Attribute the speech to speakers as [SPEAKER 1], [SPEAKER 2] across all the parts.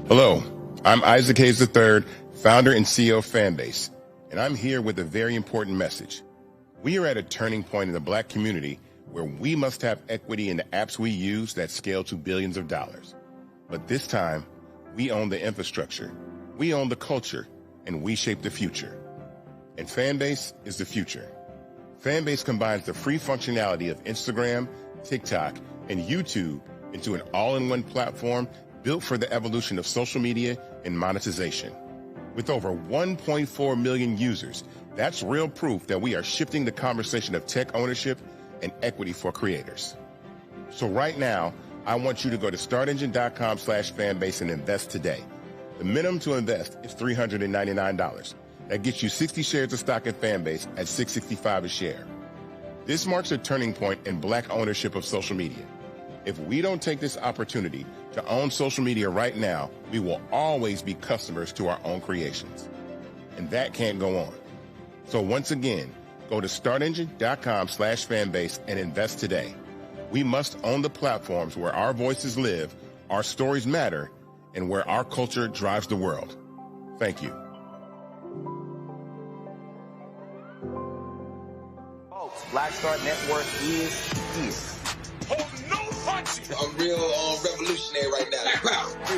[SPEAKER 1] Hello, I'm Isaac Hayes III, founder and CEO of Fanbase, and I'm here with a very important message. We are at a turning point in the Black community where we must have equity in the apps we use that scale to billions of dollars. But this time, we own the infrastructure, we own the culture, and we shape the future. And Fanbase is the future. Fanbase combines the free functionality of Instagram, TikTok, and YouTube into an all-in-one platform built for the evolution of social media and monetization. With over 1.4 million users, that's real proof that we are shifting the conversation of tech ownership and equity for creators. So right now, I want you to go to startengine.com/fanbase and invest today. The minimum to invest is $399. That gets you 60 shares of stock in Fanbase at $665 a share. This marks a turning point in Black ownership of social media. If we don't take this opportunity to own social media right now, we will always be customers to our own creations. And that can't go on. So once again, go to startengine.com/fanbase and invest today. We must own the platforms where our voices live, our stories matter, and where our culture drives the world. Thank you.
[SPEAKER 2] Folks, Black Star Network is here.
[SPEAKER 3] Oh, no punches!
[SPEAKER 4] I'm real revolutionary right now.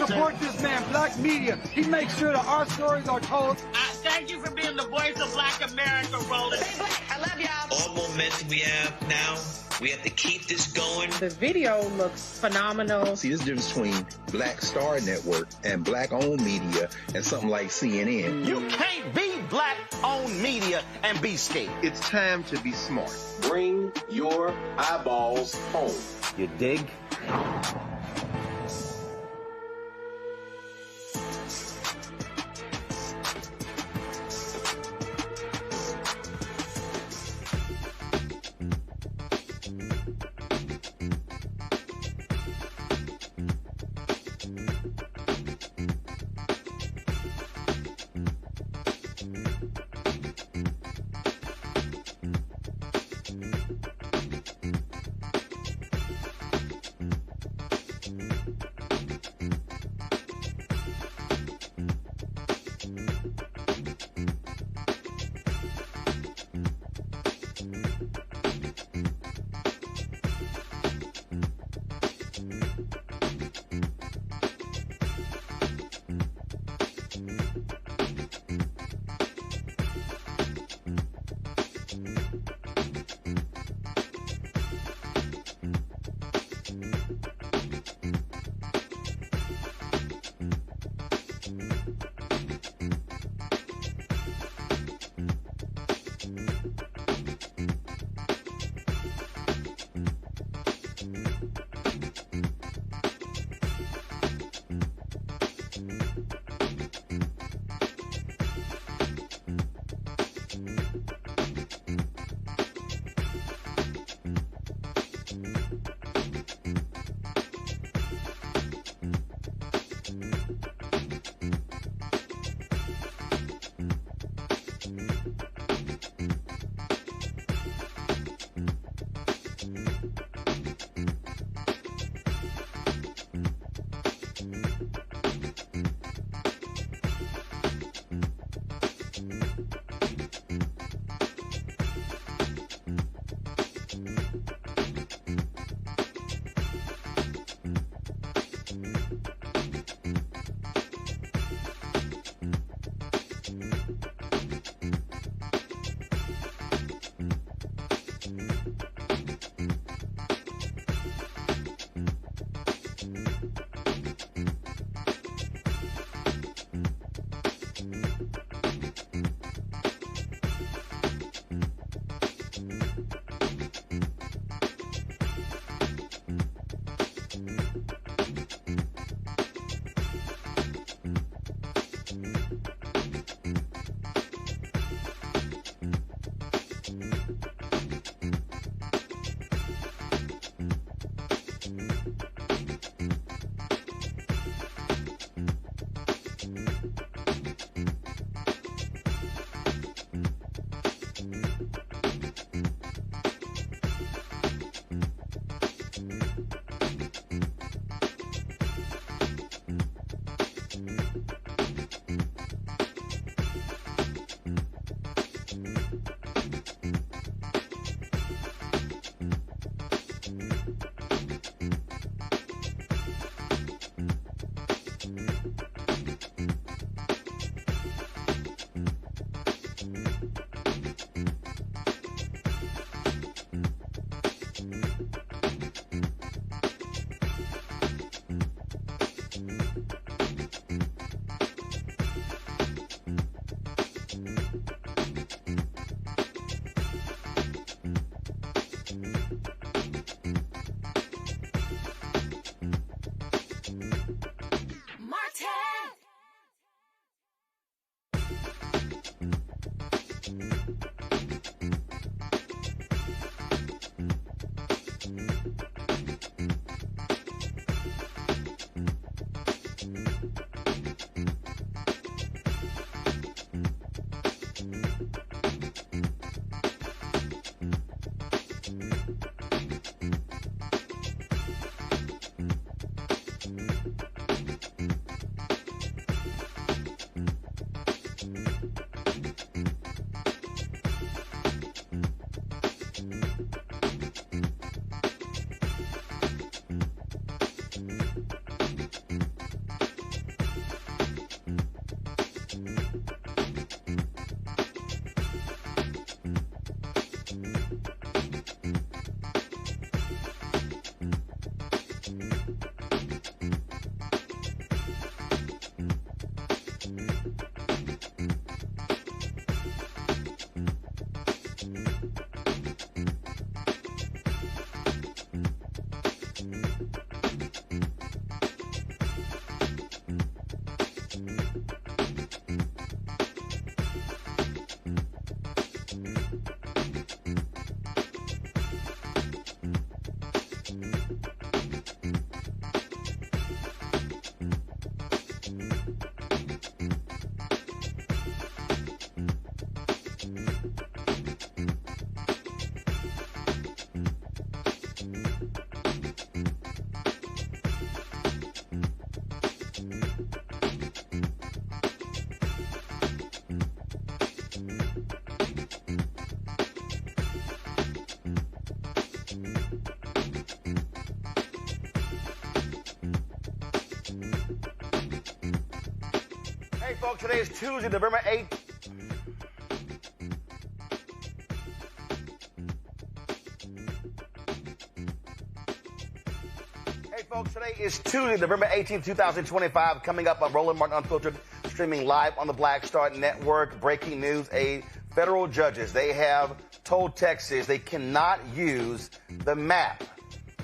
[SPEAKER 5] Support this man, Black media. He makes sure that our stories are told.
[SPEAKER 6] Thank you for being the voice of Black America, Roland.
[SPEAKER 7] Stay Black. I love y'all.
[SPEAKER 8] All momentum we have now, we have to keep this going.
[SPEAKER 9] The video looks phenomenal.
[SPEAKER 10] See, this difference between Black Star Network and Black-owned media and something like CNN.
[SPEAKER 2] You can't be Black-owned media and be scared.
[SPEAKER 10] It's time to be smart.
[SPEAKER 4] Bring your eyeballs home.
[SPEAKER 2] You dig? Hey, folks, today is Tuesday, November 8th. Hey, folks, today is Tuesday, November 18th, 2025. Coming up on Roland Martin Unfiltered, streaming live on the Black Star Network. Breaking news, federal judges, they have told Texas they cannot use the map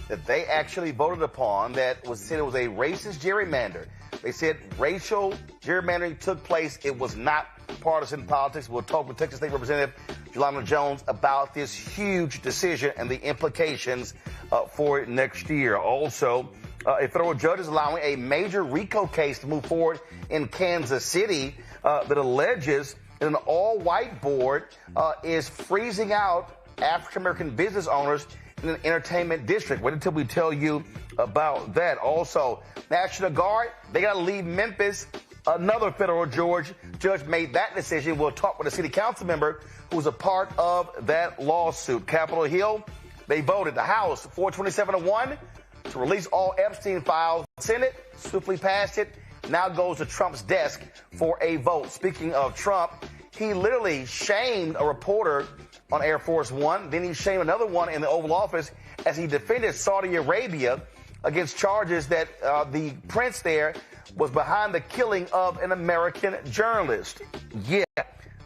[SPEAKER 2] that they actually voted upon that was said it was a racist gerrymander. They said racial gerrymandering took place. It was not partisan politics. We'll talk with Texas State Representative Jolanda Jones about this huge decision and the implications for next year. Also, a federal judge is allowing a major RICO case to move forward in Kansas City that alleges that an all-white board is freezing out African-American business owners in an entertainment district. Wait until we tell you about that. Also, National Guard, they got to leave Memphis. Another federal judge made that decision. We'll talk with a city council member who's a part of that lawsuit. Capitol Hill, they voted, the House, 427-1, to release all Epstein files. Senate swiftly passed it. Now goes to Trump's desk for a vote. Speaking of Trump, he literally shamed a reporter on Air Force One. Then he shamed another one in the Oval Office as he defended Saudi Arabia against charges that the prince there was behind the killing of an American journalist. Yeah,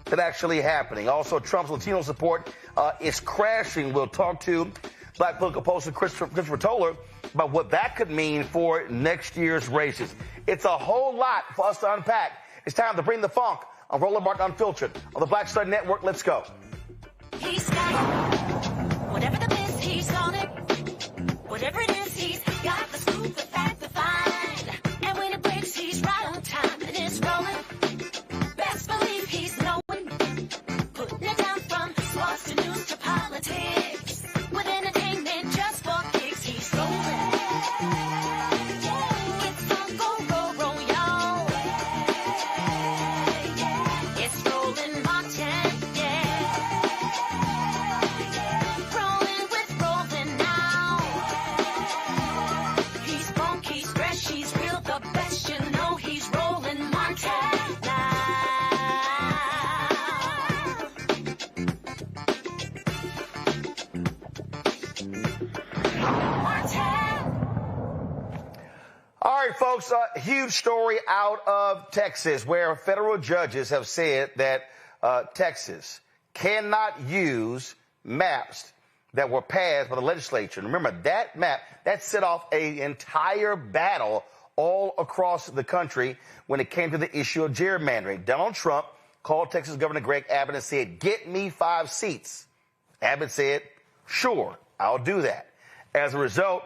[SPEAKER 2] that actually happening. Also, Trump's Latino support is crashing. We'll talk to Black political pollster Christophe Towler about what that could mean for next year's races. It's a whole lot for us to unpack. It's time to bring the funk on Roland Martin Unfiltered on the Black Star Network. Let's go.
[SPEAKER 7] He's got it. Whatever the best, he's on it. Whatever it is, he's got the scoop, the fact, the find. And when it breaks, he's right on time and it's rolling. Best believe he's knowing. Putting it down from sports to news to politics. With entertainment just for kicks, he's rolling. It's on go, y'all.
[SPEAKER 2] huge story out of Texas where federal judges have said that Texas cannot use maps that were passed by the legislature. And remember, that map, that set off an entire battle all across the country when it came to the issue of gerrymandering. Donald Trump called Texas Governor Greg Abbott and said, "Get me 5 seats." Abbott said, "Sure, I'll do that." As a result,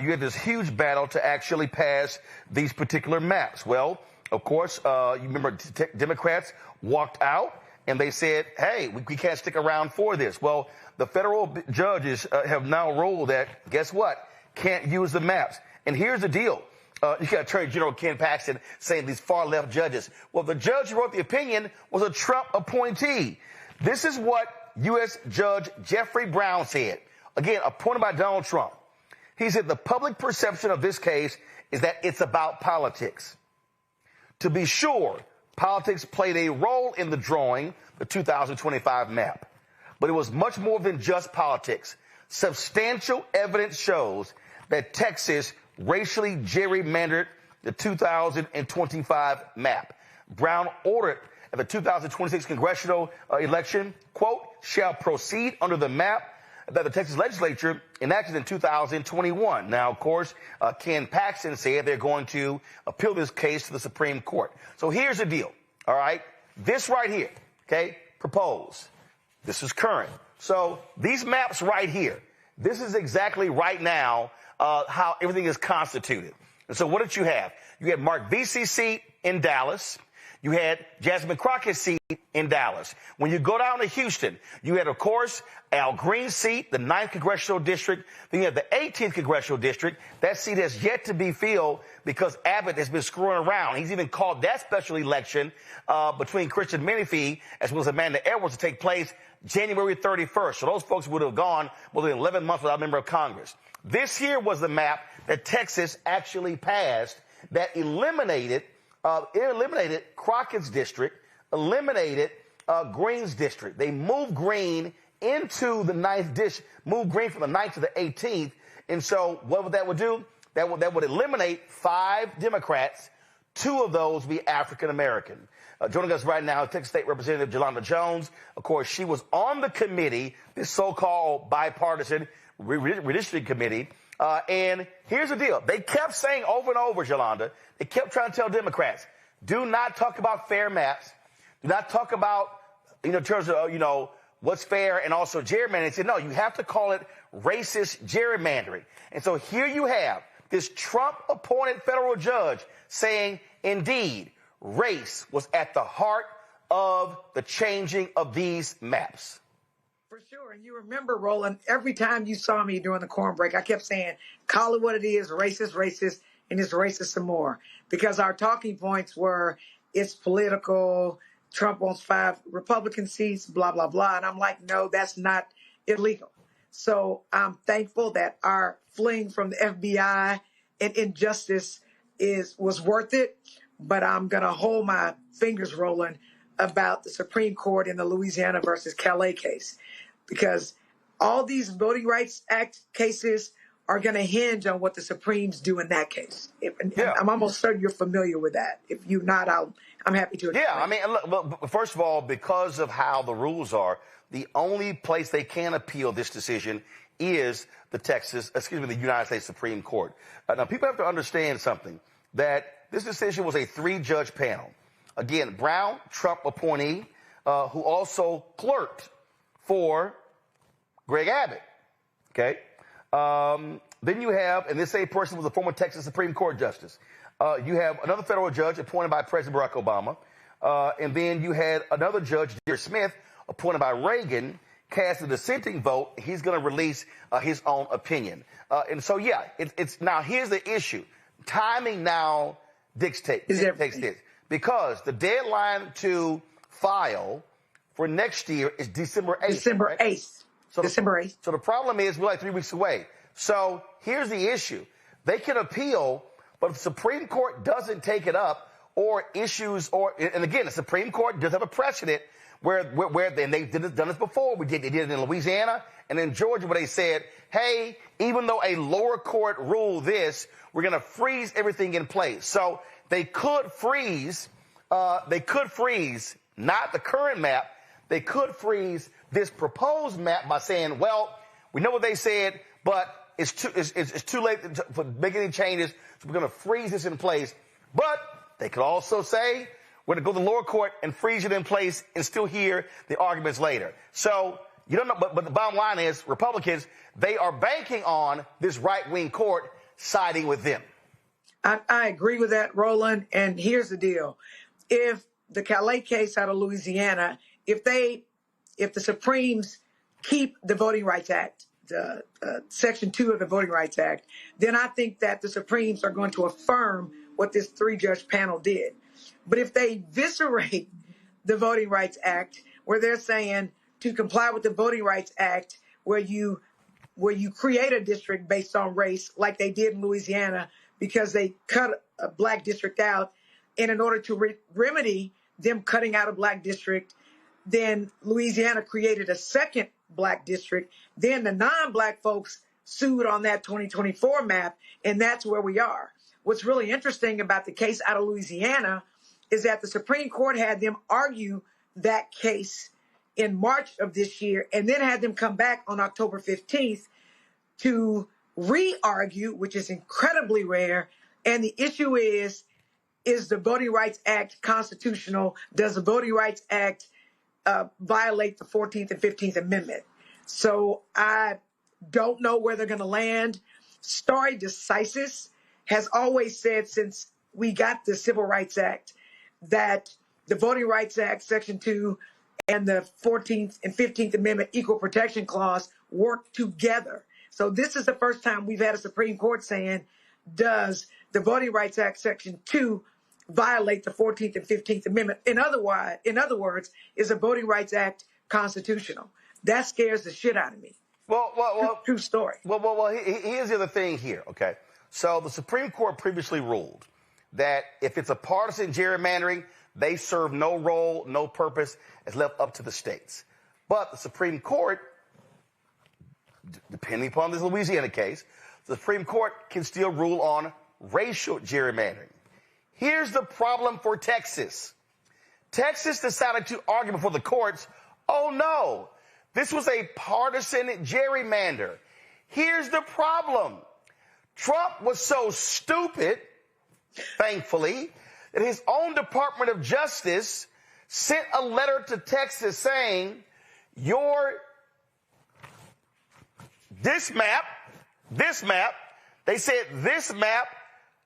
[SPEAKER 2] you had this huge battle to actually pass these particular maps. Well, of course, you remember Democrats walked out and they said, "Hey, we can't stick around for this." Well, the federal judges have now ruled that, guess what? Can't use the maps. And here's the deal. You got Attorney General Ken Paxton saying these far-left judges. Well, the judge who wrote the opinion was a Trump appointee. This is what U.S. Judge Jeffrey Brown said. Again, appointed by Donald Trump. He said the public perception of this case is that it's about politics. To be sure, politics played a role in the drawing, the 2025 map. But it was much more than just politics. Substantial evidence shows that Texas racially gerrymandered the 2025 map. Brown ordered that the 2026 congressional election, quote, shall proceed under the map that the Texas legislature enacted in 2021. Now, of course, Ken Paxton said they're going to appeal this case to the Supreme Court. So here's the deal, all right? This right here, okay, proposed. This is current. So these maps right here, this is exactly right now how everything is constituted. And so what did you have? You had Mark Vesey's seat in Dallas. You had Jasmine Crockett's seat in Dallas. When you go down to Houston, you had, of course, Al Green's seat, the 9th Congressional District. Then you have the 18th Congressional District. That seat has yet to be filled because Abbott has been screwing around. He's even called that special election between Christian Menifee as well as Amanda Edwards to take place January 31st. So those folks would have gone more than 11 months without a member of Congress. This here was the map that Texas actually passed that eliminated Crockett's district, eliminated Green's district. They moved Green into the 9th district, moved Green from the 9th to the 18th. And so what that would do? That would eliminate 5 Democrats, 2 of those be African American. Joining us right now, Texas State Representative Jolanda Jones. Of course, she was on the committee, this so-called bipartisan redistricting committee. And here's the deal. They kept saying over and over, Jolanda, they kept trying to tell Democrats, do not talk about fair maps. Do not talk about, in terms of, what's fair and also gerrymandering. They said, no, you have to call it racist gerrymandering. And so here you have this Trump-appointed federal judge saying, indeed, race was at the heart of the changing of these maps.
[SPEAKER 11] For sure. And you remember, Roland, every time you saw me during the corn break, I kept saying, call it what it is, racist, and it's racist some more. Because our talking points were, it's political, Trump wants 5 Republican seats, blah, blah, blah. And I'm like, no, that's not illegal. So I'm thankful that our fleeing from the FBI and injustice was worth it. But I'm going to hold my fingers, Roland, about the Supreme Court in the Louisiana versus Calais case. Because all these Voting Rights Act cases are going to hinge on what the Supremes do in that case. I'm almost certain you're familiar with that. If you're not, I'm happy to explain.
[SPEAKER 2] Yeah, I mean, look, first of all, because of how the rules are, the only place they can appeal this decision is the United States Supreme Court. Now, people have to understand something, that this decision was a 3-judge panel. Again, Brown, Trump appointee, who also clerked for Greg Abbott. Okay. Then you have, and this same person was a former Texas Supreme Court justice. You have another federal judge appointed by President Barack Obama. And then you had another judge, Dear Smith, appointed by Reagan, cast a dissenting vote. He's going to release his own opinion. And so, yeah, it's now here's the issue. Timing now dictates this. Because the deadline to file for next year is December 8th.
[SPEAKER 11] December 8th. December 8th.
[SPEAKER 2] So the problem is we're like 3 weeks away. So here's the issue. They can appeal, but if the Supreme Court doesn't take it up and again, the Supreme Court does have a precedent where and they've done this before. They did it in Louisiana and in Georgia where they said, hey, even though a lower court ruled this, we're going to freeze everything in place. So they could freeze not the current map. They could freeze this proposed map by saying, well, we know what they said, but it's too late for making any changes, so we're going to freeze this in place. But they could also say, we're going to go to the lower court and freeze it in place and still hear the arguments later. So you don't know, but the bottom line is Republicans, they are banking on this right-wing court siding with them.
[SPEAKER 11] I agree with that, Roland. And here's the deal. If the Calais case out of Louisiana, if the Supremes keep the Voting Rights Act, Section 2 of the Voting Rights Act, then I think that the Supremes are going to affirm what this 3-judge panel did. But if they eviscerate the Voting Rights Act, where they're saying to comply with the Voting Rights Act, where you create a district based on race, like they did in Louisiana, because they cut a black district out, and in order to remedy them cutting out a black district, then Louisiana created a second black district. Then the non-black folks sued on that 2024 map, and that's where we are. What's really interesting about the case out of Louisiana is that the Supreme Court had them argue that case in March of this year, and then had them come back on October 15th to re-argue, which is incredibly rare. And the issue is the Voting Rights Act constitutional? Does the Voting Rights Act violate the 14th and 15th Amendment? So I don't know where they're going to land. Stare decisis has always said, since we got the Civil Rights Act, that the Voting Rights Act, Section 2, and the 14th and 15th Amendment Equal Protection Clause work together. So this is the first time we've had a Supreme Court saying, does the Voting Rights Act, Section 2, violate the 14th and 15th Amendment? In other words, is the Voting Rights Act constitutional? That scares the shit out of me.
[SPEAKER 2] Well,
[SPEAKER 11] true story.
[SPEAKER 2] Well, here's the other thing here, okay? So the Supreme Court previously ruled that if it's a partisan gerrymandering, they serve no role, no purpose. It's left up to the states. But the Supreme Court, depending upon this Louisiana case, the Supreme Court can still rule on racial gerrymandering. Here's the problem for Texas. Texas decided to argue before the courts, oh no, this was a partisan gerrymander. Here's the problem. Trump was so stupid, thankfully, that his own Department of Justice sent a letter to Texas saying, this map, they said this map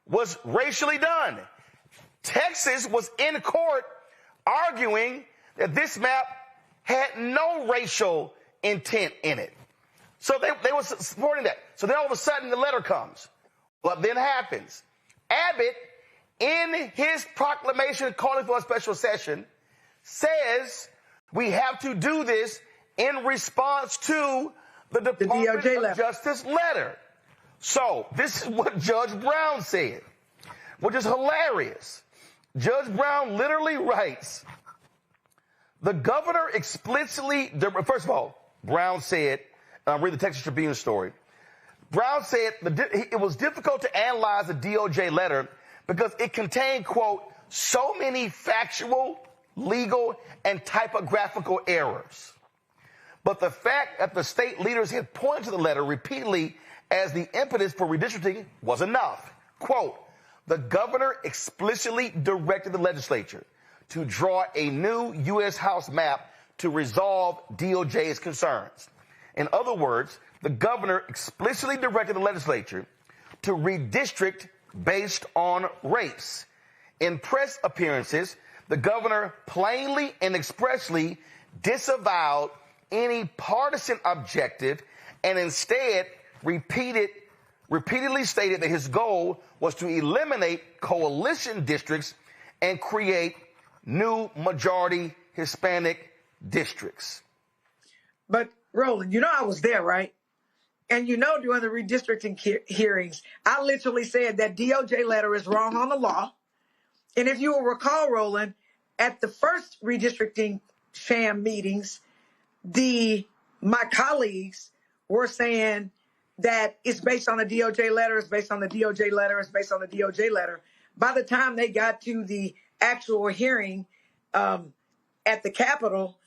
[SPEAKER 2] was racially done. Texas was in court arguing that this map had no racial intent in it. So they were supporting that. So then all of a sudden the letter comes. What then happens? Abbott, in his proclamation calling for a special session, says we have to do this in response to the Department of Justice letter. So this is what Judge Brown said, which is hilarious. Judge Brown literally writes, the governor explicitly, first of all, Brown said, and I'll read the Texas Tribune story. Brown said it was difficult to analyze the DOJ letter because it contained, quote, so many factual, legal, and typographical errors. But the fact that the state leaders had pointed to the letter repeatedly as the impetus for redistricting was enough. Quote, the governor explicitly directed the legislature to draw a new U.S. House map to resolve DOJ's concerns. In other words, the governor explicitly directed the legislature to redistrict based on race. In press appearances, the governor plainly and expressly disavowed any partisan objective and instead repeatedly stated that his goal was to eliminate coalition districts and create new majority Hispanic districts.
[SPEAKER 11] But Roland, I was there, right? And during the redistricting hearings, I literally said that DOJ letter is wrong on the law. And if you will recall, Roland, at the first redistricting sham meetings, my colleagues were saying that it's based on the DOJ letter, it's based on the DOJ letter, it's based on the DOJ letter. by the time they got to the actual hearing at the Capitol,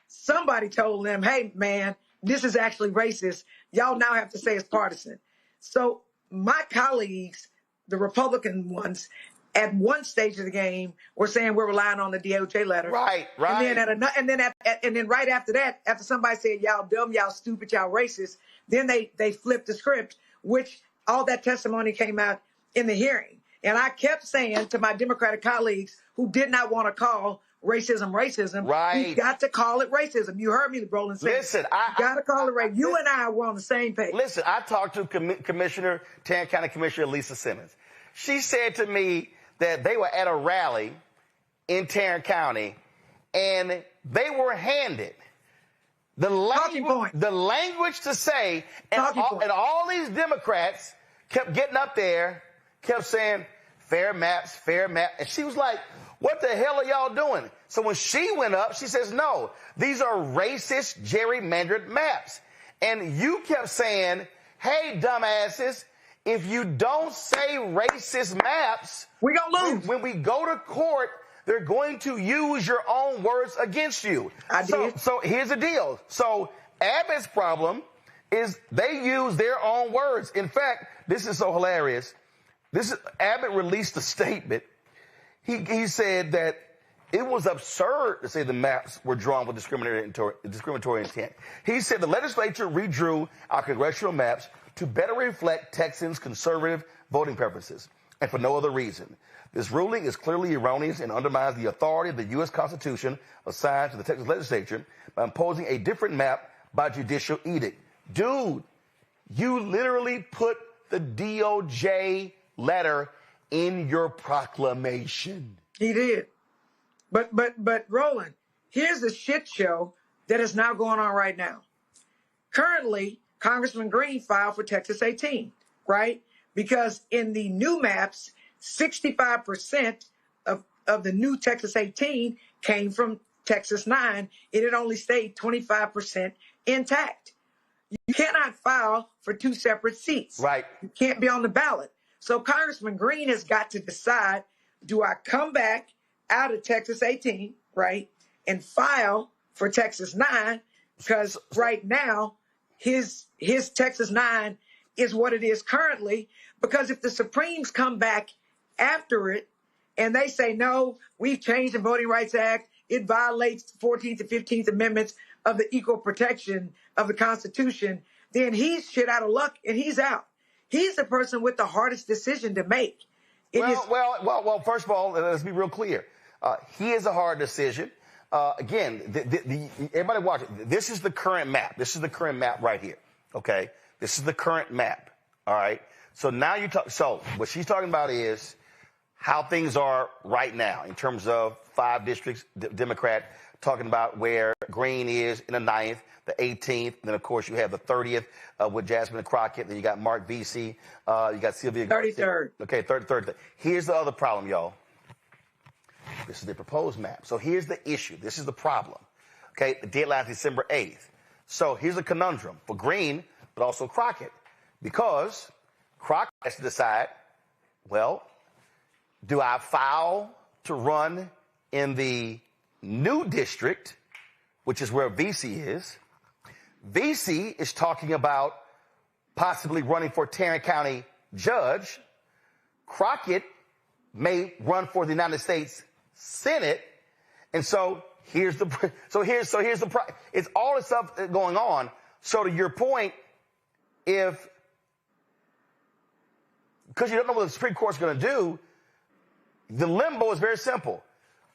[SPEAKER 11] somebody told them, hey, man, this is actually racist. Y'all now have to say it's partisan. So my colleagues, the Republican ones, at one stage of the game were saying we're relying on the DOJ letter.
[SPEAKER 2] Right.
[SPEAKER 11] And then right after that, after somebody said y'all dumb, y'all stupid, y'all racist, then they flipped the script, which all that testimony came out in the hearing. And I kept saying to my Democratic colleagues who did not want to call racism,
[SPEAKER 2] right,
[SPEAKER 11] you got to call it racism. You heard me, Roland, say,
[SPEAKER 2] listen,
[SPEAKER 11] you got to call it racism. You and I were on the same page.
[SPEAKER 2] Listen, I talked to Tarrant County Commissioner Lisa Simmons. She said to me that they were at a rally in Tarrant County and they were handed the language to say, and all these Democrats kept getting up there, kept saying, fair maps, fair map. And she was like, what the hell are y'all doing? So when she went up, she says, no, these are racist, gerrymandered maps. And you kept saying, hey, dumbasses, if you don't say racist maps,
[SPEAKER 11] we're going to lose.
[SPEAKER 2] When we go to court, they're going to use your own words against you. So here's the deal. So Abbott's problem is they use their own words. In fact, this is so hilarious. Abbott released a statement. He said that it was absurd to say the maps were drawn with discriminatory intent. He said the legislature redrew our congressional maps to better reflect Texans' conservative voting preferences, and for no other reason. This ruling is clearly erroneous and undermines the authority of the U.S. Constitution assigned to the Texas legislature by imposing a different map by judicial edict. Dude, you literally put the DOJ letter in your proclamation.
[SPEAKER 11] He did. But Roland, here's the shit show that is now going on right now. Currently, Congressman Green filed for Texas 18, right? Because in the new maps, 65% of the new Texas 18 came from Texas 9, and it only stayed 25% intact. You cannot file for two separate seats.
[SPEAKER 2] Right.
[SPEAKER 11] You can't be on the ballot. So Congressman Green has got to decide, do I come back out of Texas 18, right, and file for Texas 9? Because right now, his Texas 9 is what it is currently. Because if the Supremes come back after it and they say, no, we've changed the Voting Rights Act, it violates the 14th and 15th Amendments of the equal protection of the Constitution, then he's shit out of luck and he's out. He's the person with the hardest decision to make.
[SPEAKER 2] Well, first of all, let's be real clear. He is a hard decision. Again, everybody watch it. This is the current map. This is the current map right here. Okay? This is the current map. All right? So now you talk. So what she's talking about is how things are right now in terms of 5 districts, Democrat, talking about where Green is in the 9th, the 18th, and then, of course, you have the 30th with Jasmine Crockett. Then you got Mark Vesey. You got Sylvia.
[SPEAKER 11] 33rd.
[SPEAKER 2] Okay, 33rd. Here's the other problem, y'all. This is the proposed map. So here's the issue. This is the problem. Okay, the deadline is December 8th. So here's a conundrum for Green, but also Crockett. Because Crockett has to decide, well, do I file to run in the new district, which is where Vesey is? Vesey is talking about possibly running for Tarrant County judge. Crockett may run for the United States Senate. And so here's the it's all this stuff going on. So to your point, because you don't know what the Supreme Court's going to do, the limbo is very simple.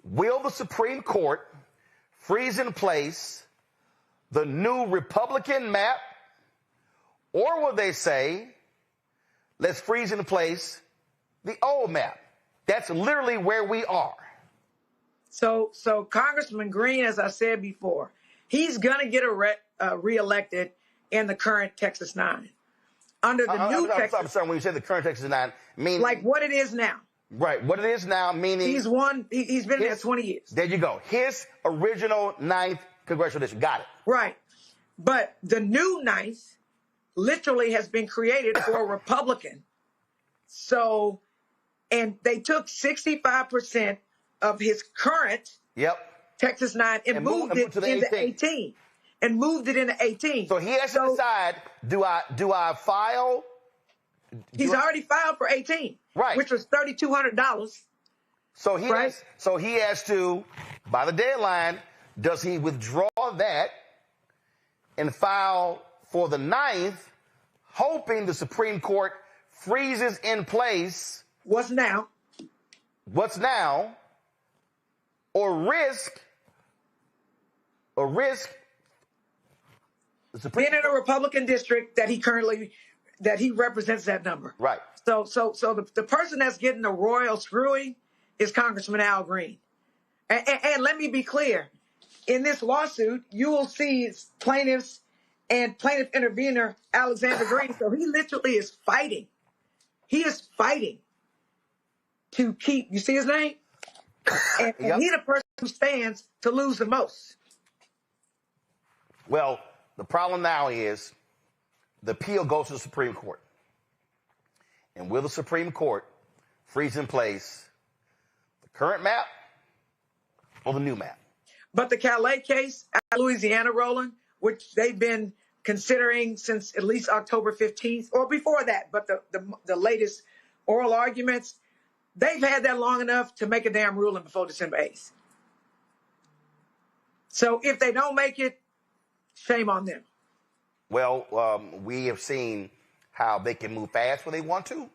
[SPEAKER 2] Will the Supreme Court freeze in place the new Republican map, or will they say, let's freeze in place the old map? That's literally where we are.
[SPEAKER 11] So Congressman Green, as I said before, he's going to get reelected in the current Texas 9. Under the new Texas.
[SPEAKER 2] I'm sorry, when you say the current Texas 9, meaning
[SPEAKER 11] like what it is now.
[SPEAKER 2] Right, what it is now, meaning
[SPEAKER 11] he's been there 20 years.
[SPEAKER 2] There you go. His original 9th congressional district. Got it.
[SPEAKER 11] Right. But the new 9th literally has been created for a Republican. So, And they took 65% of his current Texas 9 and moved it into 18. And moved it into 18.
[SPEAKER 2] So he has to decide, do I file?
[SPEAKER 11] He's already filed for 18.
[SPEAKER 2] Right.
[SPEAKER 11] Which was $3,200.
[SPEAKER 2] So he has to, by the deadline, does he withdraw that and file for the 9th, hoping the Supreme Court freezes in place
[SPEAKER 11] what's now,
[SPEAKER 2] or risk the Supreme
[SPEAKER 11] being in a Republican district that he represents that number.
[SPEAKER 2] Right.
[SPEAKER 11] So the person that's getting the royal screwing is Congressman Al Green. And let me be clear, in this lawsuit, you will see plaintiff intervener Alexander Green. So he literally is fighting. He is fighting to keep, you see his name? And he's the person who stands to lose the most.
[SPEAKER 2] Well, the problem now is the appeal goes to the Supreme Court. And will the Supreme Court freeze in place the current map or the new map?
[SPEAKER 11] But the Calais case at Louisiana, Roland, which they've been considering since at least October 15th, or before that, but the latest oral arguments, they've had that long enough to make a damn ruling before December 8th. So if they don't make it, shame on them.
[SPEAKER 2] Well, we have seen how they can move fast when they want to.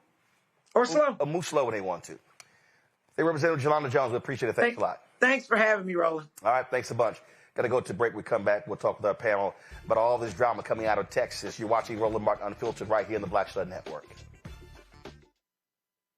[SPEAKER 11] Or slow.
[SPEAKER 2] Or move slow when they want to. Hey, Representative Jolanda Jones, we appreciate it. Thanks a lot.
[SPEAKER 11] Thanks for having me, Roland.
[SPEAKER 2] All right, thanks a bunch. Got to go to break. We come back. We'll talk with our panel about all this drama coming out of Texas. You're watching Roland Martin Unfiltered right here in the Black Stud Network.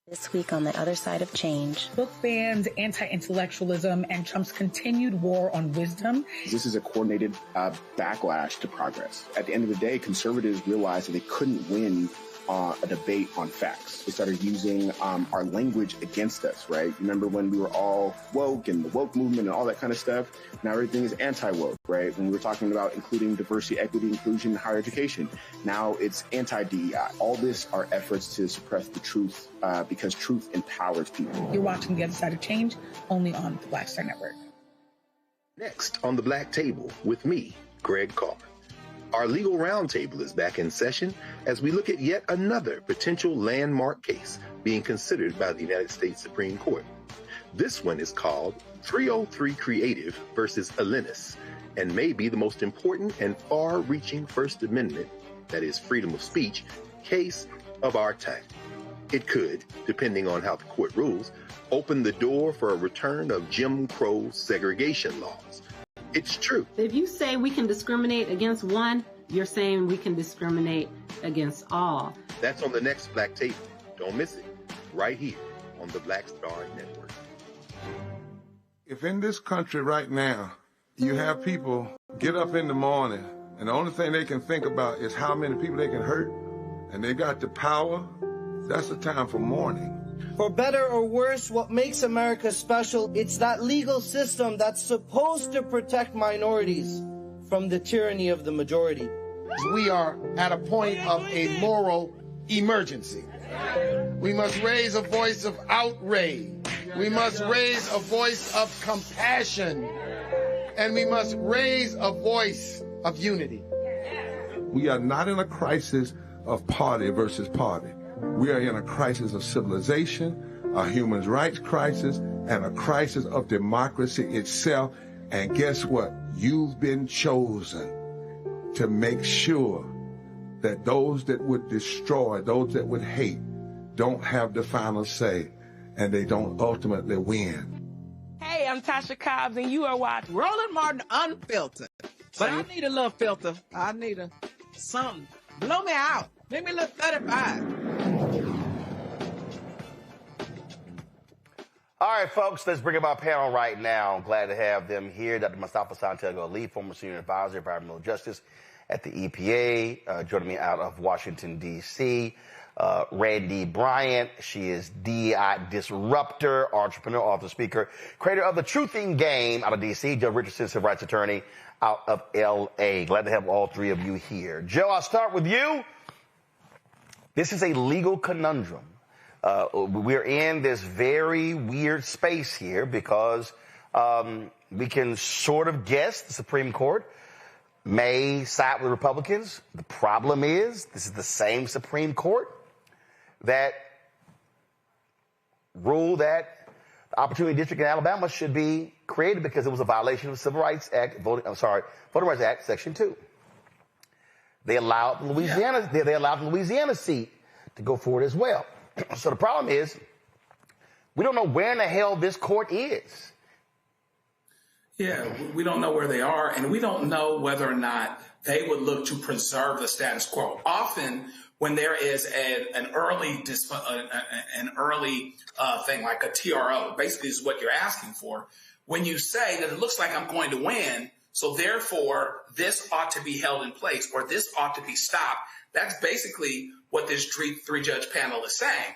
[SPEAKER 12] This week on the other side of change.
[SPEAKER 13] Book bans, anti-intellectualism, and Trump's continued war on wisdom.
[SPEAKER 14] This is a coordinated backlash to progress. At the end of the day, conservatives realized that they couldn't win a debate on facts. They started using our language against us, right? Remember when we were all woke and the woke movement and all that kind of stuff? Now everything is anti-woke, right? When we were talking about including diversity, equity, inclusion, and higher education, now it's anti-DEI. All this are efforts to suppress the truth because truth empowers people.
[SPEAKER 13] You're watching The Other Side of Change only on the Black Star Network.
[SPEAKER 15] Next on the Black Table with me, Greg Carr. Our legal roundtable is back in session as we look at yet another potential landmark case being considered by the United States Supreme Court. This one is called 303 Creative versus Alennis, and may be the most important and far-reaching First Amendment, that is freedom of speech, case of our time. It could, depending on how the court rules, open the door for a return of Jim Crow segregation laws. It's true.
[SPEAKER 16] If you say we can discriminate against one, you're saying we can discriminate against all.
[SPEAKER 15] That's on the next Black Table. Don't miss it. Right here on the Black Star Network.
[SPEAKER 17] If in this country right now, you have people get up in the morning and the only thing they can think about is how many people they can hurt, and they got the power, that's the time for mourning.
[SPEAKER 18] For better or worse, what makes America special, it's that legal system that's supposed to protect minorities from the tyranny of the majority.
[SPEAKER 19] We are at a point of a moral emergency. We must raise a voice of outrage. We must raise a voice of compassion. And we must raise a voice of unity.
[SPEAKER 17] We are not in a crisis of party versus party. We are in a crisis of civilization, a human rights crisis, and a crisis of democracy itself. And guess what? You've been chosen to make sure that those that would destroy, those that would hate, don't have the final say, and they don't ultimately win.
[SPEAKER 20] Hey, I'm Tasha Cobbs, and you are watching Roland Martin Unfiltered. But I need a little filter. I need something. Blow me out. Make me look 35.
[SPEAKER 2] All right, folks, let's bring up our panel right now. I'm glad to have them here. Dr. Mustafa Santiago Ali, former senior advisor, environmental justice at the EPA, joining me out of Washington, D.C. Randy Bryant. She is DEI disruptor, entrepreneur, author, speaker, creator of The Truthing Game out of D.C. Joe Richardson, civil rights attorney out of L.A. Glad to have all three of you here. Joe, I'll start with you. This is a legal conundrum We're in this very weird space here because we can sort of guess the Supreme Court may side with Republicans. The problem is this is the same Supreme Court that ruled that the Opportunity District in Alabama should be created because it was a violation of the Civil Rights Act, Voting Rights Act, Section 2. They allowed Louisiana, they allowed the Louisiana seat to go forward as well. So the problem is, we don't know where in the hell this court is.
[SPEAKER 21] Yeah, we don't know where they are, and we don't know whether or not they would look to preserve the status quo. Often, when there is an early thing like a TRO, basically is what you're asking for. When you say that it looks like I'm going to win, so therefore this ought to be held in place or this ought to be stopped, that's basically what this three-judge panel is saying.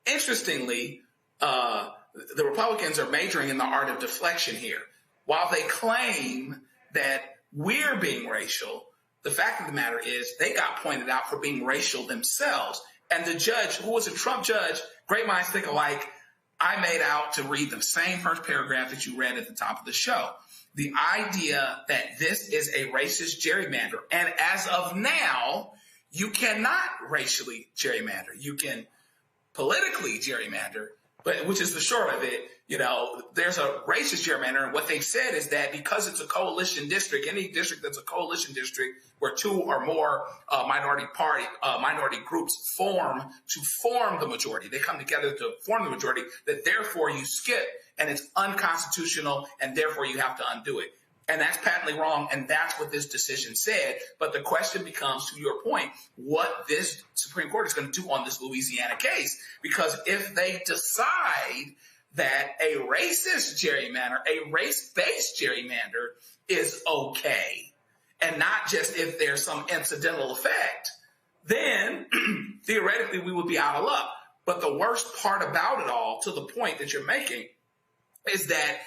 [SPEAKER 21] Interestingly, the Republicans are majoring in the art of deflection here. While they claim that we're being racial, the fact of the matter is they got pointed out for being racial themselves. And the judge, who was a Trump judge, great minds think alike, I made out to read the same first paragraph that you read at the top of the show. The idea that this is a racist gerrymander. And as of now, you cannot racially gerrymander. You can politically gerrymander, but which is the short of it. You know, there's a racist gerrymander, and what they've said is that because it's a coalition district, any district that's a coalition district where two or more minority groups form the majority, they come together to form the majority, that therefore you skip, and it's unconstitutional, and therefore you have to undo it. And that's patently wrong, and that's what this decision said. But the question becomes, to your point, what this Supreme Court is going to do on this Louisiana case. Because if they decide that a racist gerrymander, a race-based gerrymander is okay, and not just if there's some incidental effect, then theoretically we would be out of luck. But the worst part about it all, to the point that you're making, is that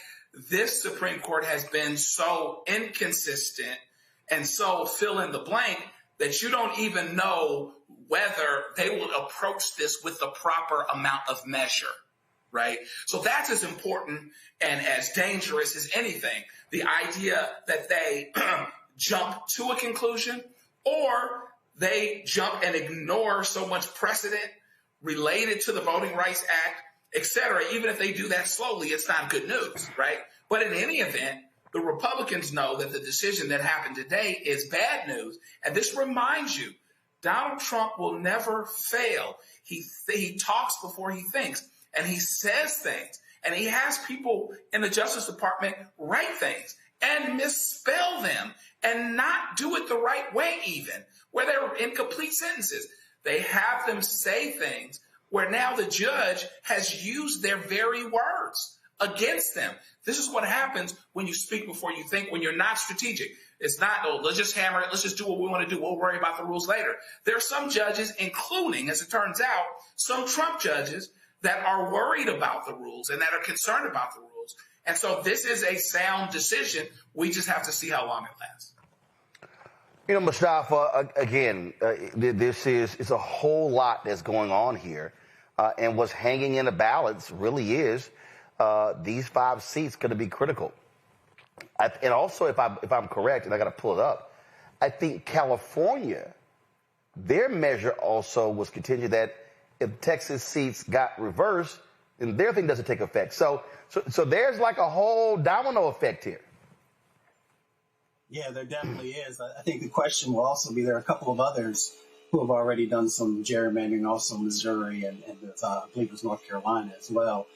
[SPEAKER 21] this Supreme Court has been so inconsistent and so fill in the blank that you don't even know whether they will approach this with the proper amount of measure, right? So that's as important and as dangerous as anything. The idea that they jump to a conclusion or they jump and ignore so much precedent related to the Voting Rights Act, et cetera. Even if they do that slowly, it's not good news, right? But in any event, the Republicans know that the decision that happened today is bad news. And this reminds you, Donald Trump will never fail. He talks before he thinks, and he says things, and he has people in the Justice Department write things and misspell them and not do it the right way even, where they're incomplete sentences. They have them say things where now the judge has used their very words against them. This is what happens when you speak before you think, when you're not strategic. It's not, oh, let's just hammer it. Let's just do what we want to do. We'll worry about the rules later. There are some judges, including, as it turns out, some Trump judges that are worried about the rules and that are concerned about the rules. And so this is a sound decision. We just have to see how long it lasts.
[SPEAKER 2] You know, Mustafa, again, it's a whole lot that's going on here. And what's hanging in the balance really is these 5 seats going to be critical. And also, if I'm correct, and I got to pull it up, I think California, their measure also was contingent that if Texas seats got reversed, then their thing doesn't take effect. So there's like a whole domino effect here.
[SPEAKER 22] Yeah, there definitely is. I think the question will also be, there are a couple of others who have already done some gerrymandering, also Missouri and I believe it was North Carolina as well.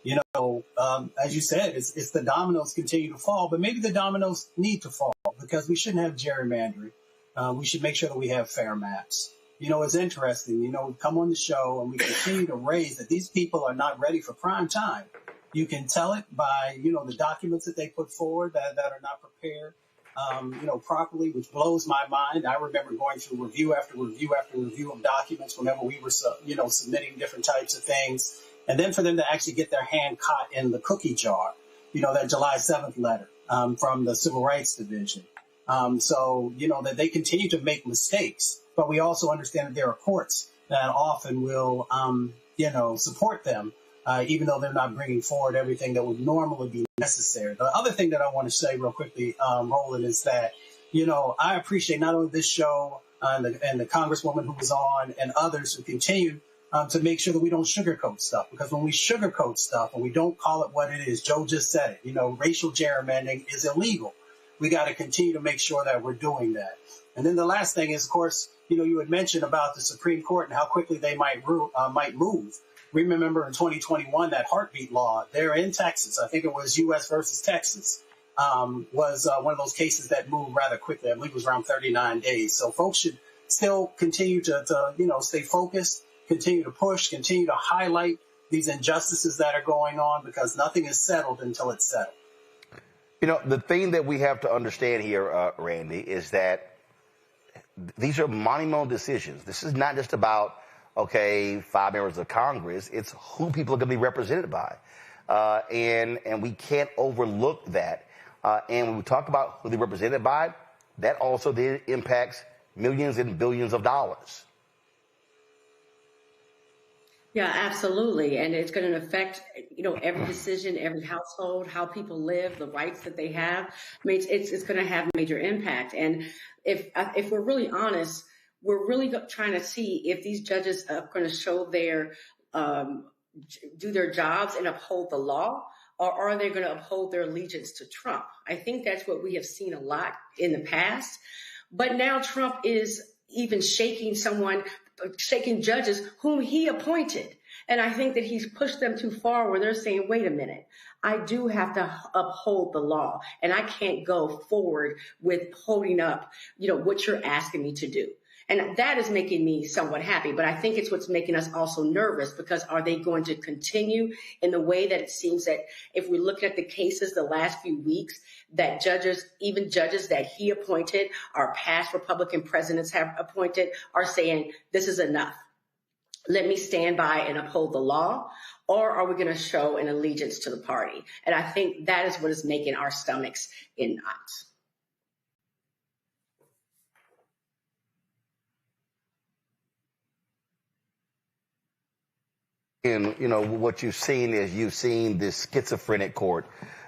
[SPEAKER 22] You know, as you said, it's the dominoes continue to fall, but maybe the dominoes need to fall because we shouldn't have gerrymandering. We should make sure that we have fair maps. You know, it's interesting. You know, we come on the show and we continue to raise that these people are not ready for prime time. You can tell it by, you know, the documents that they put forward that are not prepared, you know, properly, which blows my mind. I remember going through review after review after review of documents whenever we were, you know, submitting different types of things. And then for them to actually get their hand caught in the cookie jar, you know, that July 7th letter from the Civil Rights Division. So, you know, that they continue to make mistakes. But we also understand that there are courts that often will, support them, even though they're not bringing forward everything that would normally be necessary. The other thing that I want to say real quickly, Roland, is that, I appreciate not only this show and the Congresswoman who was on and others who continue to make sure that we don't sugarcoat stuff. Because when we sugarcoat stuff and we don't call it what it is, Joe just said it, racial gerrymandering is illegal. We got to continue to make sure that we're doing that. And then the last thing is, of course, you had mentioned about the Supreme Court and how quickly they might move. We remember in 2021, that heartbeat law there in Texas, I think it was U.S. versus Texas, was one of those cases that moved rather quickly. I believe it was around 39 days. So folks should still continue to stay focused, continue to push, continue to highlight these injustices that are going on, because nothing is settled until it's settled.
[SPEAKER 2] The thing that we have to understand here, Randy, is that these are monumental decisions. This is not just about, 5 members of Congress. It's who people are going to be represented by. And we can't overlook that. And when we talk about who they're represented by, that also then impacts millions and billions of dollars.
[SPEAKER 1] Yeah, absolutely. And it's going to affect, every decision, every household, how people live, the rights that they have. I mean, it's going to have major impact. And if we're really honest, we're really trying to see if these judges are going to show do their jobs and uphold the law, or are they going to uphold their allegiance to Trump? I think that's what we have seen a lot in the past. But now Trump is even shaking judges whom he appointed. And I think that he's pushed them too far where they're saying, wait a minute, I do have to uphold the law, and I can't go forward with holding up, what you're asking me to do. And that is making me somewhat happy, but I think it's what's making us also nervous, because are they going to continue in the way that it seems that if we look at the cases the last few weeks, that judges, even judges that he appointed, our past Republican presidents have appointed, are saying, this is enough. Let me stand by and uphold the law, or are we going to show an allegiance to the party? And I think that is what is making our stomachs in knots.
[SPEAKER 2] And, what you've seen is this schizophrenic court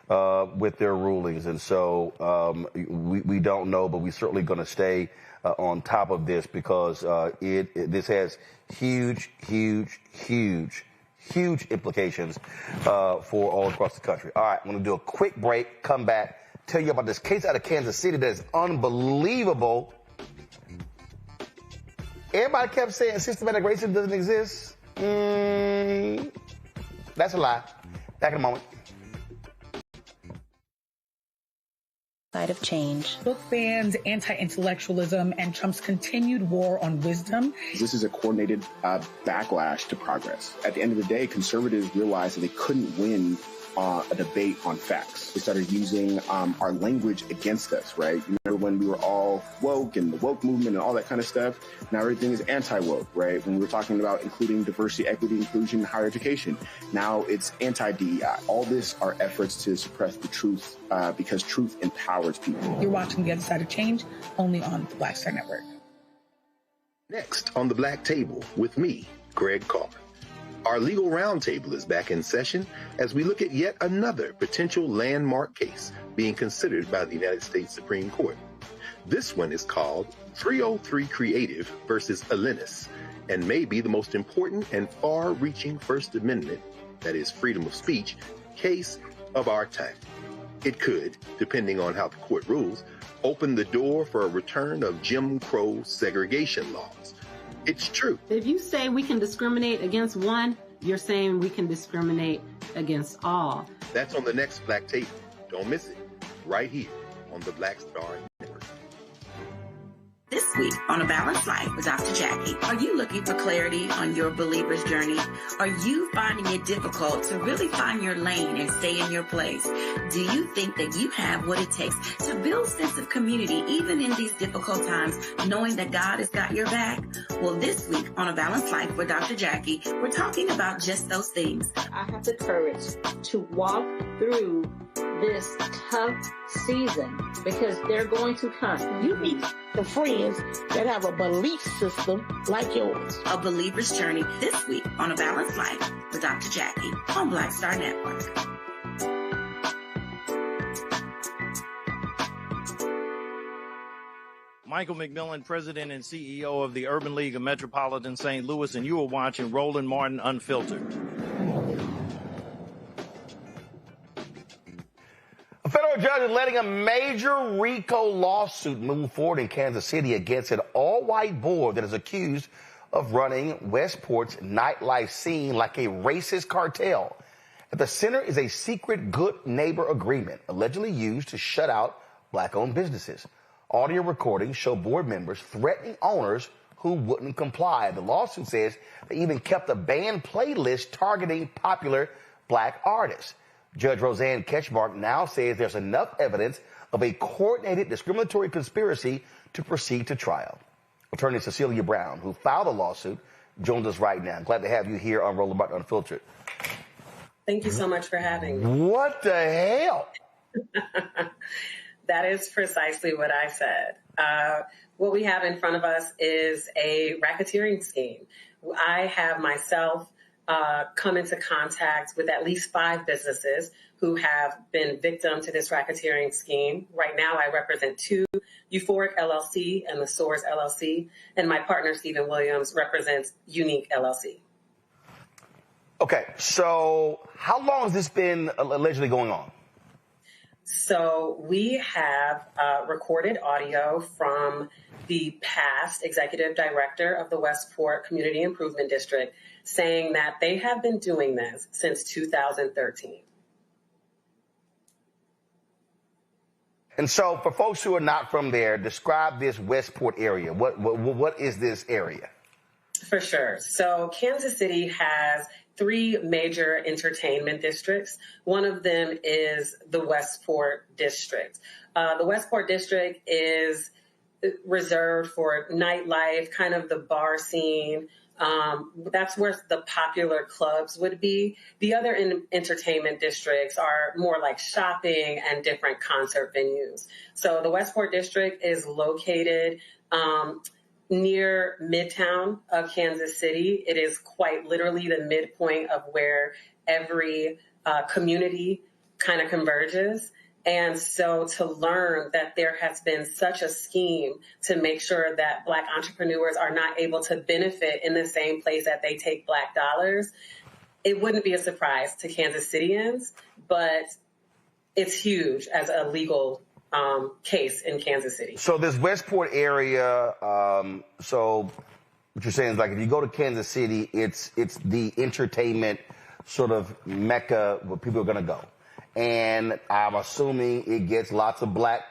[SPEAKER 2] with their rulings. And so we don't know, but we're certainly going to stay on top of this, because this has huge implications for all across the country. All right, I'm going to do a quick break, come back, tell you about this case out of Kansas City that is unbelievable. Everybody kept saying systematic racism doesn't exist. That's a lie. Back in a moment.
[SPEAKER 12] Side of change.
[SPEAKER 13] Book bans, anti-intellectualism, and Trump's continued war on wisdom.
[SPEAKER 14] This is a coordinated backlash to progress. At the end of the day, conservatives realized that they couldn't win a debate on facts. They started using our language against us, right? You remember when we were all woke and the woke movement and all that kind of stuff? Now everything is anti-woke, right? When we were talking about including diversity, equity, inclusion, in higher education, now it's anti-DEI. All this are efforts to suppress the truth because truth empowers people.
[SPEAKER 13] You're watching The Other Side of Change, only on the Black Star Network.
[SPEAKER 15] Next on the Black Table with me, Greg Carr. Our legal roundtable is back in session as we look at yet another potential landmark case being considered by the United States Supreme Court. This one is called 303 Creative versus Alennis, and may be the most important and far-reaching First Amendment, that is freedom of speech, case of our time. It could, depending on how the court rules, open the door for a return of Jim Crow segregation laws. It's true.
[SPEAKER 16] If you say we can discriminate against one, you're saying we can discriminate against all.
[SPEAKER 15] That's on the next Black Table. Don't miss it. Right here on the Black Star Network.
[SPEAKER 3] This week on A Balanced Life with Dr. Jackie, are you looking for clarity on your believer's journey? Are you finding it difficult to really find your lane and stay in your place? Do you think that you have what it takes to build a sense of community even in these difficult times, knowing that God has got your back? Well, this week on A Balanced Life with Dr. Jackie, we're talking about just those things.
[SPEAKER 9] I have the courage to walk through
[SPEAKER 5] this tough season because they're going to come.
[SPEAKER 6] You need the friends that have a belief system like yours.
[SPEAKER 3] A Believer's Journey this week on A Balanced Life with Dr. Jackie on Black Star Network.
[SPEAKER 23] Michael McMillan, President and CEO of the Urban League of Metropolitan St. Louis, and you are watching Roland Martin Unfiltered.
[SPEAKER 2] A federal judge is letting a major RICO lawsuit move forward in Kansas City against an all-white board that is accused of running Westport's nightlife scene like a racist cartel. At the center is a secret good neighbor agreement allegedly used to shut out black-owned businesses. Audio recordings show board members threatening owners who wouldn't comply. The lawsuit says they even kept a banned playlist targeting popular black artists. Judge Roseanne Ketchmark now says there's enough evidence of a coordinated discriminatory conspiracy to proceed to trial. Attorney Cecilia Brown, who filed the lawsuit, joins us right now. Glad to have you here on Roland Martin Unfiltered.
[SPEAKER 1] Thank you so much for having me.
[SPEAKER 2] What the hell?
[SPEAKER 1] That is precisely what I said. What we have in front of us is a racketeering scheme. I have myself come into contact with at least 5 businesses who have been victim to this racketeering scheme. Right now, I represent 2, Euphoric LLC and the Soars LLC, and my partner, Stephen Williams, represents Unique LLC.
[SPEAKER 2] Okay, so how long has this been allegedly going on?
[SPEAKER 1] So we have recorded audio from the past executive director of the Westport Community Improvement District saying that they have been doing this since 2013.
[SPEAKER 2] And so for folks who are not from there, describe this Westport area. What is this area?
[SPEAKER 1] For sure. So Kansas City has 3 major entertainment districts. One of them is the Westport District. The Westport District is reserved for nightlife, kind of the bar scene. That's where the popular clubs would be. The other entertainment districts are more like shopping and different concert venues. So the Westport District is located near Midtown of Kansas City. It is quite literally the midpoint of where every community kind of converges. And so to learn that there has been such a scheme to make sure that Black entrepreneurs are not able to benefit in the same place that they take Black dollars, it wouldn't be a surprise to Kansas Cityans, but it's huge as a legal case in Kansas City.
[SPEAKER 2] So this Westport area, so what you're saying is like if you go to Kansas City, it's the entertainment sort of mecca where people are going to go. And I'm assuming it gets lots of black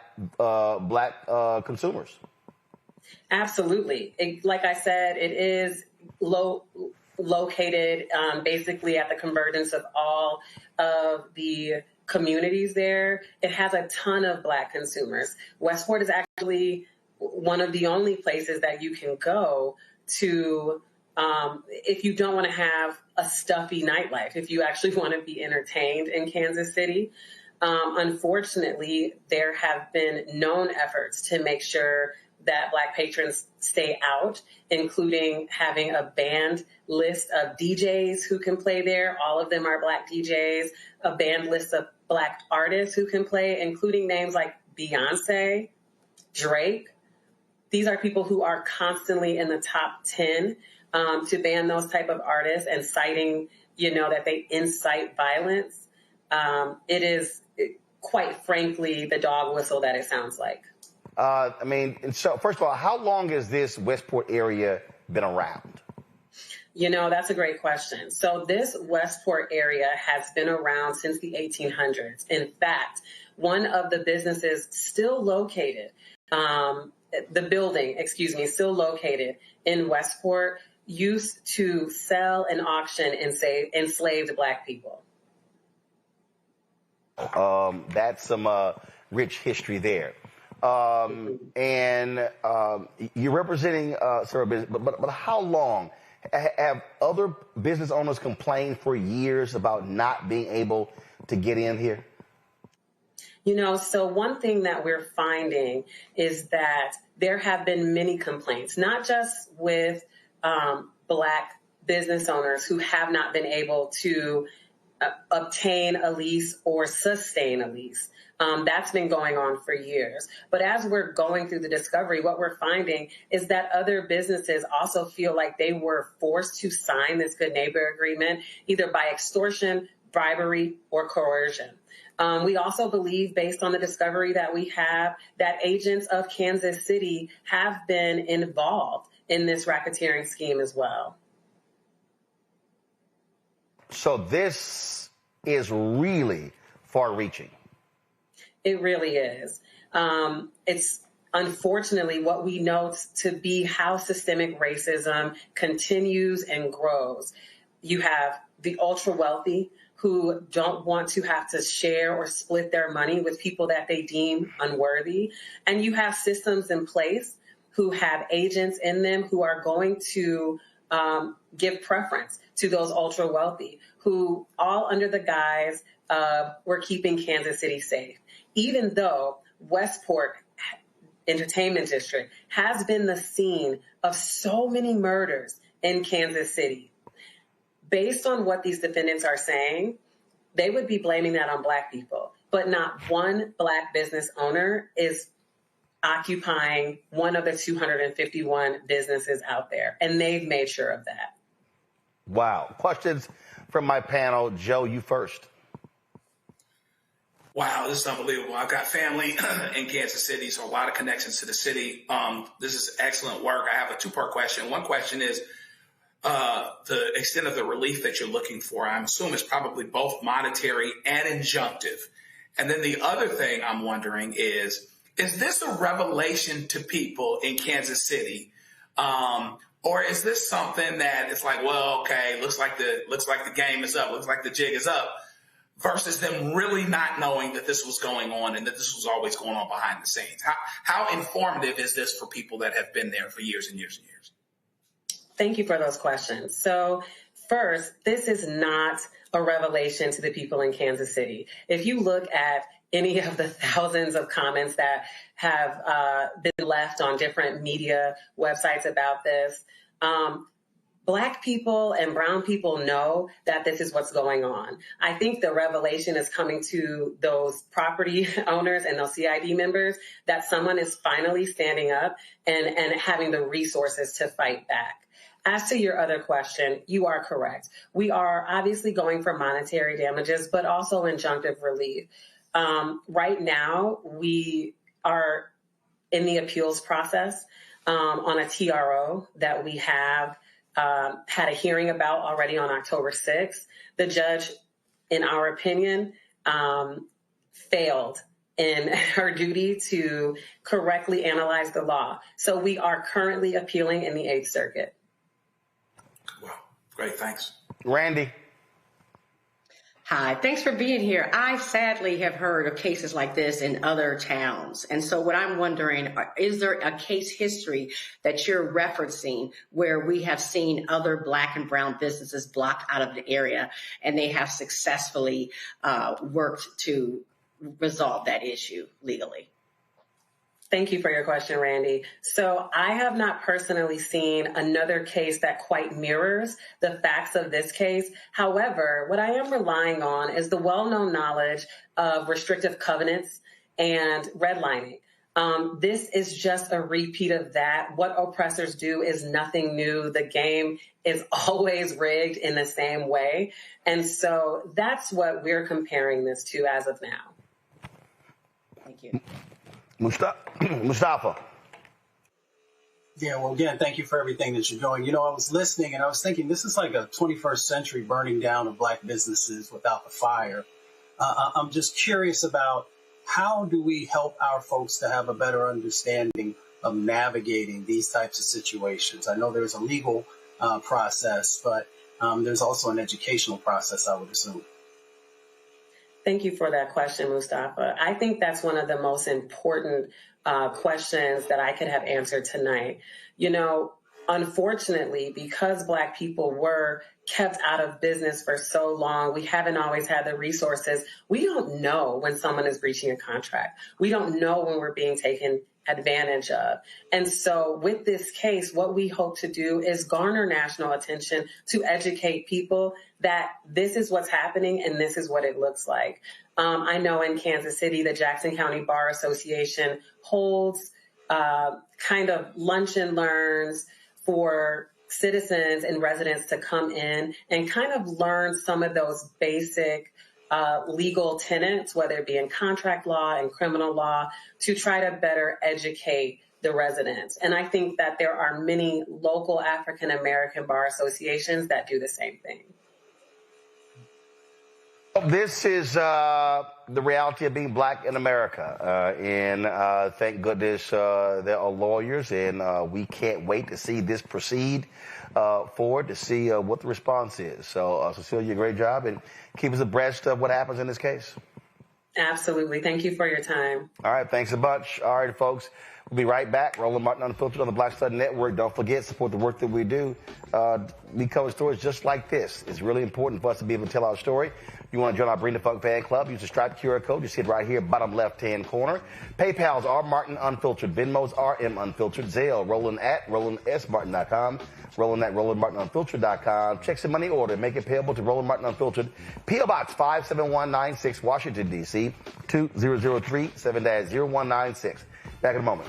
[SPEAKER 2] consumers.
[SPEAKER 1] Absolutely. Like I said, it is located basically at the convergence of all of the communities there. It has a ton of Black consumers. Westport is actually one of the only places that you can go to if you don't want to have a stuffy nightlife, if you actually want to be entertained in Kansas City. Unfortunately, there have been known efforts to make sure that Black patrons stay out, including having a banned list of DJs who can play there. All of them are Black DJs, a banned list of Black artists who can play, including names like Beyonce, Drake. These are people who are constantly in the top 10 to ban those type of artists and citing, that they incite violence. It is quite frankly the dog whistle that it sounds like.
[SPEAKER 2] So first of all, how long has this Westport area been around?
[SPEAKER 1] That's a great question. So this Westport area has been around since the 1800s. In fact, one of the businesses still located, still located in Westport, used to sell and auction enslaved Black people.
[SPEAKER 2] That's some rich history there. And you're representing but how long? Have other business owners complained for years about not being able to get in here?
[SPEAKER 4] So one thing that we're finding is that there have been many complaints, not just with Black business owners who have not been able to obtain a lease or sustain a lease. That's been going on for years. But as we're going through the discovery, what we're finding is that other businesses also feel like they were forced to sign this good neighbor agreement, either by extortion, bribery, or coercion. We also believe, based on the discovery that we have, that agents of Kansas City have been involved in this racketeering scheme as well.
[SPEAKER 2] So this is really far-reaching.
[SPEAKER 4] It really is. It's unfortunately what we know to be how systemic racism continues and grows. You have the ultra-wealthy who don't want to have to share or split their money with people that they deem unworthy. And you have systems in place who have agents in them who are going to give preference to those ultra wealthy, who all under the guise of we're keeping Kansas City safe. Even though Westport Entertainment District has been the scene of so many murders in Kansas City. Based on what these defendants are saying, they would be blaming that on Black people, but not one Black business owner is occupying one of the 251 businesses out there, and they've made sure of that.
[SPEAKER 2] Wow. Questions from my panel. Joe, you first.
[SPEAKER 21] Wow, this is unbelievable. I've got family in Kansas City, so a lot of connections to the city. This is excellent work. I have a two-part question. One question is the extent of the relief that you're looking for. I assume it's probably both monetary and injunctive. And then the other thing I'm wondering is this a revelation to people in Kansas City? Or is this something that it's like, well, okay, looks like the game is up, looks like the jig is up, versus them really not knowing that this was going on and that this was always going on behind the scenes? How informative is this for people that have been there for years and years and years?
[SPEAKER 4] Thank you for those questions. So first, this is not a revelation to the people in Kansas City. If you look at any of the thousands of comments that have been left on different media websites about this, Black people and brown people know that this is what's going on. I think the revelation is coming to those property owners and those CID members that someone is finally standing up and having the resources to fight back. As to your other question, you are correct. We are obviously going for monetary damages, but also injunctive relief. Right now, we are in the appeals process on a TRO that we have had a hearing about already on October 6th. The judge, in our opinion, failed in her duty to correctly analyze the law. So we are currently appealing in the 8th Circuit.
[SPEAKER 21] Wow. Great. Thanks.
[SPEAKER 2] Randy.
[SPEAKER 1] Hi, thanks for being here. I sadly have heard of cases like this in other towns. And so what I'm wondering, is there a case history that you're referencing where we have seen other Black and brown businesses blocked out of the area and they have successfully worked to resolve that issue legally?
[SPEAKER 4] Thank you for your question, Randy. So I have not personally seen another case that quite mirrors the facts of this case. However, what I am relying on is the well-known knowledge of restrictive covenants and redlining. This is just a repeat of that. What oppressors do is nothing new. The game is always rigged in the same way. And so that's what we're comparing this to as of now.
[SPEAKER 1] Thank you.
[SPEAKER 2] Mustafa.
[SPEAKER 22] Yeah, well, again, thank you for everything that you're doing. I was listening and I was thinking this is like a 21st century burning down of Black businesses without the fire. I'm just curious about how do we help our folks to have a better understanding of navigating these types of situations? I know there's a legal process, but there's also an educational process, I would assume.
[SPEAKER 4] Thank you for that question, Mustafa. I think that's one of the most important questions that I could have answered tonight. unfortunately, because Black people were kept out of business for so long, we haven't always had the resources. We don't know when someone is breaching a contract. We don't know when we're being taken advantage of. And so with this case, what we hope to do is garner national attention to educate people that this is what's happening and this is what it looks like. I know in Kansas City, the Jackson County Bar Association holds kind of lunch and learns for citizens and residents to come in and kind of learn some of those basic legal tenets, whether it be in contract law and criminal law, to try to better educate the residents. And I think that there are many local African American bar associations that do the same thing.
[SPEAKER 2] This is the reality of being Black in America. And thank goodness there are lawyers, and we can't wait to see this proceed forward to see what the response is. So, Cecilia, great job, and keep us abreast of what happens in this case.
[SPEAKER 4] Absolutely. Thank you for your time.
[SPEAKER 2] All right. Thanks a bunch. All right, folks. We'll be right back. Roland Martin Unfiltered on the Black Star Network. Don't forget, support the work that we do. We cover stories just like this. It's really important for us to be able to tell our story. You want to join our Bring the Funk fan club, use the Stripe QR code. You see it right here, bottom left-hand corner. PayPal's R Martin Unfiltered. Venmo's RM Unfiltered. Zelle, Roland at RolandSMartin.com. Roland at RolandMartinUnfiltered.com. Check some money order. Make it payable to Roland Martin Unfiltered. P.O. Box 57196, Washington, D.C. 2003 7-0196. Back in a moment.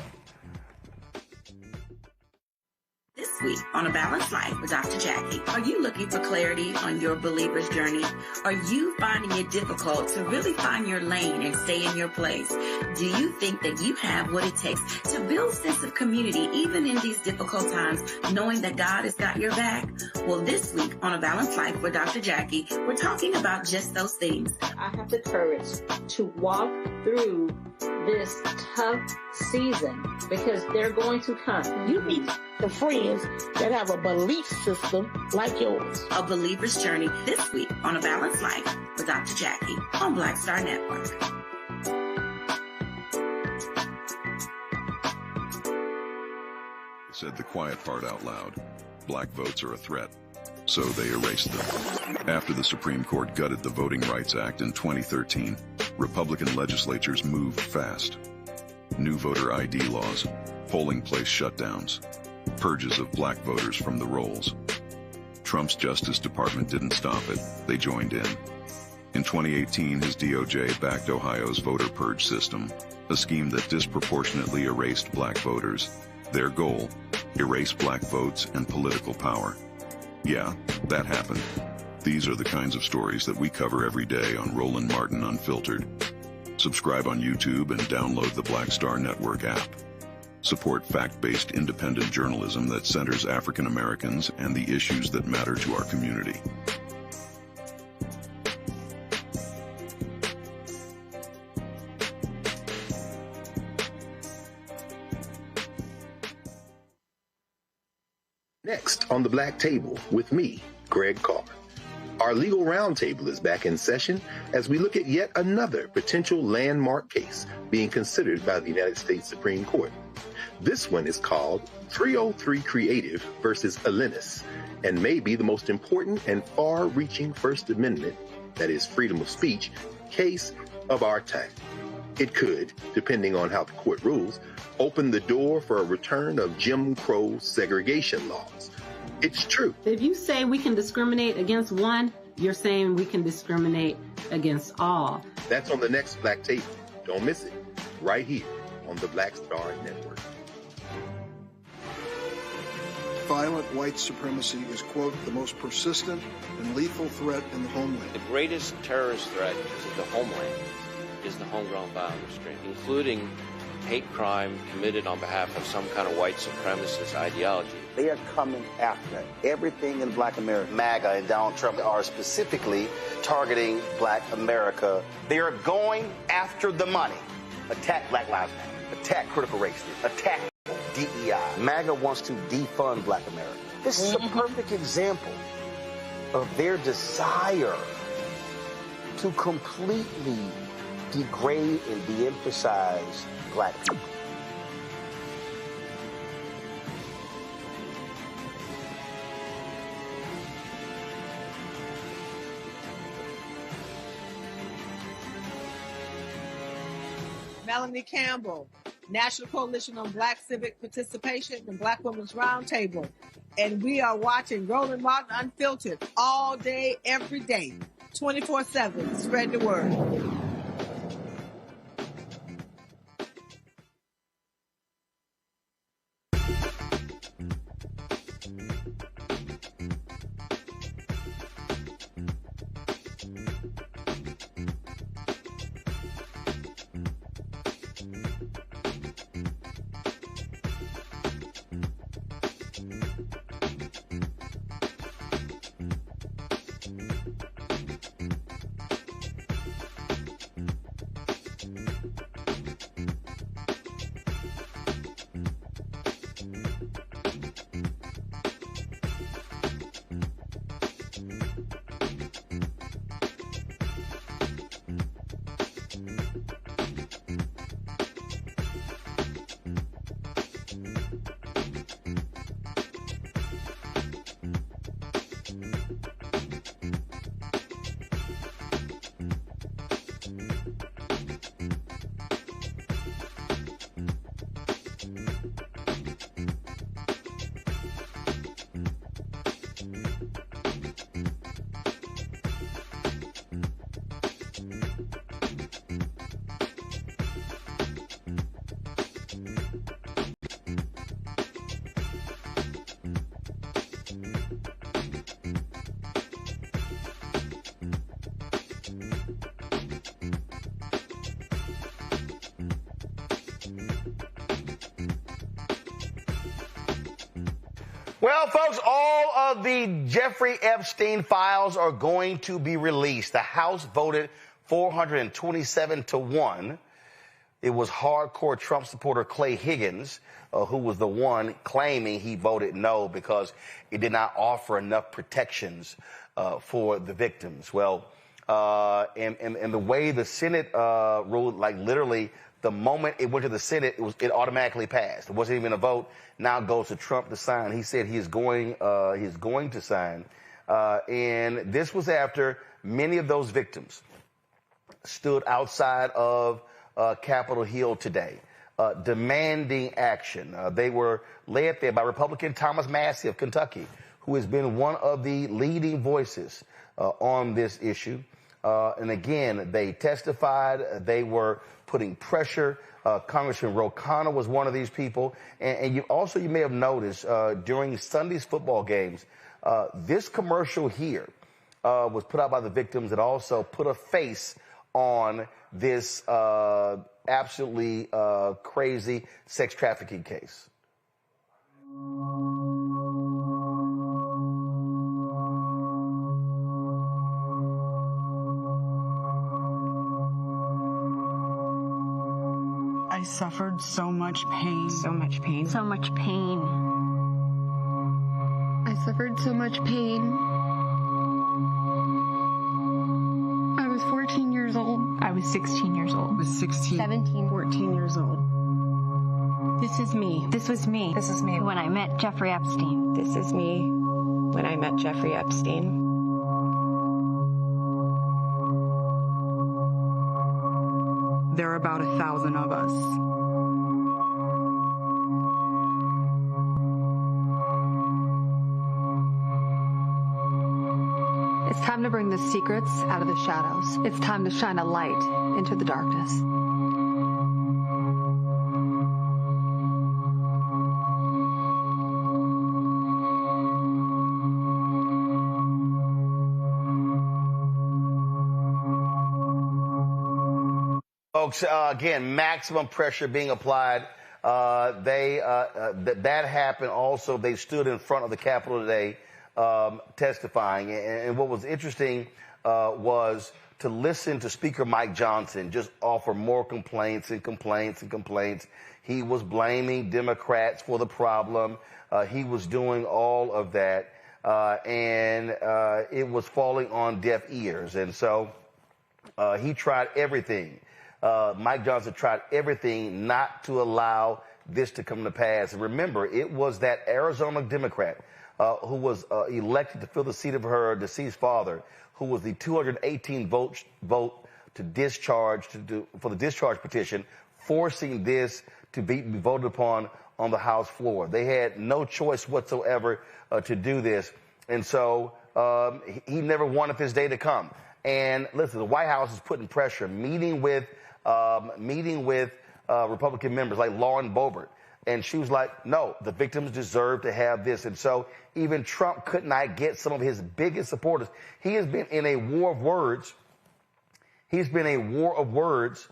[SPEAKER 3] This week on A Balanced Life with Dr. Jackie, are you looking for clarity on your believer's journey? Are you finding it difficult to really find your lane and stay in your place? Do you think that you have what it takes to build a sense of community even in these difficult times, knowing that God has got your back? Well, this week on A Balanced Life with Dr. Jackie, we're talking about just those things.
[SPEAKER 5] I have the courage to walk through this tough season because they're going to come.
[SPEAKER 6] You need the friends that have a belief system like yours.
[SPEAKER 3] A believer's journey this week on A Balanced Life with Dr. Jackie on Black Star Network.
[SPEAKER 7] Said the quiet part out loud. Black votes are a threat. So they erased them. After the Supreme Court gutted the Voting Rights Act in 2013, Republican legislatures moved fast. New voter ID laws, polling place shutdowns, purges of Black voters from the rolls. Trump's Justice Department didn't stop it. They joined in. In 2018, his DOJ backed Ohio's voter purge system, a scheme that disproportionately erased Black voters. Their goal, erase Black votes and political power. Yeah, that happened. These are the kinds of stories that we cover every day on Roland Martin Unfiltered. Subscribe on YouTube and download the Black Star Network app. Support fact-based independent journalism that centers African Americans and the issues that matter to our community.
[SPEAKER 15] Next on the Black Table with me, Greg Carr. Our legal roundtable is back in session as we look at yet another potential landmark case being considered by the United States Supreme Court. This one is called 303 Creative versus Alennis, and may be the most important and far-reaching First Amendment, that is freedom of speech, case of our time. It could, depending on how the court rules, open the door for a return of Jim Crow segregation laws. It's true.
[SPEAKER 16] If you say we can discriminate against one, you're saying we can discriminate against all.
[SPEAKER 15] That's on the next Black Table. Don't miss it. Right here on the Black Star Network.
[SPEAKER 8] Violent white supremacy is, quote, the most persistent and lethal threat in the homeland.
[SPEAKER 10] The greatest terrorist threat to the homeland is the homegrown violence stream, including hate crime committed on behalf of some kind of white supremacist ideology.
[SPEAKER 2] They are coming after everything in Black America. MAGA and Donald Trump are specifically targeting Black America. They are going after the money. Attack Black Lives Matter. Attack critical race theory. Attack DEI. MAGA wants to defund Black America. This is a perfect example of their desire to completely degrade and de-emphasize Black people.
[SPEAKER 20] Melanie Campbell, National Coalition on Black Civic Participation and Black Women's Roundtable. And we are watching Roland Martin Unfiltered all day, every day, 24/7. Spread the word.
[SPEAKER 2] Well, folks, all of the Jeffrey Epstein files are going to be released. The House voted 427-1. It was hardcore Trump supporter Clay Higgins who was the one claiming he voted no because it did not offer enough protections for the victims. Well, and the way the Senate ruled, like literally the moment it went to the Senate, it automatically passed. It wasn't even a vote. Now it goes to Trump to sign. He said he's going to sign. And this was after many of those victims stood outside of Capitol Hill today, demanding action. They were led there by Republican Thomas Massie of Kentucky, who has been one of the leading voices on this issue. And again, they testified. They were putting pressure. Congressman Ro Khanna was one of these people. And you may have noticed during Sunday's football games, this commercial here was put out by the victims that also put a face on this absolutely crazy sex trafficking case.
[SPEAKER 11] I suffered so much pain.
[SPEAKER 18] So much pain.
[SPEAKER 11] So much pain.
[SPEAKER 18] I suffered so much pain. I was 14 years old.
[SPEAKER 11] I was 16 years old. I was 16.
[SPEAKER 18] 17. 14 years old.
[SPEAKER 11] This is me.
[SPEAKER 18] This was me.
[SPEAKER 11] This is me.
[SPEAKER 18] When I met Jeffrey Epstein. This is me. When I met Jeffrey Epstein.
[SPEAKER 11] There are about 1,000 of us.
[SPEAKER 18] It's time to bring the secrets out of the shadows. It's time to shine a light into the darkness.
[SPEAKER 2] Folks, again, maximum pressure being applied. That happened also. They stood in front of the Capitol today testifying. And what was interesting was to listen to Speaker Mike Johnson just offer more complaints and complaints and complaints. He was blaming Democrats for the problem. He was doing all of that. And it was falling on deaf ears. And so he tried everything. Mike Johnson tried everything not to allow this to come to pass. And remember, it was that Arizona Democrat who was elected to fill the seat of her deceased father, who was the 218 vote to discharge for the discharge petition forcing this to be voted upon on the House floor. They had no choice whatsoever to do this. And so he never wanted this day to come. And listen, the White House is putting pressure, meeting with Republican members like Lauren Boebert. And she was like, no, the victims deserve to have this. And so even Trump could not get some of his biggest supporters. He has been in a war of words. He's been a war of words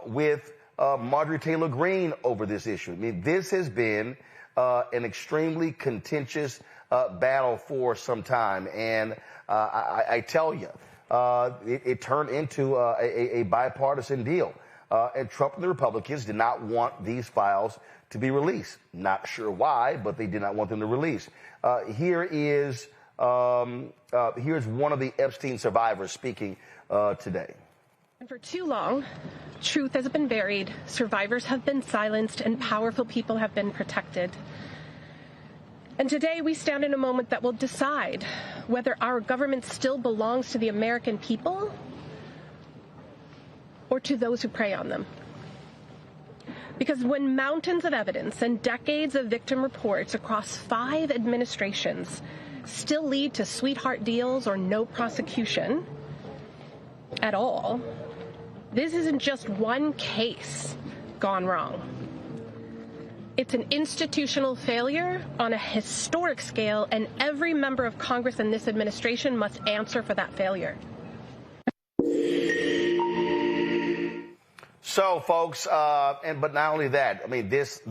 [SPEAKER 2] with Marjorie Taylor Greene over this issue. I mean, this has been an extremely contentious battle for some time. And I tell you, it turned into a bipartisan deal. And Trump and the Republicans did not want these files to be released. Not sure why, but they did not want them to release. Here's one of the Epstein survivors speaking today.
[SPEAKER 12] And for too long, truth has been buried, survivors have been silenced, and powerful people have been protected. And today we stand in a moment that will decide whether our government still belongs to the American people or to those who prey on them. Because when mountains of evidence and decades of victim reports across 5 administrations still lead to sweetheart deals or no prosecution at all, this isn't just one case gone wrong. It's an institutional failure on a historic scale, and every member of Congress and this administration must answer for that failure.
[SPEAKER 2] So, folks, but not only that, I mean, this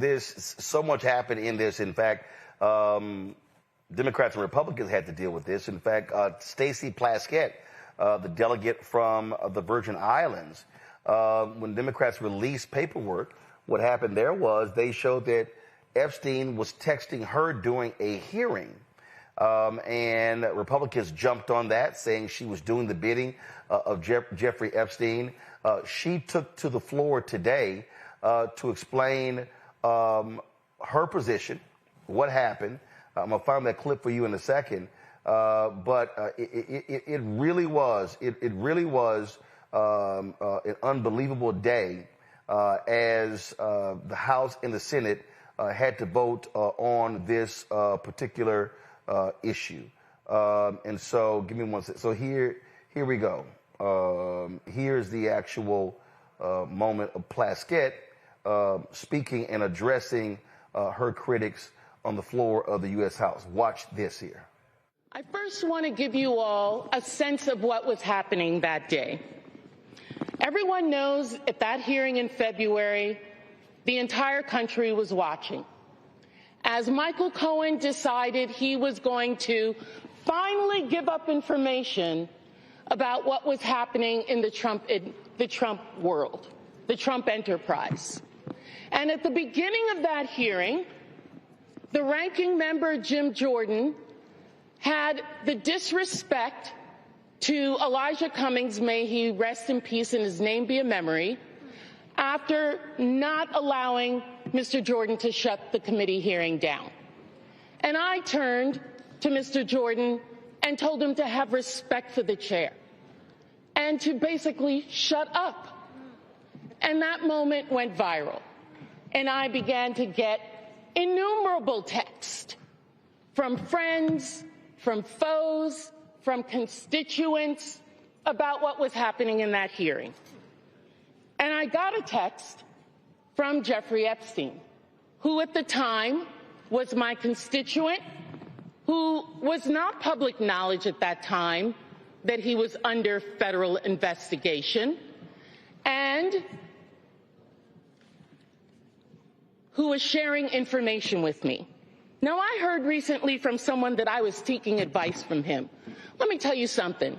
[SPEAKER 2] so much happened in this. In fact, Democrats and Republicans had to deal with this. In fact, Stacey Plaskett, the delegate from the Virgin Islands, when Democrats released paperwork, what happened there was they showed that Epstein was texting her during a hearing. And Republicans jumped on that, saying she was doing the bidding of Jeffrey Epstein. She took to the floor today to explain her position, what happened. I'm going to find that clip for you in a second. But it really was an unbelievable day as the House and the Senate had to vote on this particular issue. And so give me one second. So here we go. Here's the actual moment of Plaskett speaking and addressing her critics on the floor of the U.S. House. Watch this here.
[SPEAKER 6] I first want to give you all a sense of what was happening that day. Everyone knows at that hearing in February, the entire country was watching. As Michael Cohen decided he was going to finally give up information about what was happening in the Trump world, the Trump enterprise. And at the beginning of that hearing, the ranking member, Jim Jordan, had the disrespect to Elijah Cummings, may he rest in peace and his name be a memory, after not allowing Mr. Jordan to shut the committee hearing down. And I turned to Mr. Jordan and told him to have respect for the chair and to basically shut up. And that moment went viral. And I began to get innumerable texts from friends, from foes, from constituents about what was happening in that hearing. And I got a text from Jeffrey Epstein, who at the time was my constituent, who was not public knowledge at that time that he was under federal investigation, and who was sharing information with me. Now, I heard recently from someone that I was seeking advice from him. Let me tell you something.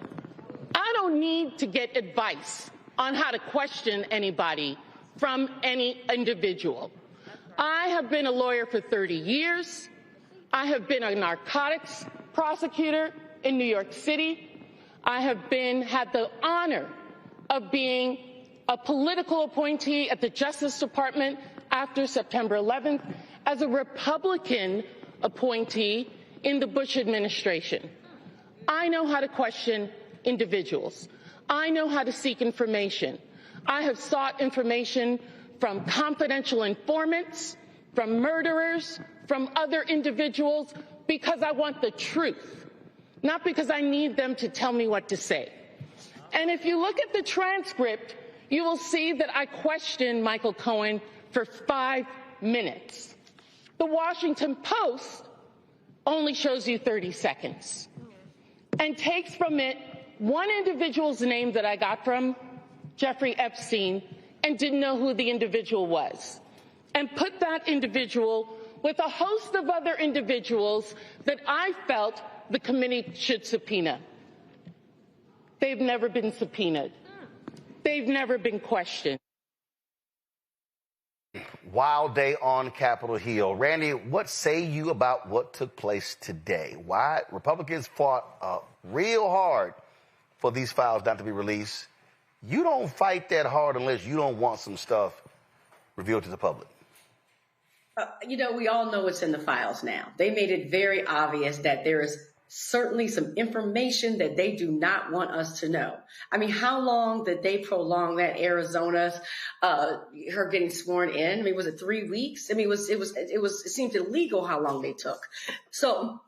[SPEAKER 6] I don't need to get advice on how to question anybody from any individual. I have been a lawyer for 30 years. I have been a narcotics prosecutor in New York City. I have had the honor of being a political appointee at the Justice Department after September 11th as a Republican appointee in the Bush administration. I know how to question individuals. I know how to seek information. I have sought information from confidential informants, from murderers, from other individuals, because I want the truth, not because I need them to tell me what to say. And if you look at the transcript, you will see that I questioned Michael Cohen for 5 minutes. The Washington Post only shows you 30 seconds and takes from it one individual's name that I got from, Jeffrey Epstein, and didn't know who the individual was, and put that individual with a host of other individuals that I felt the committee should subpoena. They've never been subpoenaed. They've never been questioned.
[SPEAKER 2] Wild day on Capitol Hill. Randy, what say you about what took place today? Why Republicans fought real hard for these files not to be released. You don't fight that hard unless you don't want some stuff revealed to the public.
[SPEAKER 1] You know, we all know what's in the files now. They made it very obvious that there is certainly some information that they do not want us to know. I mean, how long did they prolong that Arizona, her getting sworn in? I mean, was it 3 weeks? I mean, it seemed illegal how long they took. So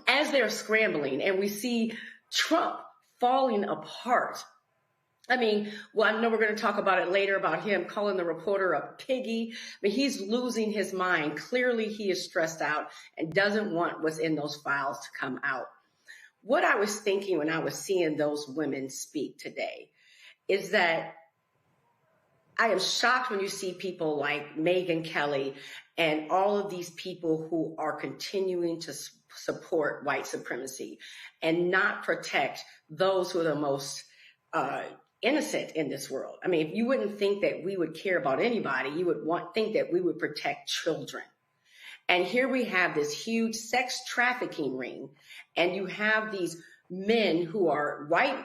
[SPEAKER 1] as they're scrambling and we see Trump falling apart, I mean, well, I know we're going to talk about it later about him calling the reporter a piggy. I mean, he's losing his mind. Clearly, he is stressed out and doesn't want what's in those files to come out. What I was thinking when I was seeing those women speak today is that I am shocked when you see people like Megyn Kelly and all of these people who are continuing to support white supremacy and not protect those who are the most innocent in this world. I mean, if you wouldn't think that we would care about anybody, you would think that we would protect children. And here we have this huge sex trafficking ring, and you have these men who are white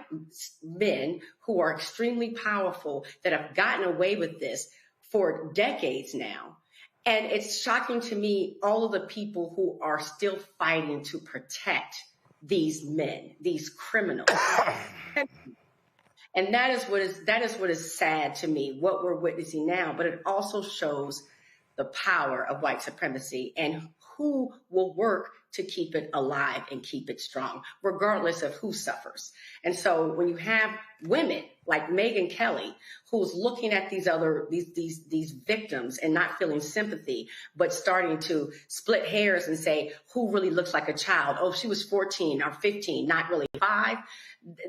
[SPEAKER 1] men who are extremely powerful that have gotten away with this for decades now. And it's shocking to me, all of the people who are still fighting to protect these men, these criminals. And that is what is sad to me, what we're witnessing now. But it also shows the power of white supremacy and who will work to keep it alive and keep it strong, regardless of who suffers. And so when you have women like Megyn Kelly, who's looking at these victims and not feeling sympathy, but starting to split hairs and say, who really looks like a child? Oh, she was 14 or 15, not really 5.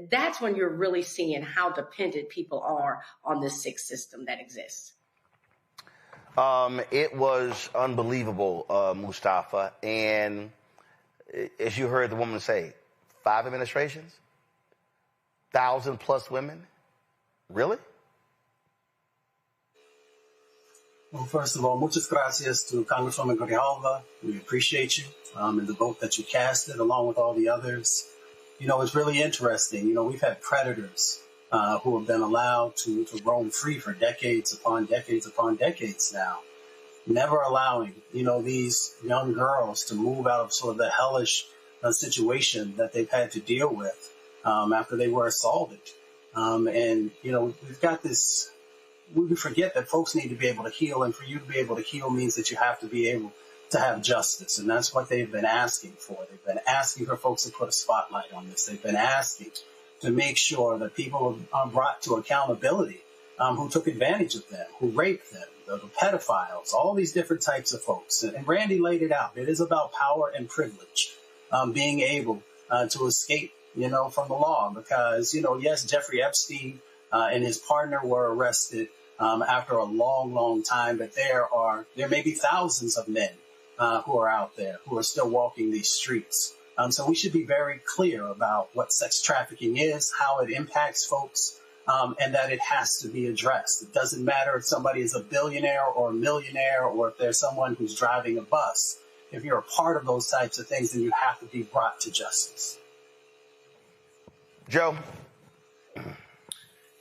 [SPEAKER 1] That's when you're really seeing how dependent people are on this sick system that exists.
[SPEAKER 2] It was unbelievable, Mustafa. And as you heard the woman say, 5 administrations, 1,000+ women. Really?
[SPEAKER 22] Well, first of all, muchas gracias to Congresswoman Grijalva. We appreciate you and the vote that you casted, along with all the others. You know, it's really interesting. You know, we've had predators who have been allowed to roam free for decades upon decades upon decades now, never allowing, you know, these young girls to move out of sort of the hellish situation that they've had to deal with after they were assaulted. And, you know, we've got this, we forget that folks need to be able to heal, and for you to be able to heal means that you have to be able to have justice. And that's what they've been asking for. They've been asking for folks to put a spotlight on this. They've been asking to make sure that people are brought to accountability who took advantage of them, who raped them, the pedophiles, all these different types of folks. And Randy laid it out. It is about power and privilege, being able to escape, you know, from the law. Because, you know, yes, Jeffrey Epstein and his partner were arrested after a long, long time, but there may be thousands of men who are out there who are still walking these streets. So we should be very clear about what sex trafficking is, how it impacts folks, and that it has to be addressed. It doesn't matter if somebody is a billionaire or a millionaire, or if there's someone who's driving a bus. If you're a part of those types of things, then you have to be brought to justice.
[SPEAKER 2] Joe?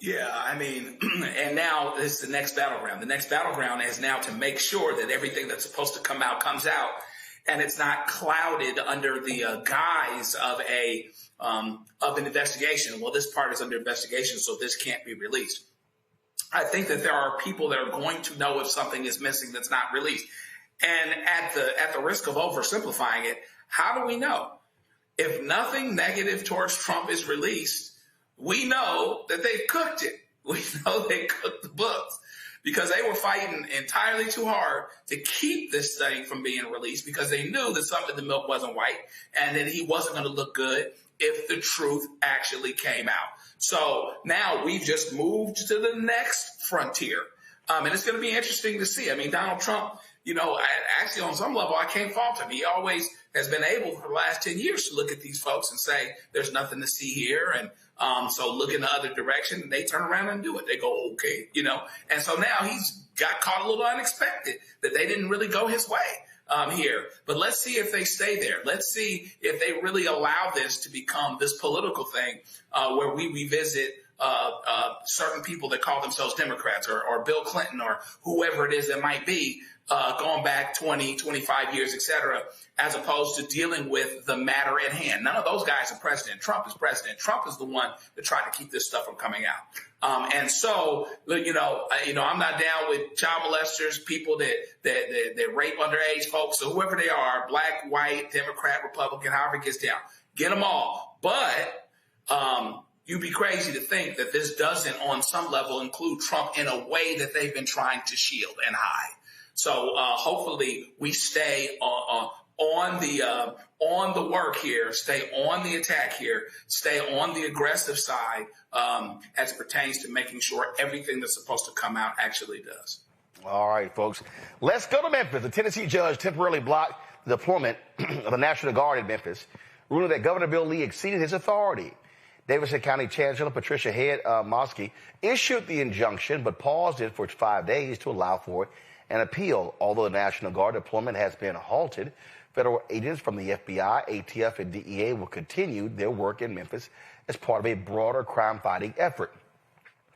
[SPEAKER 21] Yeah, I mean, and now this is the next battleground. The next battleground is now to make sure that everything that's supposed to come out comes out, and it's not clouded under the guise of an investigation. Well, this part is under investigation, so this can't be released. I think that there are people that are going to know if something is missing that's not released. And at the risk of oversimplifying it, how do we know? If nothing negative towards Trump is released, we know that they've cooked it. We know they cooked the books because they were fighting entirely too hard to keep this thing from being released because they knew that something in the milk wasn't white and that he wasn't going to look good if the truth actually came out. So now we've just moved to the next frontier. And it's going to be interesting to see. I mean, Donald Trump, actually on some level, I can't fault him. He always has been able for the last 10 years to look at these folks and say, there's nothing to see here. And so look in the other direction. And they turn around and do it. They go, okay, And so now he's got caught a little unexpected that they didn't really go his way here. But let's see if they stay there. Let's see if they really allow this to become this political thing where we revisit certain people that call themselves Democrats or Bill Clinton or whoever it is that might be going back 20, 25 years, et cetera, as opposed to dealing with the matter at hand. None of those guys are president. Trump is president. Trump is the one that tried to keep this stuff from coming out. And so, I'm not down with child molesters, people that rape underage folks, or whoever they are, black, white, Democrat, Republican, however it gets down. Get them all. But you'd be crazy to think that this doesn't, on some level, include Trump in a way that they've been trying to shield and hide. So hopefully we stay on the work here, stay on the attack here, stay on the aggressive side as it pertains to making sure everything that's supposed to come out actually does.
[SPEAKER 2] All right, folks. Let's go to Memphis. A Tennessee judge temporarily blocked the deployment of the National Guard in Memphis, ruling that Governor Bill Lee exceeded his authority. Davidson County Chancellor Patricia Head Mosky issued the injunction, but paused it for 5 days to allow for an appeal. Although the National Guard deployment has been halted, federal agents from the FBI, ATF, and DEA will continue their work in Memphis as part of a broader crime-fighting effort.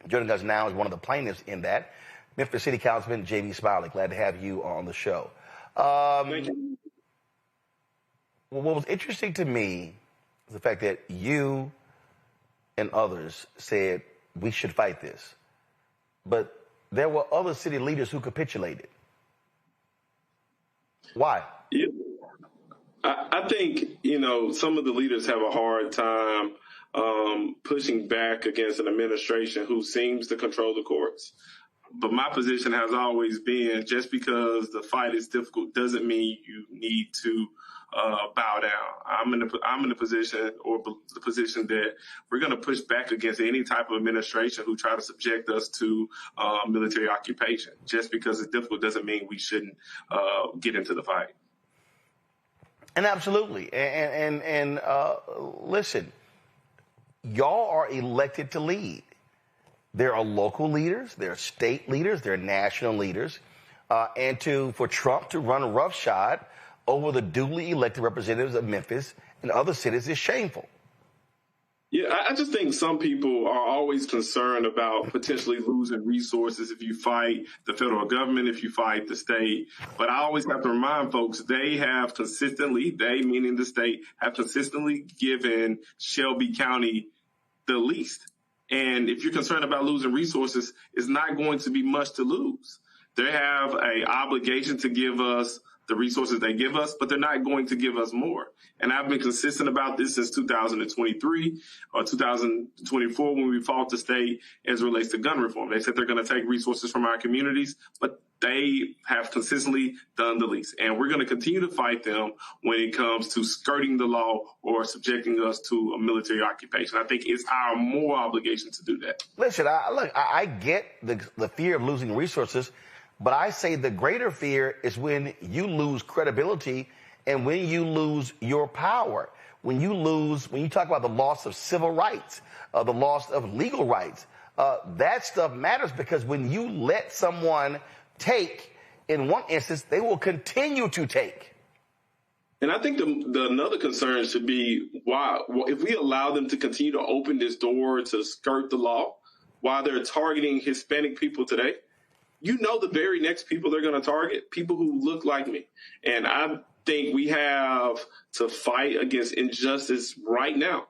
[SPEAKER 2] Joining us now is one of the plaintiffs in that, Memphis City Councilman J.B. Smiley. Glad to have you on the show.
[SPEAKER 14] Thank you.
[SPEAKER 2] What was interesting to me is the fact that you and others said we should fight this, but there were other city leaders who capitulated. Why?
[SPEAKER 14] Yeah. I think, some of the leaders have a hard time pushing back against an administration who seems to control the courts. But my position has always been, just because the fight is difficult doesn't mean you need to bow down. I'm in a position, or the position, that we're going to push back against any type of administration who try to subject us to military occupation. Just because it's difficult doesn't mean we shouldn't get into the fight.
[SPEAKER 2] And absolutely. And listen, y'all are elected to lead. There are local leaders, there are state leaders, there are national leaders, and for Trump to run roughshod over the duly elected representatives of Memphis and other cities is shameful.
[SPEAKER 14] Yeah, I just think some people are always concerned about potentially losing resources if you fight the federal government, if you fight the state. But I always have to remind folks, they meaning the state, have consistently given Shelby County the least. And if you're concerned about losing resources, it's not going to be much to lose. They have an obligation to give us the resources they give us, but they're not going to give us more. And I've been consistent about this since 2023 or 2024 when we fought the state as it relates to gun reform. They said they're going to take resources from our communities, but they have consistently done the least. And we're going to continue to fight them when it comes to skirting the law or subjecting us to a military occupation. I think it's our moral obligation to do that.
[SPEAKER 2] Listen, I get the fear of losing resources, but I say the greater fear is when you lose credibility and when you lose your power. When you talk about the loss of civil rights, the loss of legal rights, that stuff matters, because when you let someone take, in one instance, they will continue to take.
[SPEAKER 14] And I think another concern should be, why, if we allow them to continue to open this door to skirt the law while they're targeting Hispanic people today, the very next people they're going to target, people who look like me. And I think we have to fight against injustice right now.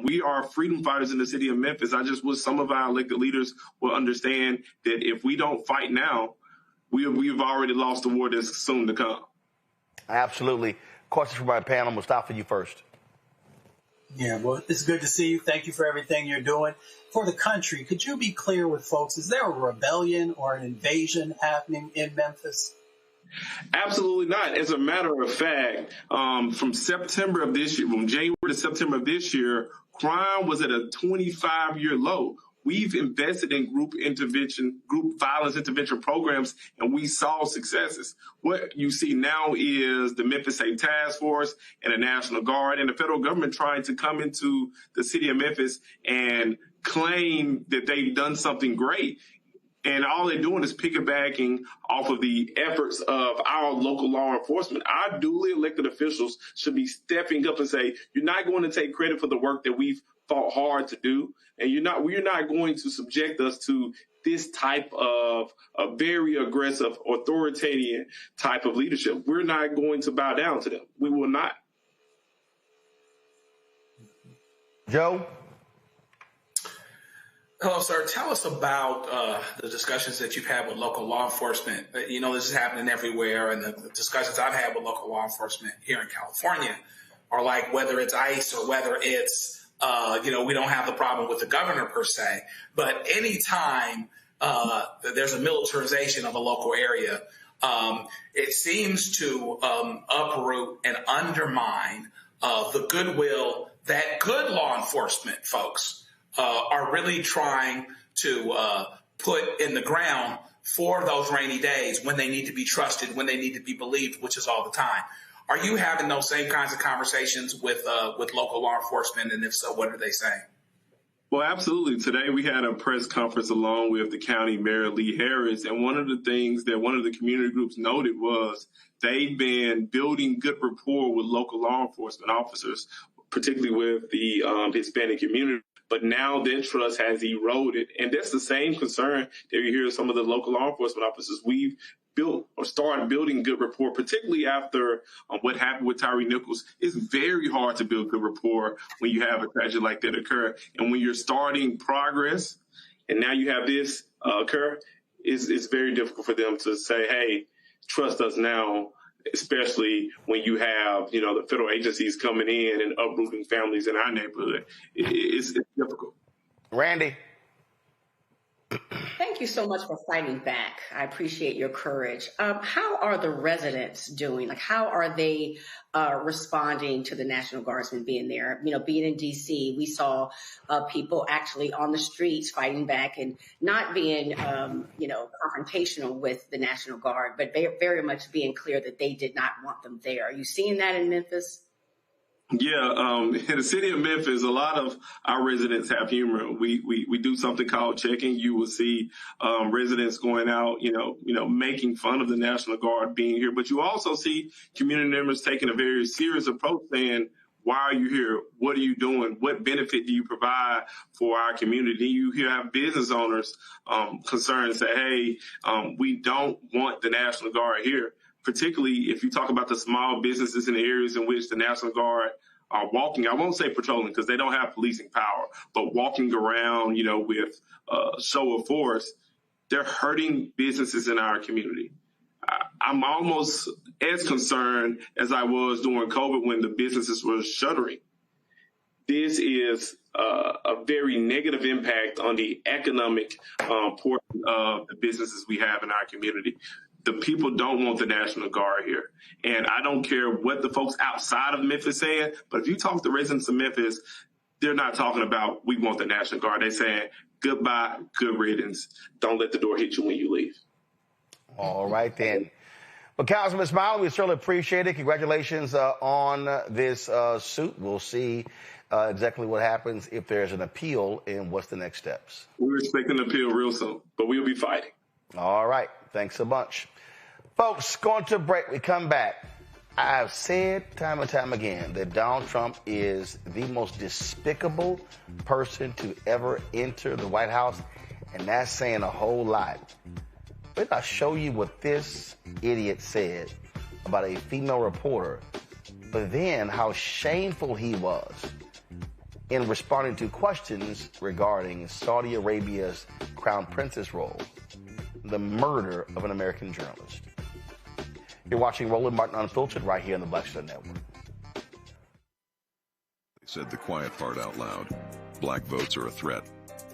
[SPEAKER 14] We are freedom fighters in the city of Memphis. I just wish some of our elected leaders will understand that if we don't fight now, we've already lost the war that's soon to come.
[SPEAKER 2] Absolutely. Questions from my panel. Mustafa, you first.
[SPEAKER 22] Yeah, well, it's good to see you. Thank you for everything you're doing for the country. Could you be clear with folks? Is there a rebellion or an invasion happening in Memphis?
[SPEAKER 14] Absolutely not. As a matter of fact, from September of this year, from January to September of this year, crime was at a 25-year low. We've invested in group violence intervention programs, and we saw successes. What you see now is the Memphis State Task Force and the National Guard and the federal government trying to come into the city of Memphis and claim that they've done something great. And all they're doing is piggybacking off of the efforts of our local law enforcement. Our duly elected officials should be stepping up and say, you're not going to take credit for the work that we've fought hard to do. And we're not going to subject us to this type of a very aggressive, authoritarian type of leadership. We're not going to bow down to them. We will not.
[SPEAKER 2] Joe?
[SPEAKER 21] Hello, sir. Tell us about the discussions that you've had with local law enforcement. You know, this is happening everywhere, and the discussions I've had with local law enforcement here in California are like whether it's ICE or whether it's, we don't have the problem with the governor per se, but anytime there's a militarization of a local area, it seems to uproot and undermine the goodwill that good law enforcement folks are really trying to put in the ground for those rainy days when they need to be trusted, when they need to be believed, which is all the time. Are you having those same kinds of conversations with local law enforcement? And if so, what are they saying?
[SPEAKER 14] Well, absolutely. Today we had a press conference along with the county mayor, Lee Harris. And one of the things that one of the community groups noted was they've been building good rapport with local law enforcement officers, particularly with the Hispanic community. But now their trust has eroded. And that's the same concern that you hear some of the local law enforcement officers. We've built or started building good rapport, particularly after what happened with Tyree Nichols. It's very hard to build good rapport when you have a tragedy like that occur. And when you're starting progress and now you have this occur, it's very difficult for them to say, hey, trust us now, especially when you have, the federal agencies coming in and uprooting families in our neighborhood. It's difficult.
[SPEAKER 2] Randy.
[SPEAKER 1] Thank you so much for fighting back. I appreciate your courage. How are the residents doing? Like, how are they responding to the National Guardsmen being there? Being in D.C., we saw people actually on the streets fighting back and not being, confrontational with the National Guard, but very much being clear that they did not want them there. Are you seeing that in Memphis?
[SPEAKER 14] Yeah, in the city of Memphis, a lot of our residents have humor. We do something called checking. You will see residents going out, making fun of the National Guard being here. But you also see community members taking a very serious approach, saying, why are you here? What are you doing? What benefit do you provide for our community? You have business owners concerned, say, hey, we don't want the National Guard here. Particularly if you talk about the small businesses in the areas in which the National Guard are walking, I won't say patrolling because they don't have policing power, but walking around, with show of force, they're hurting businesses in our community. I'm almost as concerned as I was during COVID when the businesses were shuttering. This is a very negative impact on the economic portion of the businesses we have in our community. The people don't want the National Guard here. And I don't care what the folks outside of Memphis saying, but if you talk to residents of Memphis, they're not talking about we want the National Guard. They're saying goodbye, good riddance. Don't let the door hit you when you leave.
[SPEAKER 2] All right, then. Well, Councilman Smiley, we certainly appreciate it. Congratulations on this suit. We'll see exactly what happens if there's an appeal and what's the next steps.
[SPEAKER 14] We're expecting an appeal real soon, but we'll be fighting.
[SPEAKER 2] All right. Thanks a bunch. Folks, going to a break. We come back. I've said time and time again that Donald Trump is the most despicable person to ever enter the White House, and that's saying a whole lot. But I'll show you what this idiot said about a female reporter, but then how shameful he was in responding to questions regarding Saudi Arabia's Crown Princess role, the murder of an American journalist. You're watching Roland Martin Unfiltered right here on the Black Star Network.
[SPEAKER 7] They said the quiet part out loud. Black votes are a threat,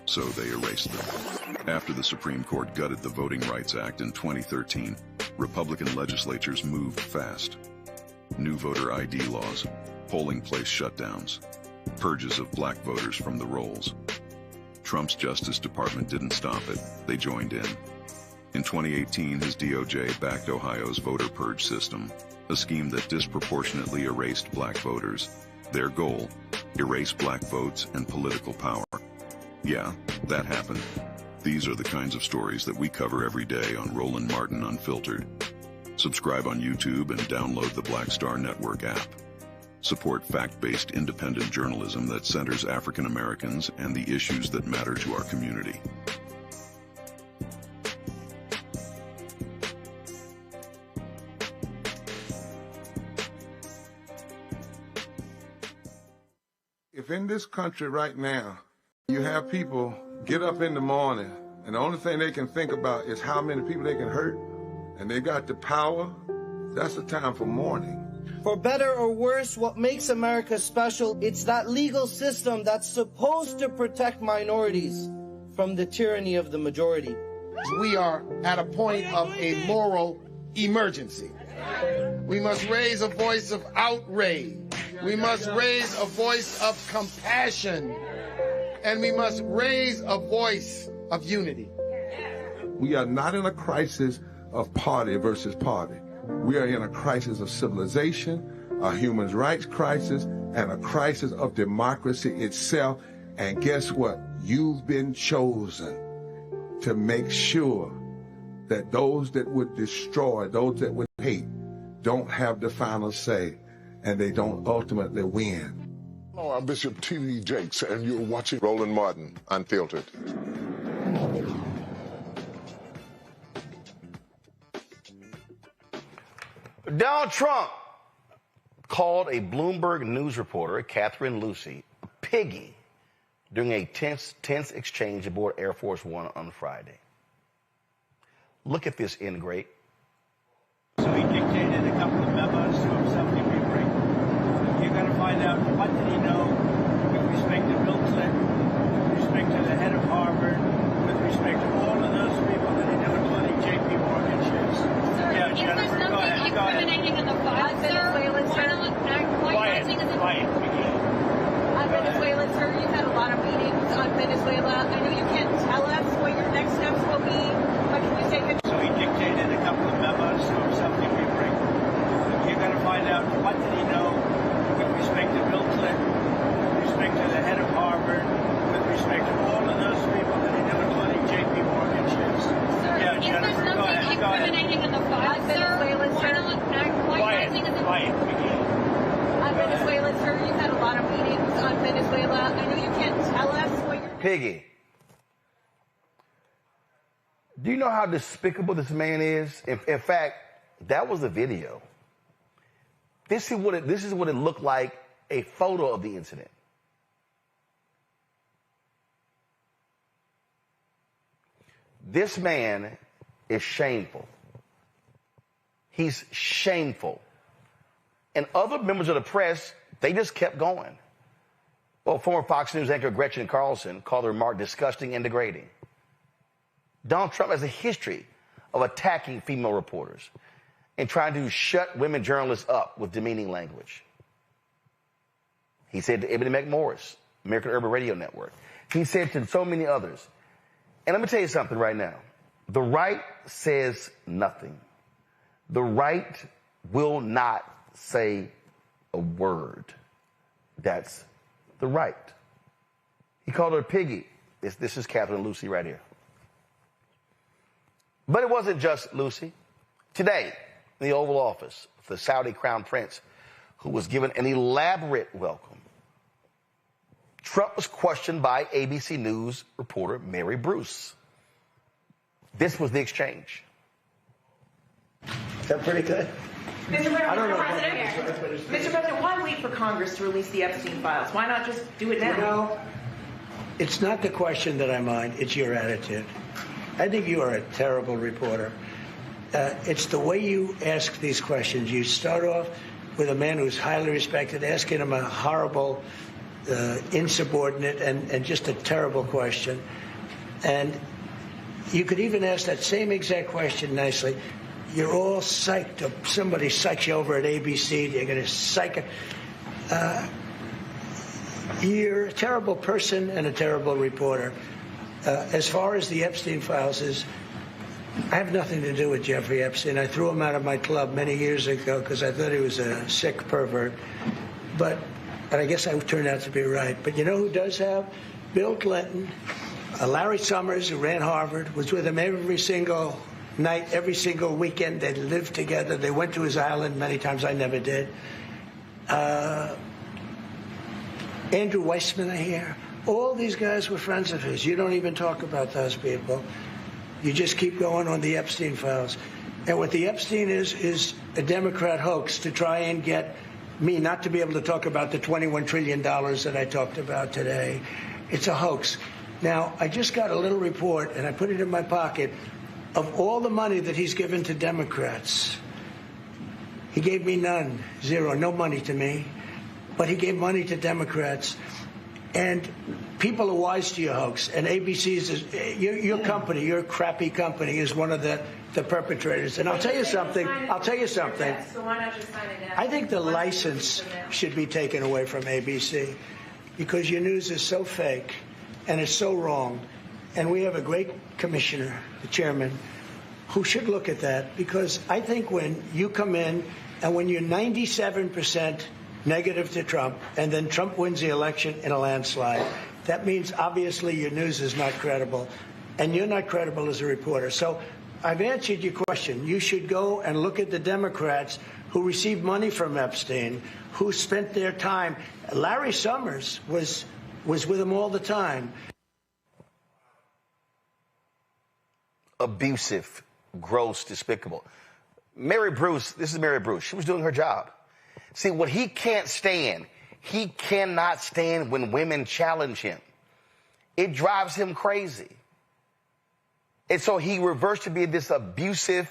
[SPEAKER 7] so they erased them. After the Supreme Court gutted the Voting Rights Act in 2013, Republican legislatures moved fast. New voter ID laws, polling place shutdowns, purges of black voters from the rolls. Trump's Justice Department didn't stop it. They joined in. In 2018, his DOJ backed Ohio's voter purge system, a scheme that disproportionately erased black voters. Their goal, erase black votes and political power. Yeah, that happened. These are the kinds of stories that we cover every day on Roland Martin Unfiltered. Subscribe on YouTube and download the Black Star Network app. Support fact-based independent journalism that centers African Americans and the issues that matter to our community.
[SPEAKER 13] If in this country right now, you have people get up in the morning and the only thing they can think about is how many people they can hurt, and they got the power, that's the time for mourning.
[SPEAKER 17] For better or worse, what makes America special, it's that legal system that's supposed to protect minorities from the tyranny of the majority.
[SPEAKER 19] We are at a point of a moral emergency. We must raise a voice of outrage. We must raise a voice of compassion. And we must raise a voice of unity.
[SPEAKER 13] We are not in a crisis of party versus party. We are in a crisis of civilization, a human rights crisis, and a crisis of democracy itself. And guess what? You've been chosen to make sure that those that would destroy, those that would hate, don't have the final say, and they don't ultimately win.
[SPEAKER 24] Hello, I'm Bishop T.D. Jakes, and you're watching Roland Martin Unfiltered.
[SPEAKER 2] Donald Trump called a Bloomberg News reporter, Catherine Lucy, a piggy during a tense exchange aboard Air Force One on Friday. Look at this ingrate.
[SPEAKER 25] So he dictated a couple of memos to himself to be brief. You're going to find out what did he know with respect to Bill Clinton, with respect to the head of Harvard, with respect to all of those people that he knew, including J.P. Morgan chiefs. Yeah, Jennifer, go ahead.
[SPEAKER 26] Incriminating in the file, Venezuelan, sir.
[SPEAKER 25] Quiet.
[SPEAKER 26] On Venezuela, sir, you've had a lot of meetings on Venezuela. I know you can't tell us what your next steps will be, but can you take a...
[SPEAKER 25] So he dictated a couple of memos to himself to be brief. You're going to find out what did he know with respect to Bill Clinton, with respect to the head of Harvard, with respect to all of those people that he knew, including J.P. Morgan chiefs.
[SPEAKER 26] Sir,
[SPEAKER 25] yeah, Jennifer, go ahead.
[SPEAKER 26] Incriminating in the file, Venezuela, sir.
[SPEAKER 25] Quiet.
[SPEAKER 26] On Venezuela, sir, you've had a lot of meetings on Venezuela. I know you can't tell us what you're...
[SPEAKER 2] Piggy, do you know how despicable this man is? In fact, that was a video. This is what it looked like, a photo of the incident. This man is shameful. He's shameful. And other members of the press, they just kept going. Well, former Fox News anchor Gretchen Carlson called the remark disgusting and degrading. Donald Trump has a history of attacking female reporters and trying to shut women journalists up with demeaning language. He said to Ebony McMorris, American Urban Radio Network. He said to so many others. And let me tell you something right now. The right says nothing. The right will not say a word. That's the right. He called her a piggy. This is Catherine Lucy right here. But it wasn't just Lucy. Today, in the Oval Office, the Saudi Crown Prince, who was given an elaborate welcome, Trump was questioned by ABC News reporter Mary Bruce. This was the exchange.
[SPEAKER 27] Is that pretty good?
[SPEAKER 3] Mr. President, why wait for Congress to release the Epstein files? Why not just do it now?
[SPEAKER 4] You know, it's not the question that I mind, it's your attitude. I think you are a terrible reporter. It's the way you ask these questions. You start off with a man who's highly respected, asking him a horrible, insubordinate, and just a terrible question. And you could even ask that same exact question nicely. You're all psyched up. Somebody psychs you over at ABC. You're going to psych it. You're a terrible person and a terrible reporter. As far as the Epstein files is, I have nothing to do with Jeffrey Epstein. I threw him out of my club many years ago because I thought he was a sick pervert. But I guess I turned out to be right. But you know who does have? Bill Clinton, Larry Summers, who ran Harvard, was with him every single night, every single weekend. They lived together. They went to his island many times. I never did. Andrew Weissman, I hear. All these guys were friends of his. You don't even talk about those people. You just keep going on the Epstein files. And what the Epstein is a Democrat hoax to try and get me not to be able to talk about the $21 trillion that I talked about today. It's a hoax. Now, I just got a little report, and I put it in my pocket, of all the money that he's given to Democrats. He gave me none, zero, no money to me. But he gave money to Democrats. And people are wise to your hoax. And ABC's, your company, your crappy company, is one of the perpetrators. And I'll tell you something.
[SPEAKER 3] So why not just sign it down?
[SPEAKER 4] I think the license should be taken away from ABC because your news is so fake and it's so wrong. And we have a great commissioner, the chairman, who should look at that, because I think when you come in and when you're 97% negative to Trump and then Trump wins the election in a landslide, that means obviously your news is not credible and you're not credible as a reporter. So I've answered your question. You should go and look at the Democrats who received money from Epstein, who spent their time. Larry Summers was with him all the time.
[SPEAKER 2] Abusive, gross, despicable. Mary Bruce, this is Mary Bruce. She was doing her job. See, what he can't stand, he cannot stand when women challenge him. It drives him crazy. And so he reversed to be this abusive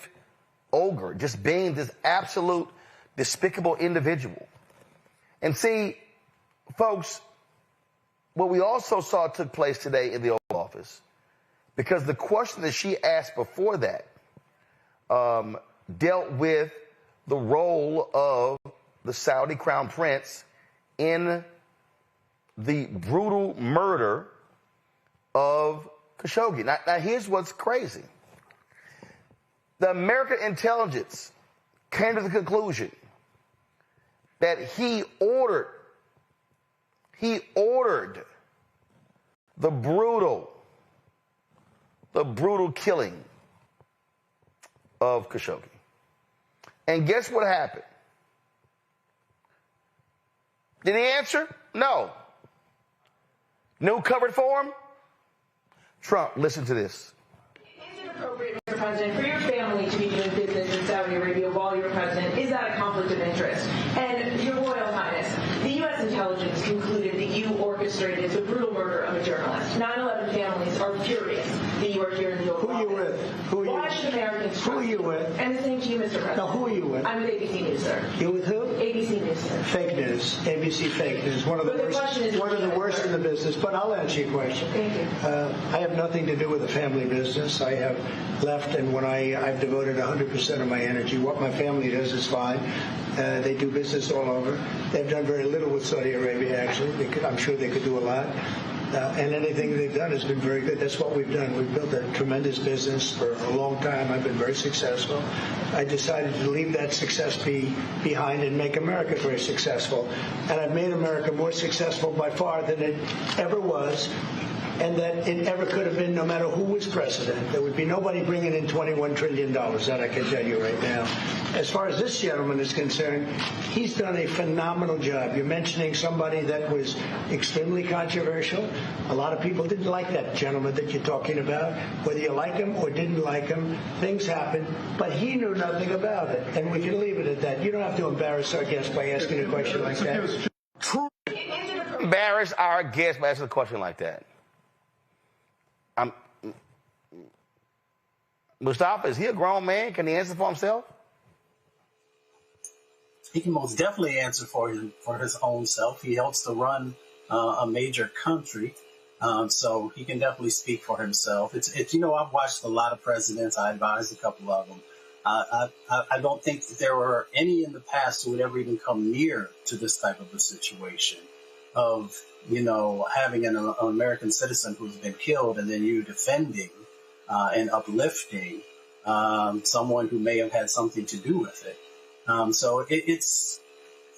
[SPEAKER 2] ogre, just being this absolute despicable individual. And see, folks, what we also saw took place today in the Oval Office, because the question that she asked before that dealt with the role of the Saudi crown prince in the brutal murder of Khashoggi. Now here's what's crazy. The American intelligence came to the conclusion that he ordered the brutal killing of Khashoggi. And guess what happened? Did he answer? No. No covered for him? Trump, listen to this.
[SPEAKER 3] Is it appropriate, Mr. President, for your family to be doing business in Saudi Arabia while you're president? Is that a conflict of interest? And Your Royal Highness, the U.S. intelligence concluded that you orchestrated the brutal murder of a journalist. 9/11 families are furious that you are here in the Oval Office.
[SPEAKER 4] Who are you with?
[SPEAKER 3] Why should Americans trust
[SPEAKER 4] Who are you with?
[SPEAKER 3] And the same to you, Mr. President.
[SPEAKER 4] Now, who are you with?
[SPEAKER 3] I'm with ABC News, sir.
[SPEAKER 4] You with who?
[SPEAKER 3] ABC News, sir.
[SPEAKER 4] Fake news. ABC fake news. One of the worst in the business. But I'll answer your question.
[SPEAKER 3] Thank you.
[SPEAKER 4] I have nothing to do with the family business. I have left, and when I've devoted 100% of my energy. What my family does is fine. They do business all over. They've done very little with Saudi Arabia, actually. I'm sure they could do a lot. And anything they've done has been very good. That's what we've done. We've built a tremendous business for a long time. I've been very successful. I decided to leave that success behind and make America very successful. And I've made America more successful by far than it ever was. and that it ever could have been, no matter who was president. There would be nobody bringing in $21 trillion, that I can tell you right now. As far as this gentleman is concerned, he's done a phenomenal job. You're mentioning somebody that was extremely controversial. A lot of people didn't like that gentleman that you're talking about. Whether you like him or didn't like him, things happen, but he knew nothing about it, and we can leave it at that. You don't have to embarrass our guest by asking a question like that.
[SPEAKER 2] Embarrass our guest by asking a question like that. Mustafa, is he a grown man? Can he answer for himself?
[SPEAKER 22] He can most definitely answer for his own self. He helps to run a major country, so he can definitely speak for himself. It's you know, I've watched a lot of presidents. I advised a couple of them. I don't think that there were any in the past who would ever even come near to this type of a situation of, you know, having an American citizen who's been killed and then you defending and uplifting someone who may have had something to do with it. So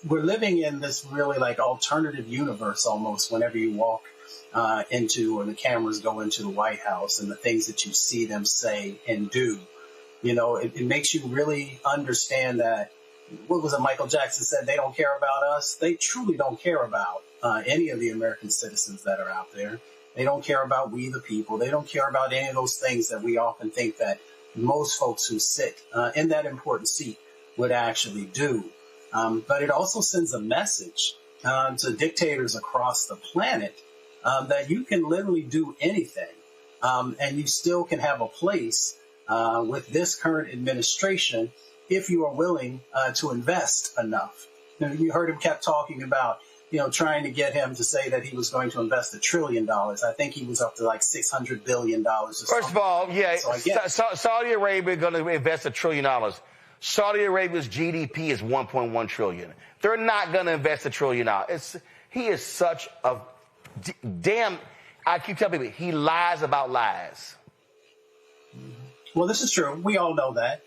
[SPEAKER 22] we're living in this really like alternative universe almost whenever you walk into, or the cameras go into the White House, and the things that you see them say and do. You know, it makes you really understand that, what was it Michael Jackson said, they don't care about us. They truly don't care about any of the American citizens that are out there. They don't care about we the people. They don't care about any of those things that we often think that most folks who sit in that important seat would actually do. But it also sends a message to dictators across the planet that you can literally do anything, and you still can have a place with this current administration if you are willing to invest enough. You heard him kept talking about, you know, trying to get him to say that he was going to invest $1 trillion. I think he was up to like $600 billion.
[SPEAKER 2] First of all, yeah, so Saudi Arabia is going to invest $1 trillion. Saudi Arabia's GDP is 1.1 trillion. They're not going to invest $1 trillion. He is such a damn. I keep telling people he lies about lies.
[SPEAKER 22] Well, this is true. We all know that.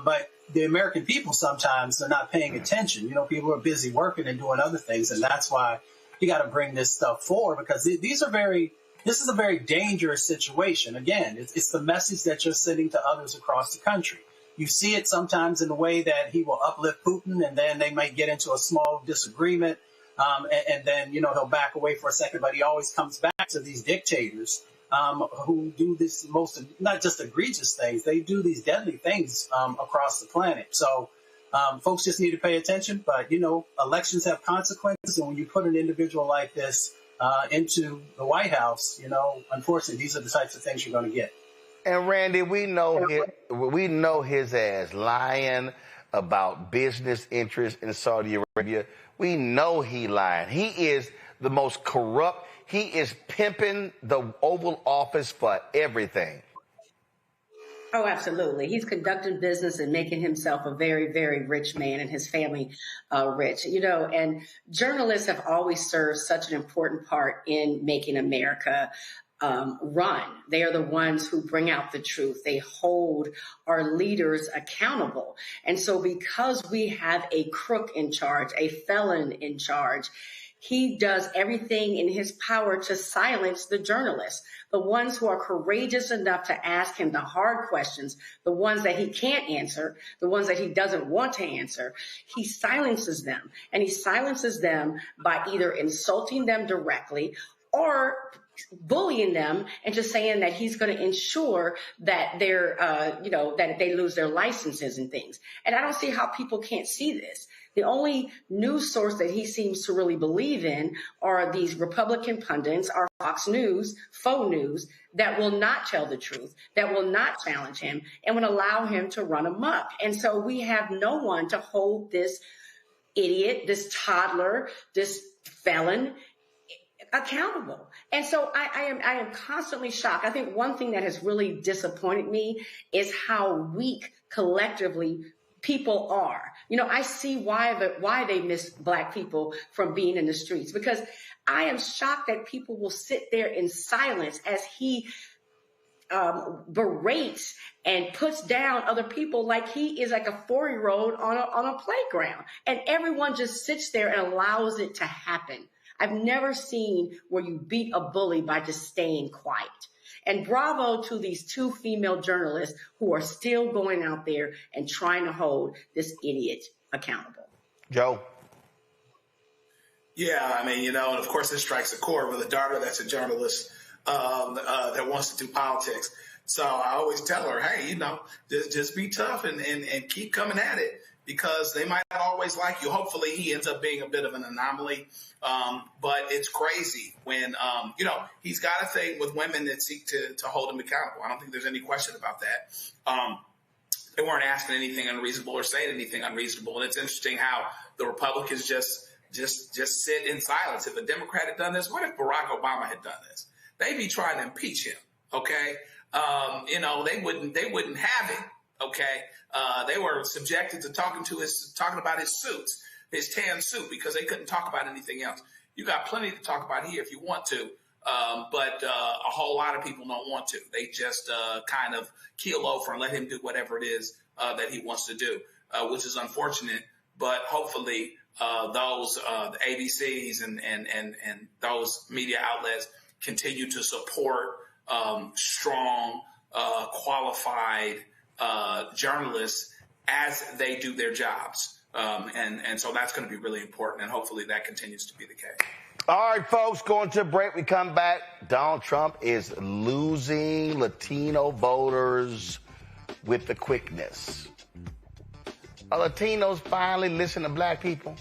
[SPEAKER 22] But the American people sometimes are not paying attention. You know, people are busy working and doing other things, and that's why you got to bring this stuff forward, because this is a very dangerous situation. Again, it's the message that you're sending to others across the country. You see it sometimes in the way that he will uplift Putin, and then they might get into a small disagreement, and then, you know, he'll back away for a second, but he always comes back to these dictators who do this most, not just egregious things, they do these deadly things across the planet. So folks just need to pay attention. But, you know, elections have consequences. And when you put an individual like this into the White House, you know, unfortunately, these are the types of things you're going to get.
[SPEAKER 2] And Randy, we know his ass lying about business interests in Saudi Arabia. We know he lying. He is the most corrupt. He is pimping the Oval Office for everything.
[SPEAKER 1] Oh, absolutely. He's conducting business and making himself a very, very rich man, and his family rich. You know, and journalists have always served such an important part in making America run. They are the ones who bring out the truth. They hold our leaders accountable. And so because we have a crook in charge, a felon in charge, he does everything in his power to silence the journalists, the ones who are courageous enough to ask him the hard questions, the ones that he can't answer, the ones that he doesn't want to answer. He silences them, and he silences them by either insulting them directly or bullying them and just saying that he's going to ensure that they're, that they lose their licenses and things. And I don't see how people can't see this. The only news source that he seems to really believe in are these Republican pundits, our Fox News, faux news, that will not tell the truth, that will not challenge him, and would allow him to run amok. And so we have no one to hold this idiot, this toddler, this felon accountable. And so I am constantly shocked. I think one thing that has really disappointed me is how weak collectively people are. You know, I see why they miss Black people from being in the streets, because I am shocked that people will sit there in silence as he berates and puts down other people like he is like a 4-year-old on a playground, and everyone just sits there and allows it to happen. I've never seen where you beat a bully by just staying quiet. And bravo to these 2 female journalists who are still going out there and trying to hold this idiot accountable.
[SPEAKER 2] Joe?
[SPEAKER 21] Yeah, I mean, and of course this strikes a chord with a daughter that's a journalist that wants to do politics. So I always tell her, hey, just be tough and keep coming at it, because they might not always like you. Hopefully he ends up being a bit of an anomaly. But it's crazy when, he's got a thing with women that seek to hold him accountable. I don't think there's any question about that. They weren't asking anything unreasonable or saying anything unreasonable. And it's interesting how the Republicans just sit in silence. If a Democrat had done this, what if Barack Obama had done this? They'd be trying to impeach him. Okay. They wouldn't have him. Okay. They were subjected to talking about his suits, his tan suit, because they couldn't talk about anything else. You got plenty to talk about here if you want to. But a whole lot of people don't want to. They just kind of keel over and let him do whatever it is that he wants to do, which is unfortunate. But hopefully those the ABCs and those media outlets continue to support strong, qualified journalists as they do their jobs. And so that's going to be really important. And hopefully that continues to be the case.
[SPEAKER 2] All right, folks, going to a break. We come back. Donald Trump is losing Latino voters with the quickness. Are Latinos finally listening to black people?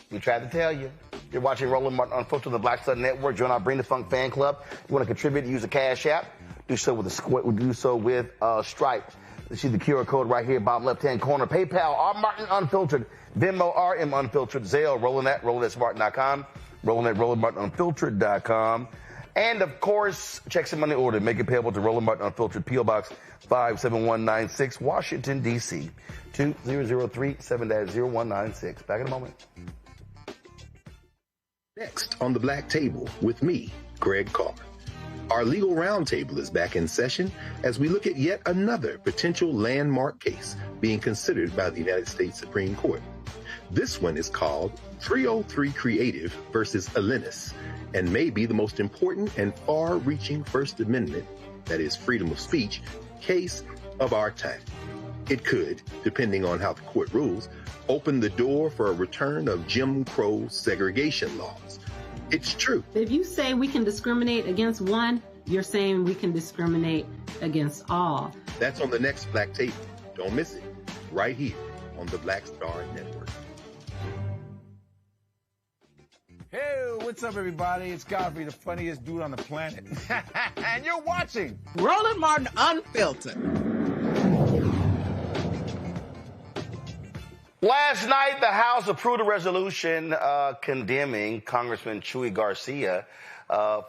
[SPEAKER 2] We tried to tell you. You're watching Roland Martin Unfiltered on the Black Star Network. Join our Bring the Funk fan club. You want to contribute, use a Cash App. Do so with Stripe. See the QR code right here, bottom left-hand corner. PayPal, R Martin Unfiltered. Venmo, RM Unfiltered. Zelle, Roland at RolandSmartin.com. Roland at RolandMartinUnfiltered.com. And, of course, checks and money order. Make it payable to Roland Martin Unfiltered, P.O. Box 57196, Washington, D.C. 2037-0196. Back in a moment.
[SPEAKER 5] Next on the Black Table with me, Greg Carr. Our legal roundtable is back in session as we look at yet another potential landmark case being considered by the United States Supreme Court. This one is called 303 Creative versus Alennis, and may be the most important and far-reaching First Amendment, that is freedom of speech, case of our time. It could, depending on how the court rules, open the door for a return of Jim Crow segregation laws. It's true.
[SPEAKER 8] If you say we can discriminate against one, you're saying we can discriminate against all.
[SPEAKER 5] That's on the next Black Table. Don't miss it. Right here on the Black Star Network.
[SPEAKER 9] Hey, what's up, everybody? It's Godfrey, the funniest dude on the planet. And you're watching
[SPEAKER 20] Roland Martin Unfiltered.
[SPEAKER 2] Last night, the House approved a resolution condemning Congressman Chuy Garcia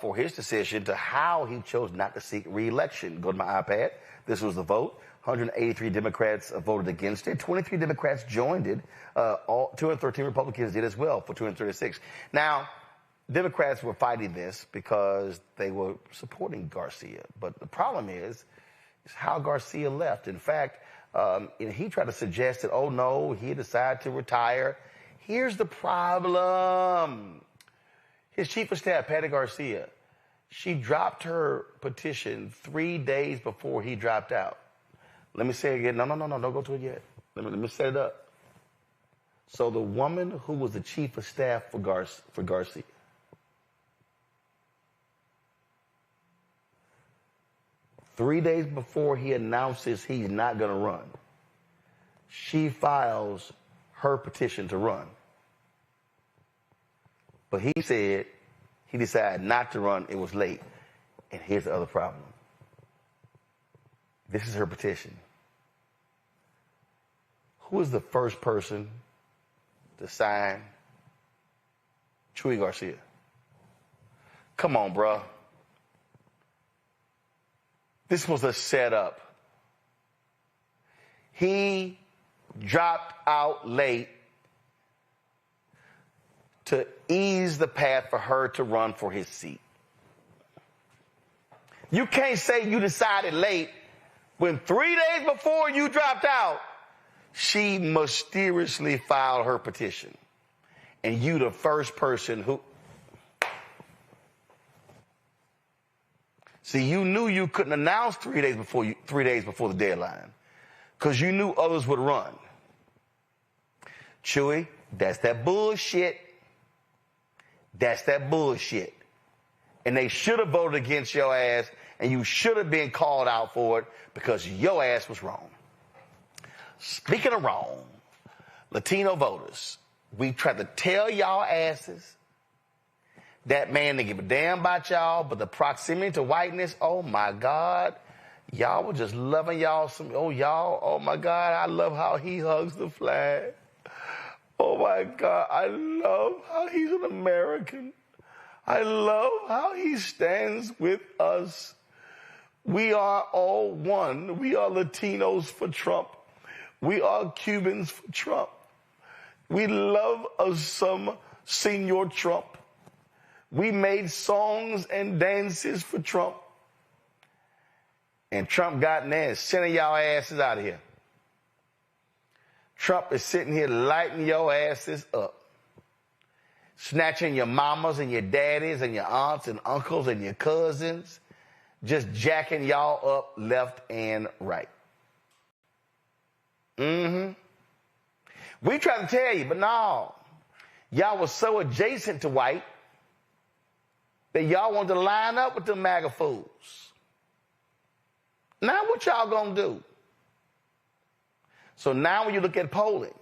[SPEAKER 2] for his decision to how he chose not to seek re-election. Go to my iPad. This was the vote. 183 Democrats voted against it. 23 Democrats joined it. 213 Republicans did as well for 236. Now, Democrats were fighting this because they were supporting Garcia. But the problem is how Garcia left. In fact, he tried to suggest that, oh, no, he decided to retire. Here's the problem. His chief of staff, Patty Garcia, she dropped her petition 3 days before he dropped out. Let me say it again. No, don't go to it yet. Let me set it up. So the woman who was the chief of staff for Garcia, three days before he announces he's not going to run, she files her petition to run. But he said he decided not to run. It was late. And here's the other problem. This is her petition. Who is the first person to sign Chuy Garcia? Come on, bruh. This was a setup. He dropped out late to ease the path for her to run for his seat. You can't say you decided late when 3 days before you dropped out, she mysteriously filed her petition. and you the first person who... See, you knew you couldn't announce 3 days before the deadline because you knew others would run. Chewy, that's that bullshit. That's that bullshit. And they should have voted against your ass, and you should have been called out for it because your ass was wrong. Speaking of wrong, Latino voters, we tried to tell y'all asses that man didn't give a damn about y'all, but the proximity to whiteness, oh my God, y'all were just loving y'all some, oh my God, I love how he hugs the flag. Oh my God, I love how he's an American. I love how he stands with us. We are all one. We are Latinos for Trump. We are Cubans for Trump. We love us some Senor Trump. We made songs and dances for Trump. And Trump got in there and sending y'all asses out of here. Trump is sitting here lighting your asses up. Snatching your mamas and your daddies and your aunts and uncles and your cousins. Just jacking y'all up left and right. We tried to tell you, but no. Y'all was so adjacent to white that y'all wanted to line up with them MAGA fools. Now what y'all gonna do? So now when you look at polling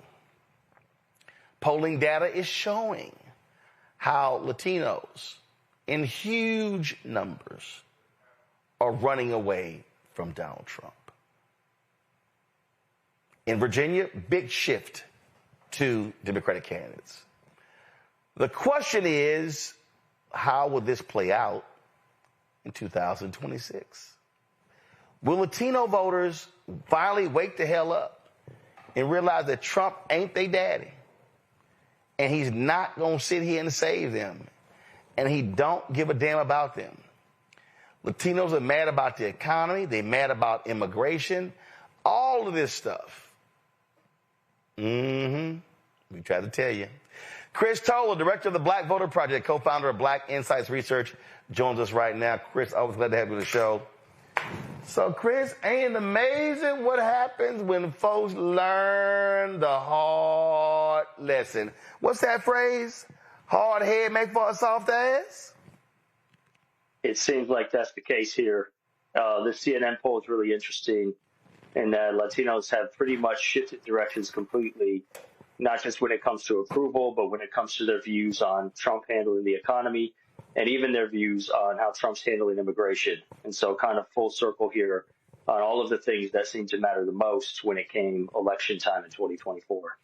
[SPEAKER 2] data is showing how Latinos in huge numbers are running away from Donald Trump. In Virginia, big shift to Democratic candidates. The question is, how will this play out in 2026? Will Latino voters finally wake the hell up and realize that Trump ain't their daddy? And he's not going to sit here and save them. And he don't give a damn about them. Latinos are mad about the economy. They're mad about immigration. All of this stuff. We tried to tell you. Chris Towler, director of the Black Voter Project, co-founder of Black Insights Research, joins us right now. Chris, I was glad to have you on the show. So, Chris, ain't it amazing what happens when folks learn the hard lesson? What's that phrase? Hard head make for a soft ass?
[SPEAKER 10] It seems like that's the case here. This CNN poll is really interesting, and Latinos have pretty much shifted directions completely, not just when it comes to approval, but when it comes to their views on Trump handling the economy, and even their views on how Trump's handling immigration. And so kind of full circle here on all of the things that seem to matter the most when it came election time in 2024.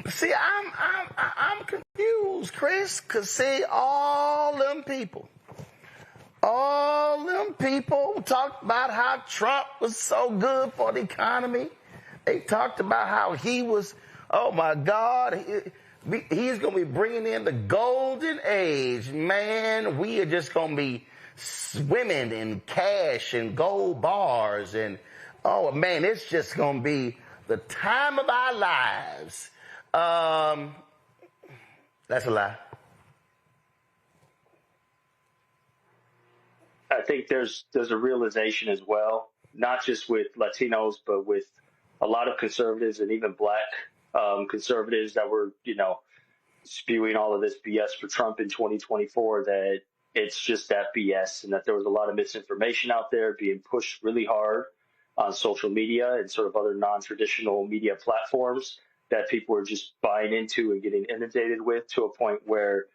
[SPEAKER 2] See, I'm confused, Chris, because see, all them people talked about how Trump was so good for the economy. They talked about how he was, oh my God, he's going to be bringing in the golden age. Man, we are just going to be swimming in cash and gold bars. And, oh, man, it's just going to be the time of our lives. That's a lie.
[SPEAKER 10] I think there's a realization as well, not just with Latinos, but with a lot of conservatives and even black conservatives that were, spewing all of this BS for Trump in 2024, that it's just that BS, and that there was a lot of misinformation out there being pushed really hard on social media and sort of other non-traditional media platforms that people were just buying into and getting inundated with, to a point where,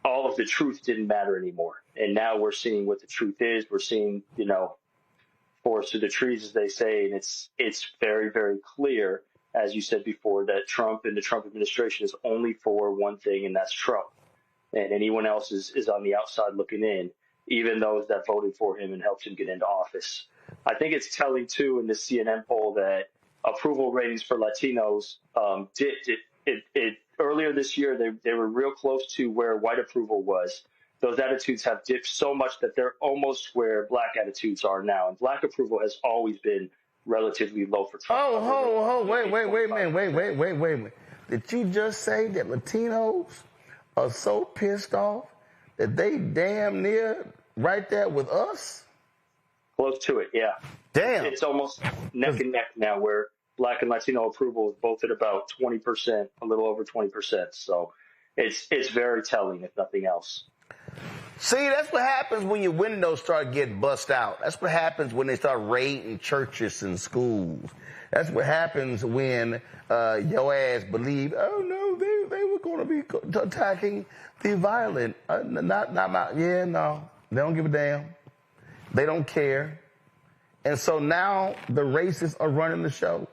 [SPEAKER 10] all of the truth didn't matter anymore. And now we're seeing what the truth is. We're seeing, forest through the trees, as they say, and it's very, very clear, as you said before, that Trump and the Trump administration is only for one thing, and that's Trump. And anyone else is on the outside looking in, even those that voted for him and helped him get into office. I think it's telling, too, in the CNN poll that approval ratings for Latinos earlier this year, they were real close to where white approval was. Those attitudes have dipped so much that they're almost where black attitudes are now. And black approval has always been relatively low for Trump.
[SPEAKER 2] Wait a minute. Did you just say that Latinos are so pissed off that they damn near right there with us?
[SPEAKER 10] Close to it, yeah.
[SPEAKER 2] Damn.
[SPEAKER 10] It's almost neck and neck now, where Black and Latino approval is both at about 20%, a little over 20%. So it's very telling, if nothing else.
[SPEAKER 2] See, that's what happens when your windows start getting bust out. That's what happens when they start raiding churches and schools. That's what happens when your ass believe, oh no, they were going to be attacking the violent. No, they don't give a damn. They don't care. And so now the racists are running the show.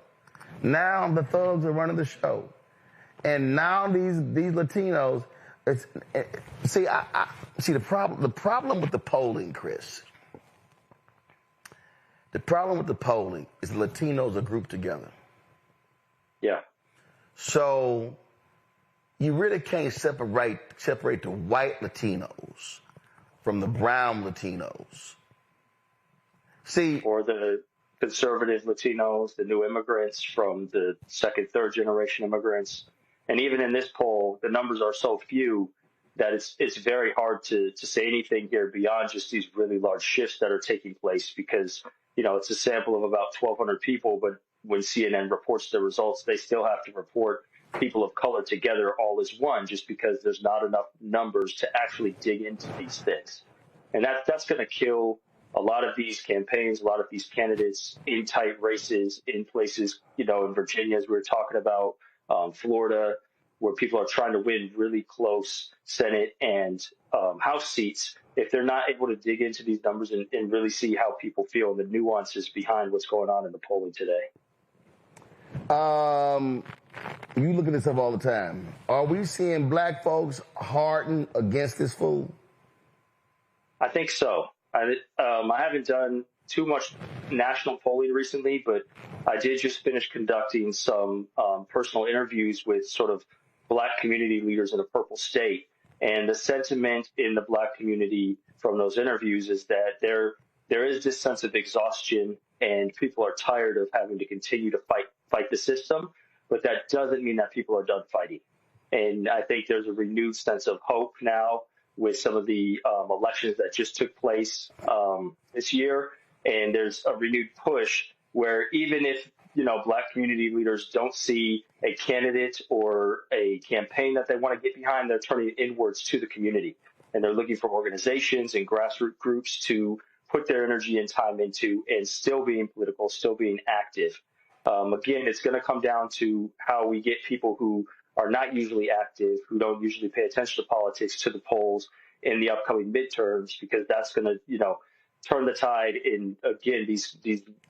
[SPEAKER 2] Now the thugs are running the show. And now these Latinos, see the problem with the polling, Chris. The problem with the polling is the Latinos are grouped together.
[SPEAKER 10] Yeah.
[SPEAKER 2] So you really can't separate the white Latinos from the brown Latinos. See,
[SPEAKER 10] or the conservative Latinos, the new immigrants from the second, third generation immigrants. And even in this poll, the numbers are so few that it's very hard to say anything here beyond just these really large shifts that are taking place, because, you know, it's a sample of about 1,200 people. But when CNN reports the results, they still have to report people of color together all as one, just because there's not enough numbers to actually dig into these things. And that's going to kill a lot of these campaigns, a lot of these candidates in tight races in places, you know, in Virginia, as we were talking about, Florida, where people are trying to win really close Senate and House seats. If they're not able to dig into these numbers and really see how people feel and the nuances behind what's going on in the polling today.
[SPEAKER 2] You look at this stuff all the time. Are we seeing black folks harden against this fool?
[SPEAKER 10] I think so. I haven't done too much national polling recently, but I did just finish conducting some personal interviews with sort of black community leaders in a purple state. And the sentiment in the black community from those interviews is that there is this sense of exhaustion, and people are tired of having to continue to fight the system. But that doesn't mean that people are done fighting. And I think there's a renewed sense of hope now with some of the elections that just took place this year. And there's a renewed push where even if, you know, black community leaders don't see a candidate or a campaign that they want to get behind, they're turning inwards to the community. And they're looking for organizations and grassroots groups to put their energy and time into, and still being political, still being active. Again, it's going to come down to how we get people who are not usually active, who don't usually pay attention to politics, to the polls in the upcoming midterms, because that's going to, you know, turn the tide in, again, these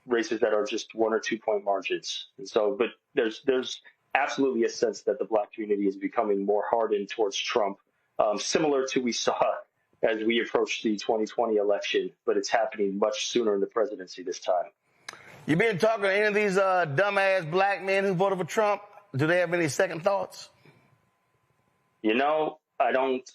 [SPEAKER 10] races that are just 1 or 2 point margins. And so, but there's absolutely a sense that the black community is becoming more hardened towards Trump, similar to we saw as we approach the 2020 election, but it's happening much sooner in the presidency this time.
[SPEAKER 2] You been talking to any of these dumbass black men who voted for Trump? Do they have any second thoughts?
[SPEAKER 10] You know, I don't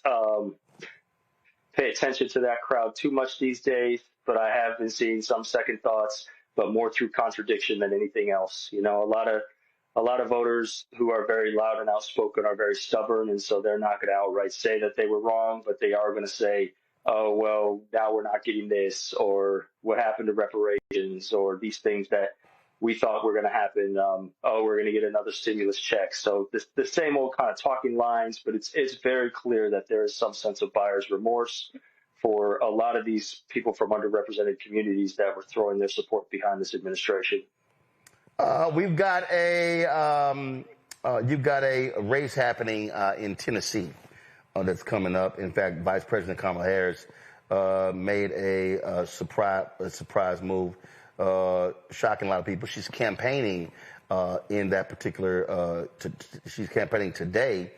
[SPEAKER 10] pay attention to that crowd too much these days, but I have been seeing some second thoughts, but more through contradiction than anything else. You know, a lot of voters who are very loud and outspoken are very stubborn, and so they're not going to outright say that they were wrong, but they are going to say, oh, well, now we're not getting this, or what happened to reparations, or these things that we thought were going to happen. We're going to get another stimulus check. So the same old kind of talking lines, but it's very clear that there is some sense of buyer's remorse for a lot of these people from underrepresented communities that were throwing their support behind this administration.
[SPEAKER 2] You've got a race happening in Tennessee that's coming up. In fact, Vice President Kamala Harris made a surprise move, shocking a lot of people. She's campaigning in that particular. She's campaigning today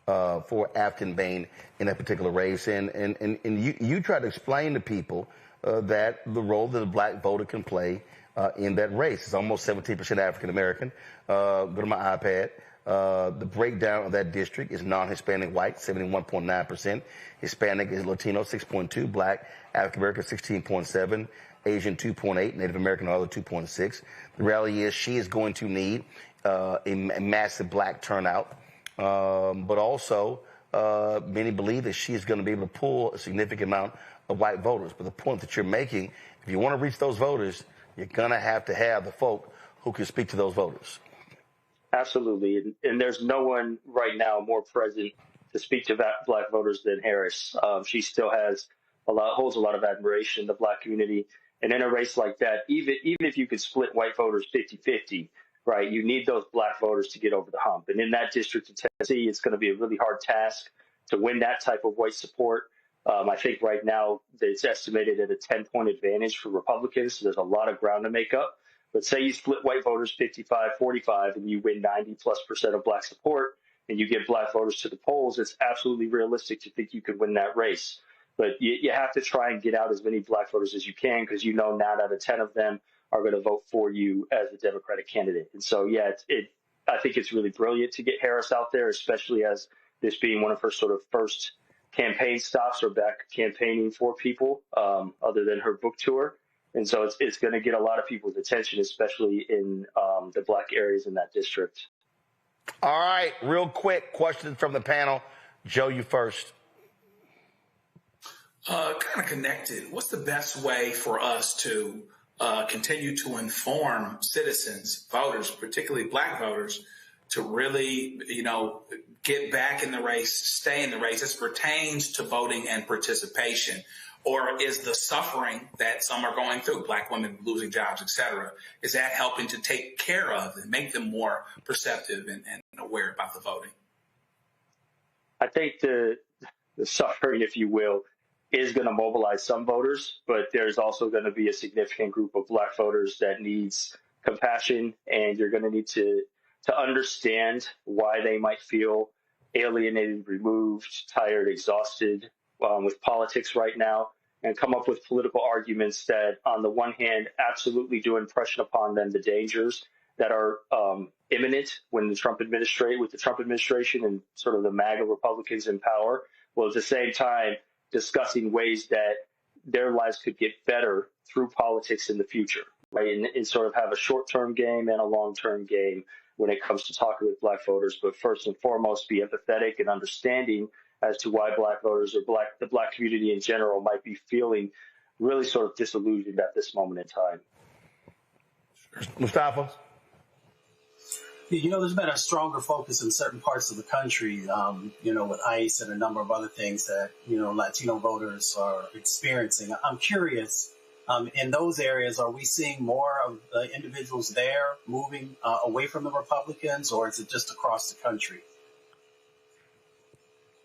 [SPEAKER 2] for Afton Bain in that particular race, and you try to explain to people that the role that the black voter can play in that race. It's almost 17% African American. Go to my iPad. The breakdown of that district is non-Hispanic white, 71.9%. Hispanic is Latino, 6.2. Black, African American, 16.7. Asian, 2.8. Native American, other 2.6. The reality is she is going to need a massive black turnout but also many believe that she is going to be able to pull a significant amount of white voters. But the point that you're making, if you want to reach those voters, you're going to have the folk who can speak to those voters.
[SPEAKER 10] Absolutely. And there's no one right now more present to speak to black voters than Harris. She still holds a lot of admiration in the black community. And in a race like that, even if you could split white voters 50-50, right, you need those black voters to get over the hump. And in that district of Tennessee, it's going to be a really hard task to win that type of white support. I think right now it's estimated at a 10-point advantage for Republicans. So there's a lot of ground to make up. But say you split white voters 55-45 and you win 90+% of black support and you get black voters to the polls, it's absolutely realistic to think you could win that race. But you have to try and get out as many black voters as you can, because 9 out of 10 of them are going to vote for you as a Democratic candidate. And so, yeah, I think it's really brilliant to get Harris out there, especially as this being one of her sort of first campaign stops or back campaigning for people other than her book tour. And so it's going to get a lot of people's attention, especially in the black areas in that district.
[SPEAKER 2] All right, real quick question from the panel. Joe, you first.
[SPEAKER 21] Kind of connected. What's the best way for us to continue to inform citizens, voters, particularly black voters, to really, get back in the race, stay in the race as pertains to voting and participation? Or is the suffering that some are going through, black women losing jobs, et cetera, is that helping to take care of and make them more perceptive and aware about the voting?
[SPEAKER 10] I think the suffering, if you will, is going to mobilize some voters, but there's also going to be a significant group of black voters that needs compassion, and you're going to need to understand why they might feel alienated, removed, tired, exhausted with politics right now, and come up with political arguments that, on the one hand, absolutely do impression upon them the dangers that are imminent with the Trump administration and sort of the MAGA Republicans in power, while at the same time discussing ways that their lives could get better through politics in the future, right? And sort of have a short-term game and a long-term game when it comes to talking with black voters. But first and foremost, be empathetic and understanding as to why black voters or the black community in general might be feeling really sort of disillusioned at this moment in time.
[SPEAKER 2] Mustafa?
[SPEAKER 22] There's been a stronger focus in certain parts of the country, with ICE and a number of other things that, Latino voters are experiencing. I'm curious, in those areas, are we seeing more of the individuals there moving away from the Republicans, or is it just across the country?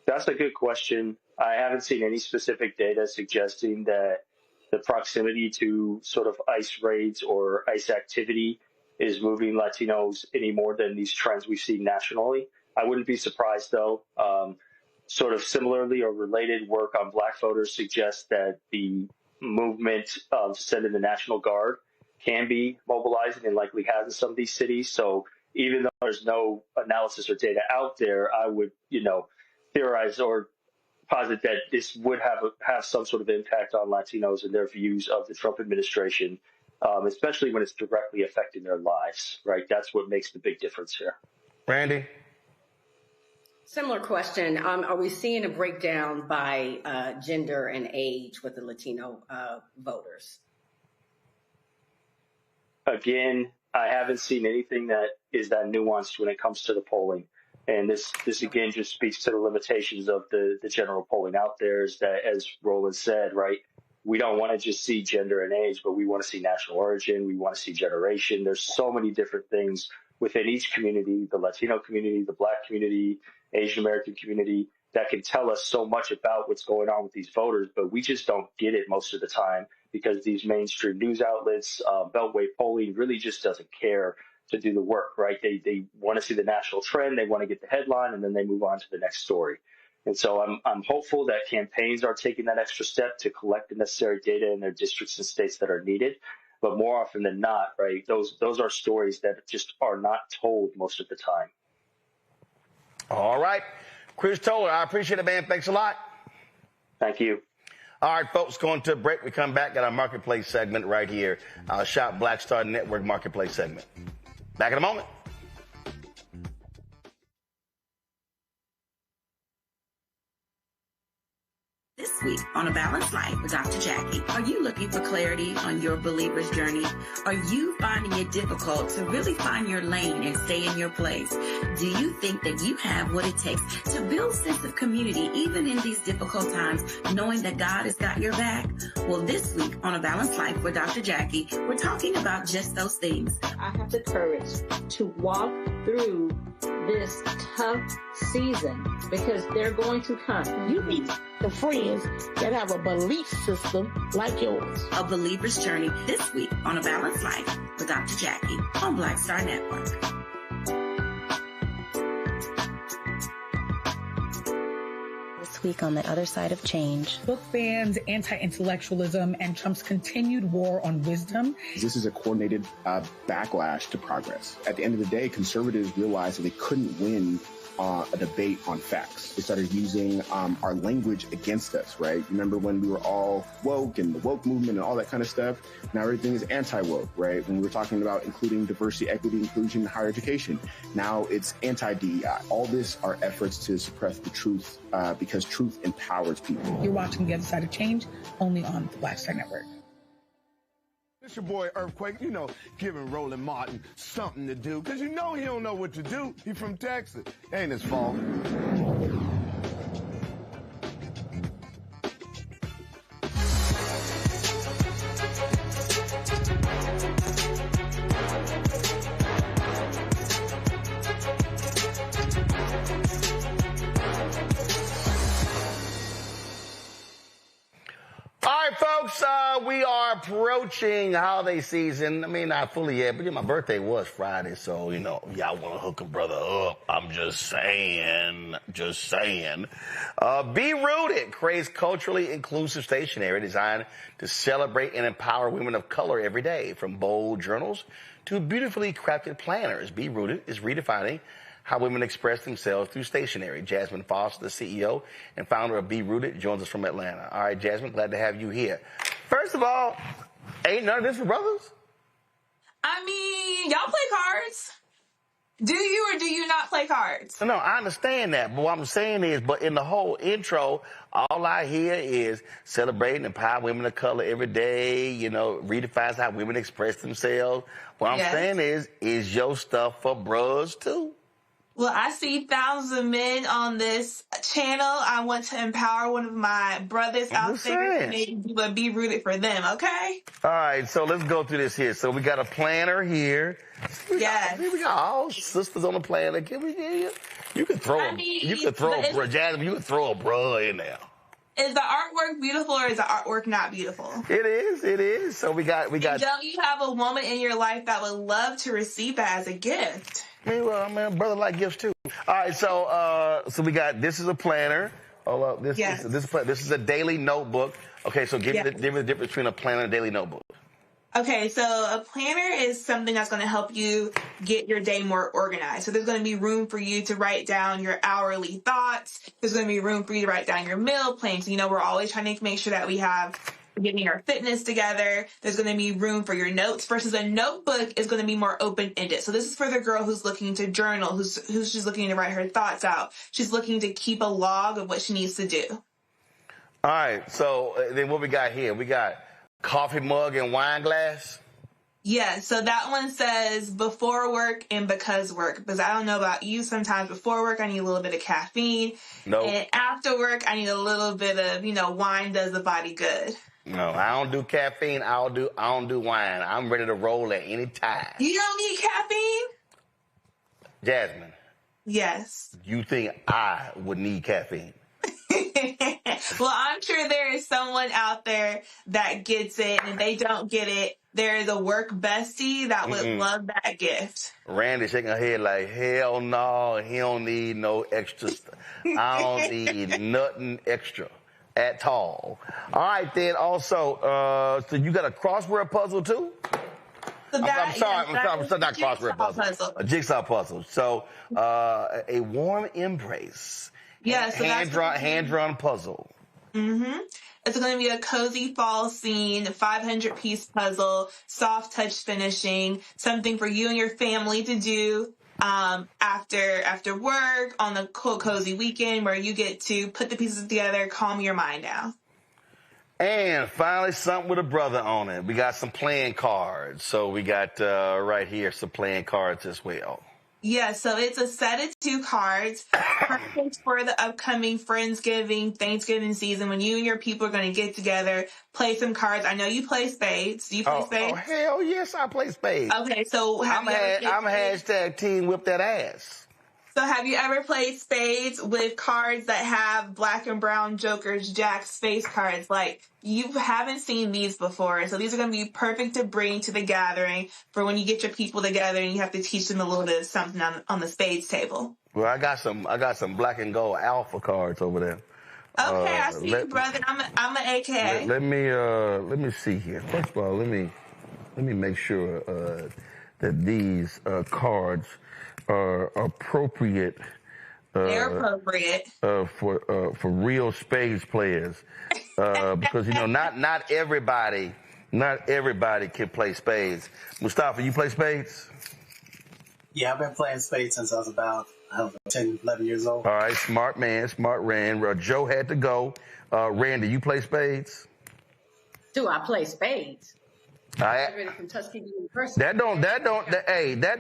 [SPEAKER 10] That's a good question. I haven't seen any specific data suggesting that the proximity to sort of ICE raids or ICE activity is moving Latinos any more than these trends we've seen nationally. I wouldn't be surprised, though. Sort of similarly or related work on black voters suggests that the movement to send in the National Guard can be mobilizing and likely has in some of these cities. So even though there's no analysis or data out there, I would, theorize or posit that this would have some sort of impact on Latinos and their views of the Trump administration, especially when it's directly affecting their lives, right? That's what makes the big difference here.
[SPEAKER 2] Randy?
[SPEAKER 1] Similar question. Are we seeing a breakdown by gender and age with the Latino voters?
[SPEAKER 10] Again, I haven't seen anything that is that nuanced when it comes to the polling. And this again just speaks to the limitations of the general polling out there, is that, as Roland said, right, we don't want to just see gender and age, but we want to see national origin. We want to see generation. There's so many different things within each community, the Latino community, the black community, Asian American community, that can tell us so much about what's going on with these voters, but we just don't get it most of the time because these mainstream news outlets, Beltway polling really just doesn't care to do the work, right? They want to see the national trend, they want to get the headline, and then they move on to the next story. And so I'm hopeful that campaigns are taking that extra step to collect the necessary data in their districts and states that are needed. But more often than not, right, those are stories that just are not told most of the time.
[SPEAKER 2] All right. Chris Towler, I appreciate it, man. Thanks a lot.
[SPEAKER 10] Thank you.
[SPEAKER 2] All right, folks, going to a break. We come back at our Marketplace segment right here. Our Shop Black Star Network Marketplace segment. Back in a moment.
[SPEAKER 11] week on A Balanced Life with Dr. Jackie. Are you looking for clarity on your believer's journey? Are you finding it difficult to really find your lane and stay in your place? Do you think that you have what it takes to build a sense of community even in these difficult times, knowing that God has got your back? Well, this week on A Balanced Life with Dr. Jackie, we're talking about just those things.
[SPEAKER 12] I have the courage to walk through this tough season because they're going to come.
[SPEAKER 15] You need the friends that have a belief system like yours.
[SPEAKER 11] A believer's journey this week on A Balanced Life with Dr. Jackie on Black Star Network.
[SPEAKER 16] This week on The Other Side of Change.
[SPEAKER 18] Book bans, anti-intellectualism, and Trump's continued war on wisdom.
[SPEAKER 23] This is a coordinated backlash to progress. At the end of the day, conservatives realized that they couldn't win a debate on facts. They started using our language against us, right? Remember when we were all woke and the woke movement and all that kind of stuff? Now everything is anti-woke, right? When we were talking about including diversity, equity, inclusion, and higher education, now it's anti-DEI. All this are efforts to suppress the truth because truth empowers people.
[SPEAKER 18] You're watching The Other Side of Change only on the Black Star Network.
[SPEAKER 13] It's your boy Earthquake, giving Roland Martin something to do, because he don't know what to do. He from Texas. Ain't his fault.
[SPEAKER 2] All right, folks, we are approaching holiday season. I mean, not fully yet, but my birthday was Friday, so, y'all want to hook a brother up. I'm just saying. Be Rooted creates culturally inclusive stationery designed to celebrate and empower women of color every day. From bold journals to beautifully crafted planners, Be Rooted is redefining how women express themselves through stationery. Jasmine Foster, the CEO and founder of Be Rooted, joins us from Atlanta. All right, Jasmine, glad to have you here. First of all, ain't none of this for brothers?
[SPEAKER 27] I mean, y'all play cards. Do you or do you not play cards?
[SPEAKER 2] No, I understand that. But what I'm saying is, but in the whole intro, all I hear is celebrating and empower women of color every day, redefines how women express themselves. What I'm saying is your stuff for bros too?
[SPEAKER 27] Well, I see thousands of men on this channel. I want to empower one of my brothers out there and maybe Be Rooted for them, okay?
[SPEAKER 2] All right, so let's go through this here. So we got a planner here.
[SPEAKER 27] Yes.
[SPEAKER 2] We got all sisters on the planner. Can we get you? You can throw Jasmine, you can throw a bruh in there.
[SPEAKER 27] Is the artwork beautiful or is the artwork not beautiful?
[SPEAKER 2] It is. So we got.
[SPEAKER 27] Don't you have a woman in your life that would love to receive that as a gift?
[SPEAKER 2] Brother like gifts too. All right, so we got, this is a planner. This is a daily notebook. Okay, so give me the difference between a planner and a daily notebook.
[SPEAKER 27] Okay, so a planner is something that's going to help you get your day more organized. So there's going to be room for you to write down your hourly thoughts. There's going to be room for you to write down your meal plans. We're always trying to make sure that we have getting our fitness together. There's going to be room for your notes versus a notebook is going to be more open-ended. So this is for the girl who's looking to journal, who's just looking to write her thoughts out. She's looking to keep a log of what she needs to do.
[SPEAKER 2] All right. So then what we got here? We got coffee mug and wine glass.
[SPEAKER 27] Yeah. So that one says before work and because work. Because I don't know about you. Sometimes before work, I need a little bit of caffeine.
[SPEAKER 2] Nope.
[SPEAKER 27] And after work, I need a little bit of, wine does the body good.
[SPEAKER 2] No, I don't do caffeine. I don't do wine. I'm ready to roll at any time.
[SPEAKER 27] You don't need caffeine?
[SPEAKER 2] Jasmine.
[SPEAKER 27] Yes.
[SPEAKER 2] You think I would need caffeine?
[SPEAKER 27] Well, I'm sure there is someone out there that gets it, and if they don't get it, there is a work bestie that would love that gift.
[SPEAKER 2] Randy shaking her head like, hell no, he don't need no extra stuff. I don't need nothing extra. At all. All right, then also, so you got a crossword puzzle too? I'm sorry, not crossword puzzle. A jigsaw puzzle. So, a warm embrace.
[SPEAKER 27] Yeah, so
[SPEAKER 2] hand-drawn puzzle.
[SPEAKER 27] Mm-hmm. It's going to be a cozy fall scene, 500-piece puzzle, soft touch finishing, something for you and your family to do after work on the cozy weekend where you get to put the pieces together, calm your mind down.
[SPEAKER 2] And finally, something with a brother on it. We got some playing cards. So we got right here some playing cards as well.
[SPEAKER 27] Yeah, so it's a set of 2 cards, perfect for the upcoming Friendsgiving, Thanksgiving season when you and your people are going to get together, play some cards. I know you play spades. Do you play spades?
[SPEAKER 2] Oh, hell yes, I play spades.
[SPEAKER 27] Okay, so
[SPEAKER 2] I'm hashtag team whip that ass.
[SPEAKER 27] So have you ever played spades with cards that have black and brown jokers, jacks, face cards? Like, you haven't seen these before. So these are going to be perfect to bring to the gathering for when you get your people together and you have to teach them a little bit of something on the spades table.
[SPEAKER 2] Well, I got some black and gold alpha cards over there.
[SPEAKER 27] Okay, I see you, brother. I'm an AKA.
[SPEAKER 2] Let me see here. First of all, let me make sure that these cards are appropriate.
[SPEAKER 27] They're appropriate
[SPEAKER 2] for real spades players, because not everybody can play spades. Mustafa, you play spades?
[SPEAKER 22] Yeah, I've been playing spades since I was about 10, 11 years old.
[SPEAKER 2] All right, smart man, smart Rand. Joe had to go. Randy, you play spades?
[SPEAKER 1] Do I play spades? From Tuskegee University.
[SPEAKER 2] That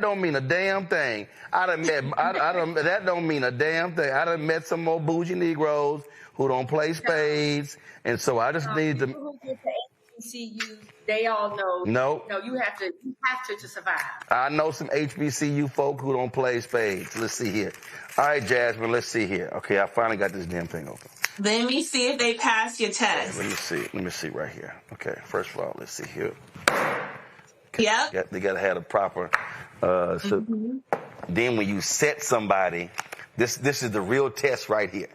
[SPEAKER 2] don't mean a damn thing. That don't mean a damn thing. I done met some more bougie Negroes who don't play spades, and so I just need to.
[SPEAKER 1] People who get to HBCUs, they all know.
[SPEAKER 2] No,
[SPEAKER 1] you have to survive.
[SPEAKER 2] I know some HBCU folk who don't play spades. Let's see here. All right, Jasmine, let's see here. Okay, I finally got this damn thing open.
[SPEAKER 27] Let me see if they passed your test.
[SPEAKER 2] Let me see right here. Okay, first of all, let's see here.
[SPEAKER 27] Yep.
[SPEAKER 2] They got to have a proper. Then when you set somebody, this is the real test right here.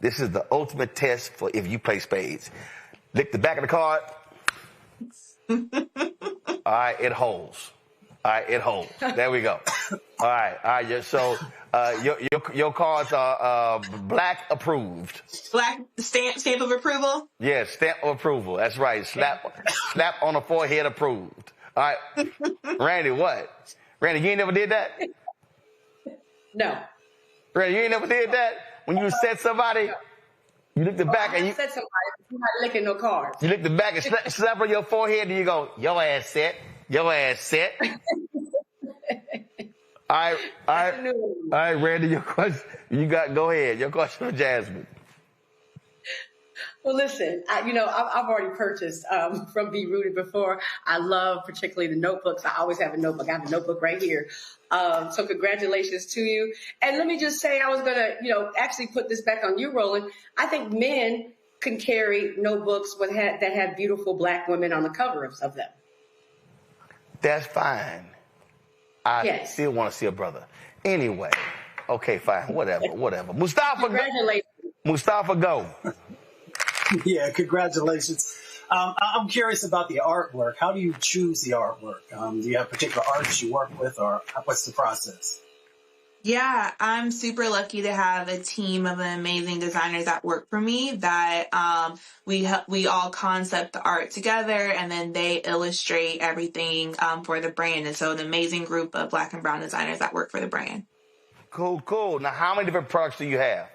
[SPEAKER 2] This is the ultimate test for if you play spades. Lick the back of the card. All right, it holds. All right, it holds. There we go. All right. So your cards are black approved.
[SPEAKER 27] Black stamp of approval?
[SPEAKER 2] Yes, stamp of approval. That's right. Slap on the forehead approved. All right. Randy, what? Randy, you ain't never did that?
[SPEAKER 1] No.
[SPEAKER 2] Randy, you ain't never did that? When you set somebody, you look the back and you
[SPEAKER 1] set somebody, you're not licking no cards.
[SPEAKER 2] You look the back and slap on your forehead and you go, your ass set. Your ass set. All right, Randy, your question. Go ahead. Your question for Jasmine.
[SPEAKER 1] Well, listen, I've already purchased from Be Rooted before. I love particularly the notebooks. I always have a notebook. I have a notebook right here. So congratulations to you. And let me just say, I was going to, actually put this back on you, Roland. I think men can carry notebooks that have beautiful black women on the covers of them.
[SPEAKER 2] That's fine. I still want to see a brother. Anyway, okay, fine, whatever. Mustafa, go.
[SPEAKER 22] Yeah, congratulations. I'm curious about the artwork. How do you choose the artwork? Do you have particular artists you work with, or what's the process?
[SPEAKER 27] Yeah, I'm super lucky to have a team of amazing designers that work for me that we all concept the art together, and then they illustrate everything for the brand. And so an amazing group of black and brown designers that work for the brand.
[SPEAKER 2] Cool. Now, how many different products do you have?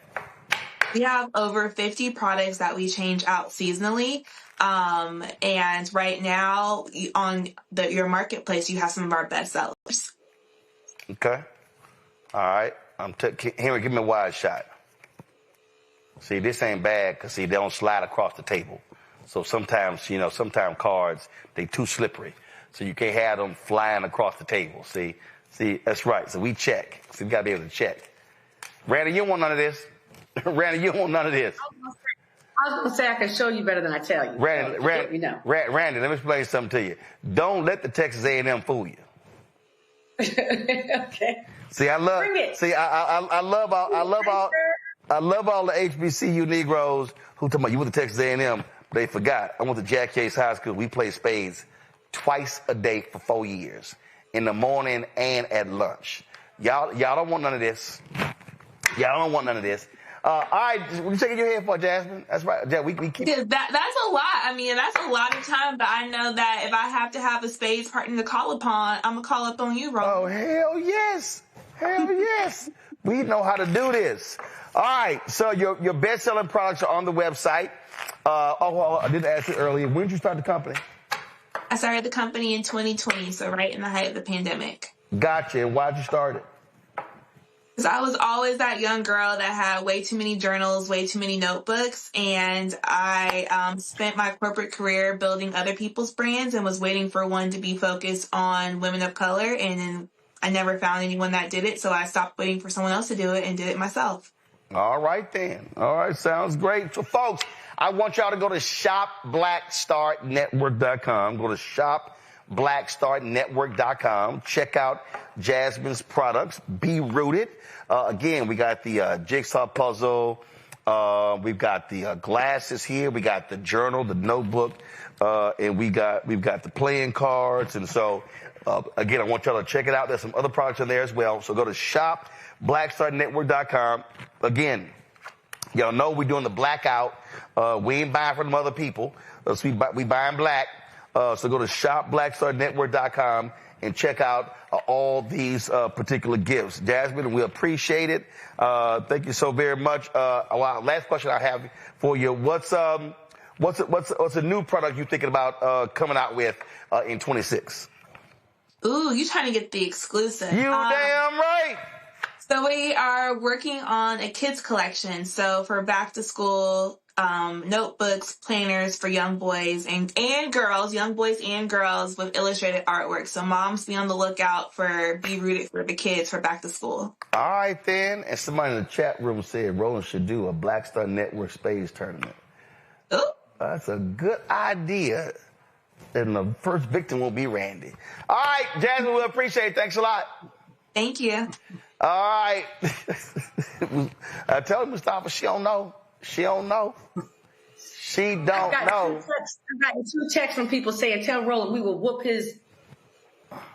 [SPEAKER 27] We have over 50 products that we change out seasonally. And right now on your marketplace, you have some of our best sellers.
[SPEAKER 2] Okay. All right. Henry, give me a wide shot. See, this ain't bad because, they don't slide across the table. So sometimes cards, they too slippery. So you can't have them flying across the table. See, that's right. So we check. So you got to be able to check. Randy, you don't want none of this. Randy, you don't want none of this.
[SPEAKER 1] I was going to say I can show you better than I tell you.
[SPEAKER 2] Randy, let me explain something to you. Don't let the Texas A&M fool you.
[SPEAKER 1] Okay.
[SPEAKER 2] See, I love all the HBCU Negroes who talking about you went to Texas A&M. They forgot. I went to Jack Case High School. We played spades twice a day for 4 years, in the morning and at lunch. Y'all don't want none of this. Y'all don't want none of this. All right, what you shaking your head for, Jasmine? That's right. Yeah, we keep.
[SPEAKER 27] That's a lot. I mean, that's a lot of time. But I know that if I have to have a spades partner to call upon, I'm gonna call up on you, Roland.
[SPEAKER 2] Oh, hell yes. Hell yes. We know how to do this. All right. So your best-selling products are on the website. I didn't ask you earlier. When did you start the company?
[SPEAKER 27] I started the company in 2020, so right in the height of the pandemic.
[SPEAKER 2] Gotcha. And why'd you start it?
[SPEAKER 27] Because I was always that young girl that had way too many journals, way too many notebooks, and I spent my corporate career building other people's brands and was waiting for one to be focused on women of color, and then I never found anyone that did it, so I stopped waiting for someone else to do it and did it myself.
[SPEAKER 2] All right, then. All right, sounds great. So, folks, I want y'all to go to shopblackstartnetwork.com. Go to shopblackstartnetwork.com. Check out Jasmine's products. Be rooted. Again, we got the jigsaw puzzle. We've got the glasses here. We got the journal, the notebook, and we've got the playing cards. And so, again, I want y'all to check it out. There's some other products in there as well. So go to shopblackstartnetwork.com. Again, y'all know we're doing the blackout. We ain't buying from other people. So we buying black. So go to shopblackstartnetwork.com and check out all these particular gifts. Jasmine, we appreciate it. Thank you so very much. Last question I have for you: What's a new product you're thinking about coming out with in 26?
[SPEAKER 27] Ooh, you trying to get the exclusive?
[SPEAKER 2] You damn right.
[SPEAKER 27] So we are working on a kids collection. So for back to school, notebooks, planners for young boys and girls, young boys and girls with illustrated artwork. So moms, be on the lookout for Be Rooted for the kids for back to school.
[SPEAKER 2] All right, then. And somebody in the chat room said Roland should do a Black Star Network Spades tournament.
[SPEAKER 27] Ooh.
[SPEAKER 2] That's a good idea. And the first victim will be Randy. All right, Jasmine, we appreciate it. Thanks a lot.
[SPEAKER 27] Thank you.
[SPEAKER 2] All right. Tell her, Mustafa, she don't know. She don't know. She don't know.
[SPEAKER 1] I got 2 texts from people saying, tell Roland we will whoop his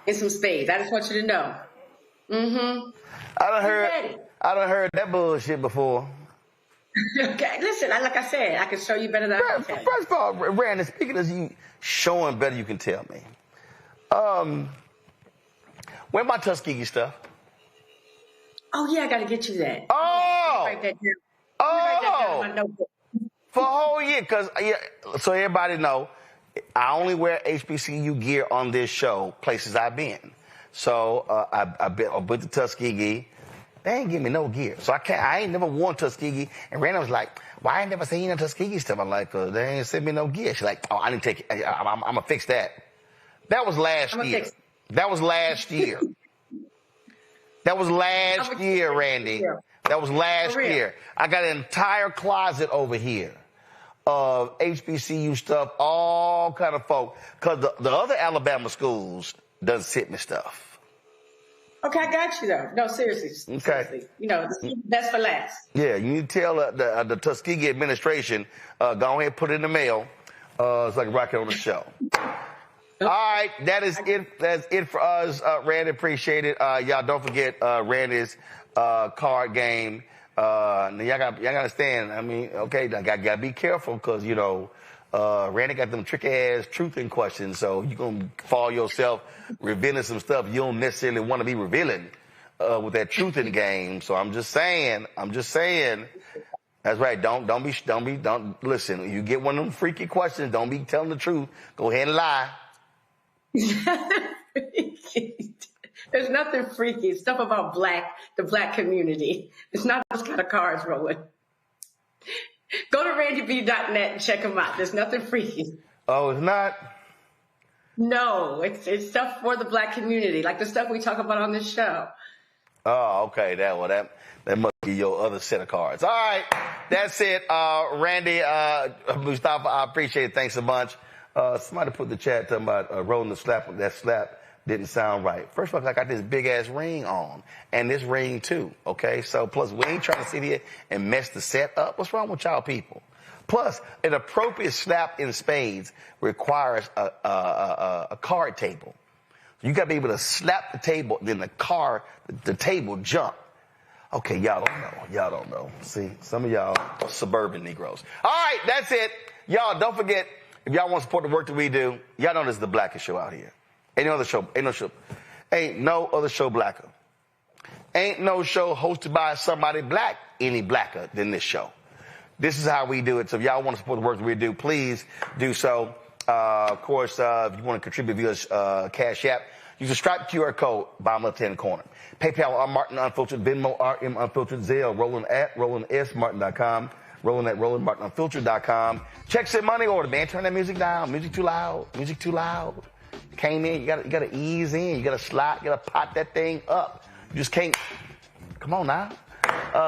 [SPEAKER 1] in some spades. I just want you to know. Mm-hmm.
[SPEAKER 2] I done heard that bullshit before.
[SPEAKER 1] Okay, listen, like I said, I can show you better than I can tell you.
[SPEAKER 2] First of all, Brandon, speaking of you showing better, you can tell me. Where my Tuskegee stuff?
[SPEAKER 1] Oh, yeah, I got to get you that.
[SPEAKER 2] Oh!
[SPEAKER 1] Write that down.
[SPEAKER 2] Oh!
[SPEAKER 1] Write that down in my notebook.
[SPEAKER 2] For a whole year, because, so everybody know, I only wear HBCU gear on this show, places I've been. So I went to Tuskegee. They ain't give me no gear. So I ain't never worn Tuskegee. And Randall was like, why I ain't never seen no Tuskegee stuff? I'm like, they ain't sent me no gear. She's like, oh, I didn't take it. I'm going to fix that. That was last year. That was last year. That was last year, Randy. That was last year. I got an entire closet over here of HBCU stuff, all kind of folk. Because the other Alabama schools doesn't send me stuff.
[SPEAKER 1] Okay, I got you, though. No, seriously.
[SPEAKER 2] Okay.
[SPEAKER 1] Seriously. That's for last.
[SPEAKER 2] Yeah, you need to tell the Tuskegee administration, go ahead and put it in the mail so I can rock it on the show. All right, that is it. That's it for us. Randy, appreciate it. Y'all don't forget Randy's card game. Y'all got to understand. I mean, okay, I got to be careful because Randy got them tricky ass truthing questions, so you're gonna fall yourself revealing some stuff you don't necessarily want to be revealing with that truthing game. So I'm just saying. That's right. Don't listen. You get one of them freaky questions. Don't be telling the truth. Go ahead and lie.
[SPEAKER 1] There's nothing freaky. It's stuff about the black community. It's not those kind of cards, Roland. Go to randyb.net and check them out. There's nothing freaky.
[SPEAKER 2] Oh, it's not?
[SPEAKER 1] No, it's stuff for the black community, like the stuff we talk about on this show.
[SPEAKER 2] Oh, okay. That must be your other set of cards. All right. That's it. Randy, Mustafa, I appreciate it. Thanks a bunch. Somebody put in the chat talking about rolling the slap. That slap didn't sound right. First of all, I got this big ass ring on, and this ring too. Okay, so plus we ain't trying to sit here and mess the set up. What's wrong with y'all people? Plus, an appropriate slap in spades requires a card table. You got to be able to slap the table, then the table jump. Okay, y'all don't know. See, some of y'all are suburban Negroes. All right, that's it. Y'all, don't forget, if y'all want to support the work that we do, y'all know this is the blackest show out here. Ain't no other show blacker. Ain't no show hosted by somebody black any blacker than this show. This is how we do it. So if y'all want to support the work that we do, please do so. Of course, if you want to contribute via Cash App, use the Stripe QR code, bottom left-hand corner. PayPal, R. Martin Unfiltered, Venmo, RM Unfiltered, Zelle, Roland at RolandSMartin.com, Roland at RolandMartinUnfiltered.com. Check your money order, man. Turn that music down. Music too loud. Music too loud. Came in, you gotta ease in. You gotta slide, you gotta pot that thing up. You just can't. Come on now.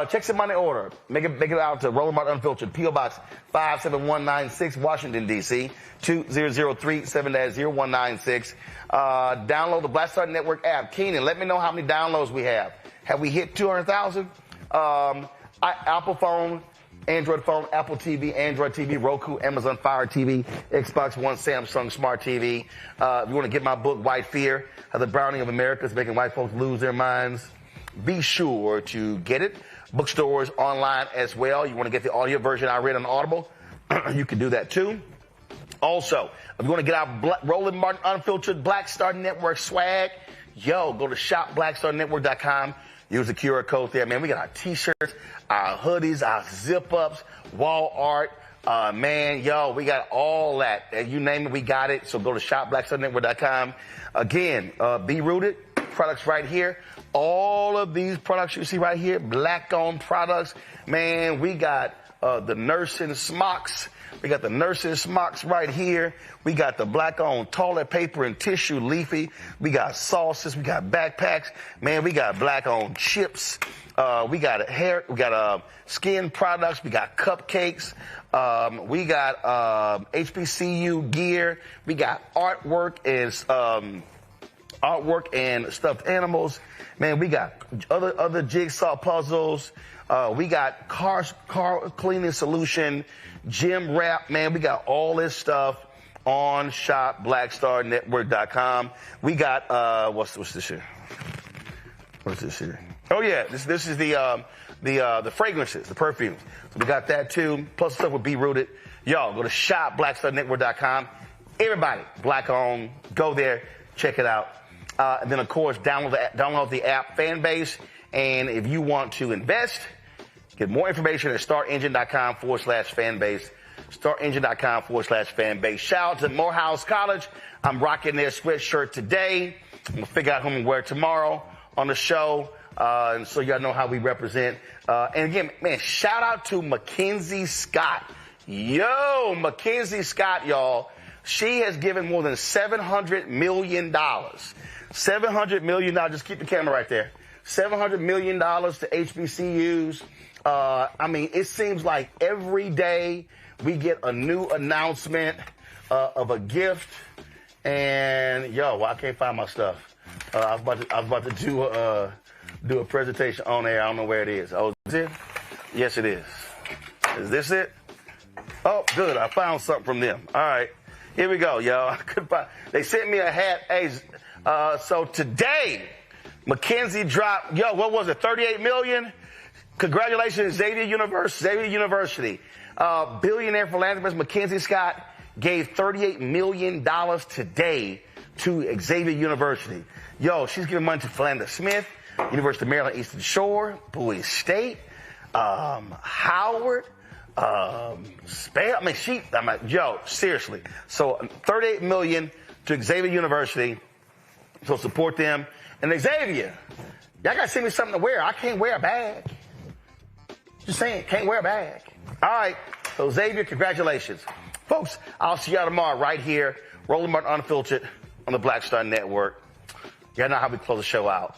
[SPEAKER 2] Check some money order. Make it out to Roland Martin Unfiltered, P.O. Box 57196, Washington, D.C. 20037-0196. Download the Black Star Network app. Keenan, let me know how many downloads we have. Have we hit 200,000? Apple phone, Android phone, Apple TV, Android TV, Roku, Amazon Fire TV, Xbox One, Samsung Smart TV. If you want to get my book, White Fear, How the Browning of America is Making White Folks Lose Their Minds, be sure to get it. Bookstores, online as well. You want to get the audio version I read on Audible, you can do that too. Also, if you want to get our Roland Martin Unfiltered Black Star Network swag, go to shopblackstarnetwork.com. Use the QR code there, man. We got our t-shirts, our hoodies, our zip-ups, wall art. We got all that. You name it, we got it. So go to shopblackstarnetwork.com. Again, Be Rooted, products right here. All of these products you see right here, black-owned products. Man, we got the nursing smocks. We got the nursing smocks right here. We got the black-owned toilet paper and tissue leafy. We got sauces. We got backpacks. Man, we got black-owned chips. We got skin products. We got cupcakes. We got HBCU gear. We got artwork and stuffed animals. Man, we got other jigsaw puzzles. We got car cleaning solution, gym wrap. Man, we got all this stuff on shopblackstarnetwork.com. We got what's this here? What's this here? Oh yeah, this is the fragrances, the perfumes. So we got that too. Plus stuff with Be Rooted. Y'all go to shopblackstarnetwork.com. Everybody black owned. Go there, check it out. And then, of course, download the app Fanbase. And if you want to invest, get more information at startengine.com/fanbase. Startengine.com/fanbase. Shout out to Morehouse College. I'm rocking their sweatshirt today. I'm going to figure out who I'm going to wear tomorrow on the show. And so y'all know how we represent. And again, man, shout out to Mackenzie Scott. Yo, Mackenzie Scott, y'all. She has given more than $700 million. $700 million. Just keep the camera right there. $700 million to HBCUs. It seems like every day we get a new announcement of a gift. And I can't find my stuff. I was about to do a presentation on air. I don't know where it is. Oh, is it? Yes, it is. Is this it? Oh, good. I found something from them. All right. Here we go, y'all. They sent me a hat. Hey, so today, Mackenzie dropped, what was it, $38 million? Congratulations, Xavier University. Billionaire philanthropist Mackenzie Scott gave $38 million today to Xavier University. She's giving money to Philander Smith, University of Maryland Eastern Shore, Bowie State, Howard, seriously. So $38 million to Xavier University. So support them. And Xavier, y'all gotta send me something to wear. I can't wear a bag. Just saying, can't wear a bag. All right. So Xavier, congratulations. Folks, I'll see y'all tomorrow right here. Roland Martin Unfiltered on the Black Star Network. Y'all know how we close the show out.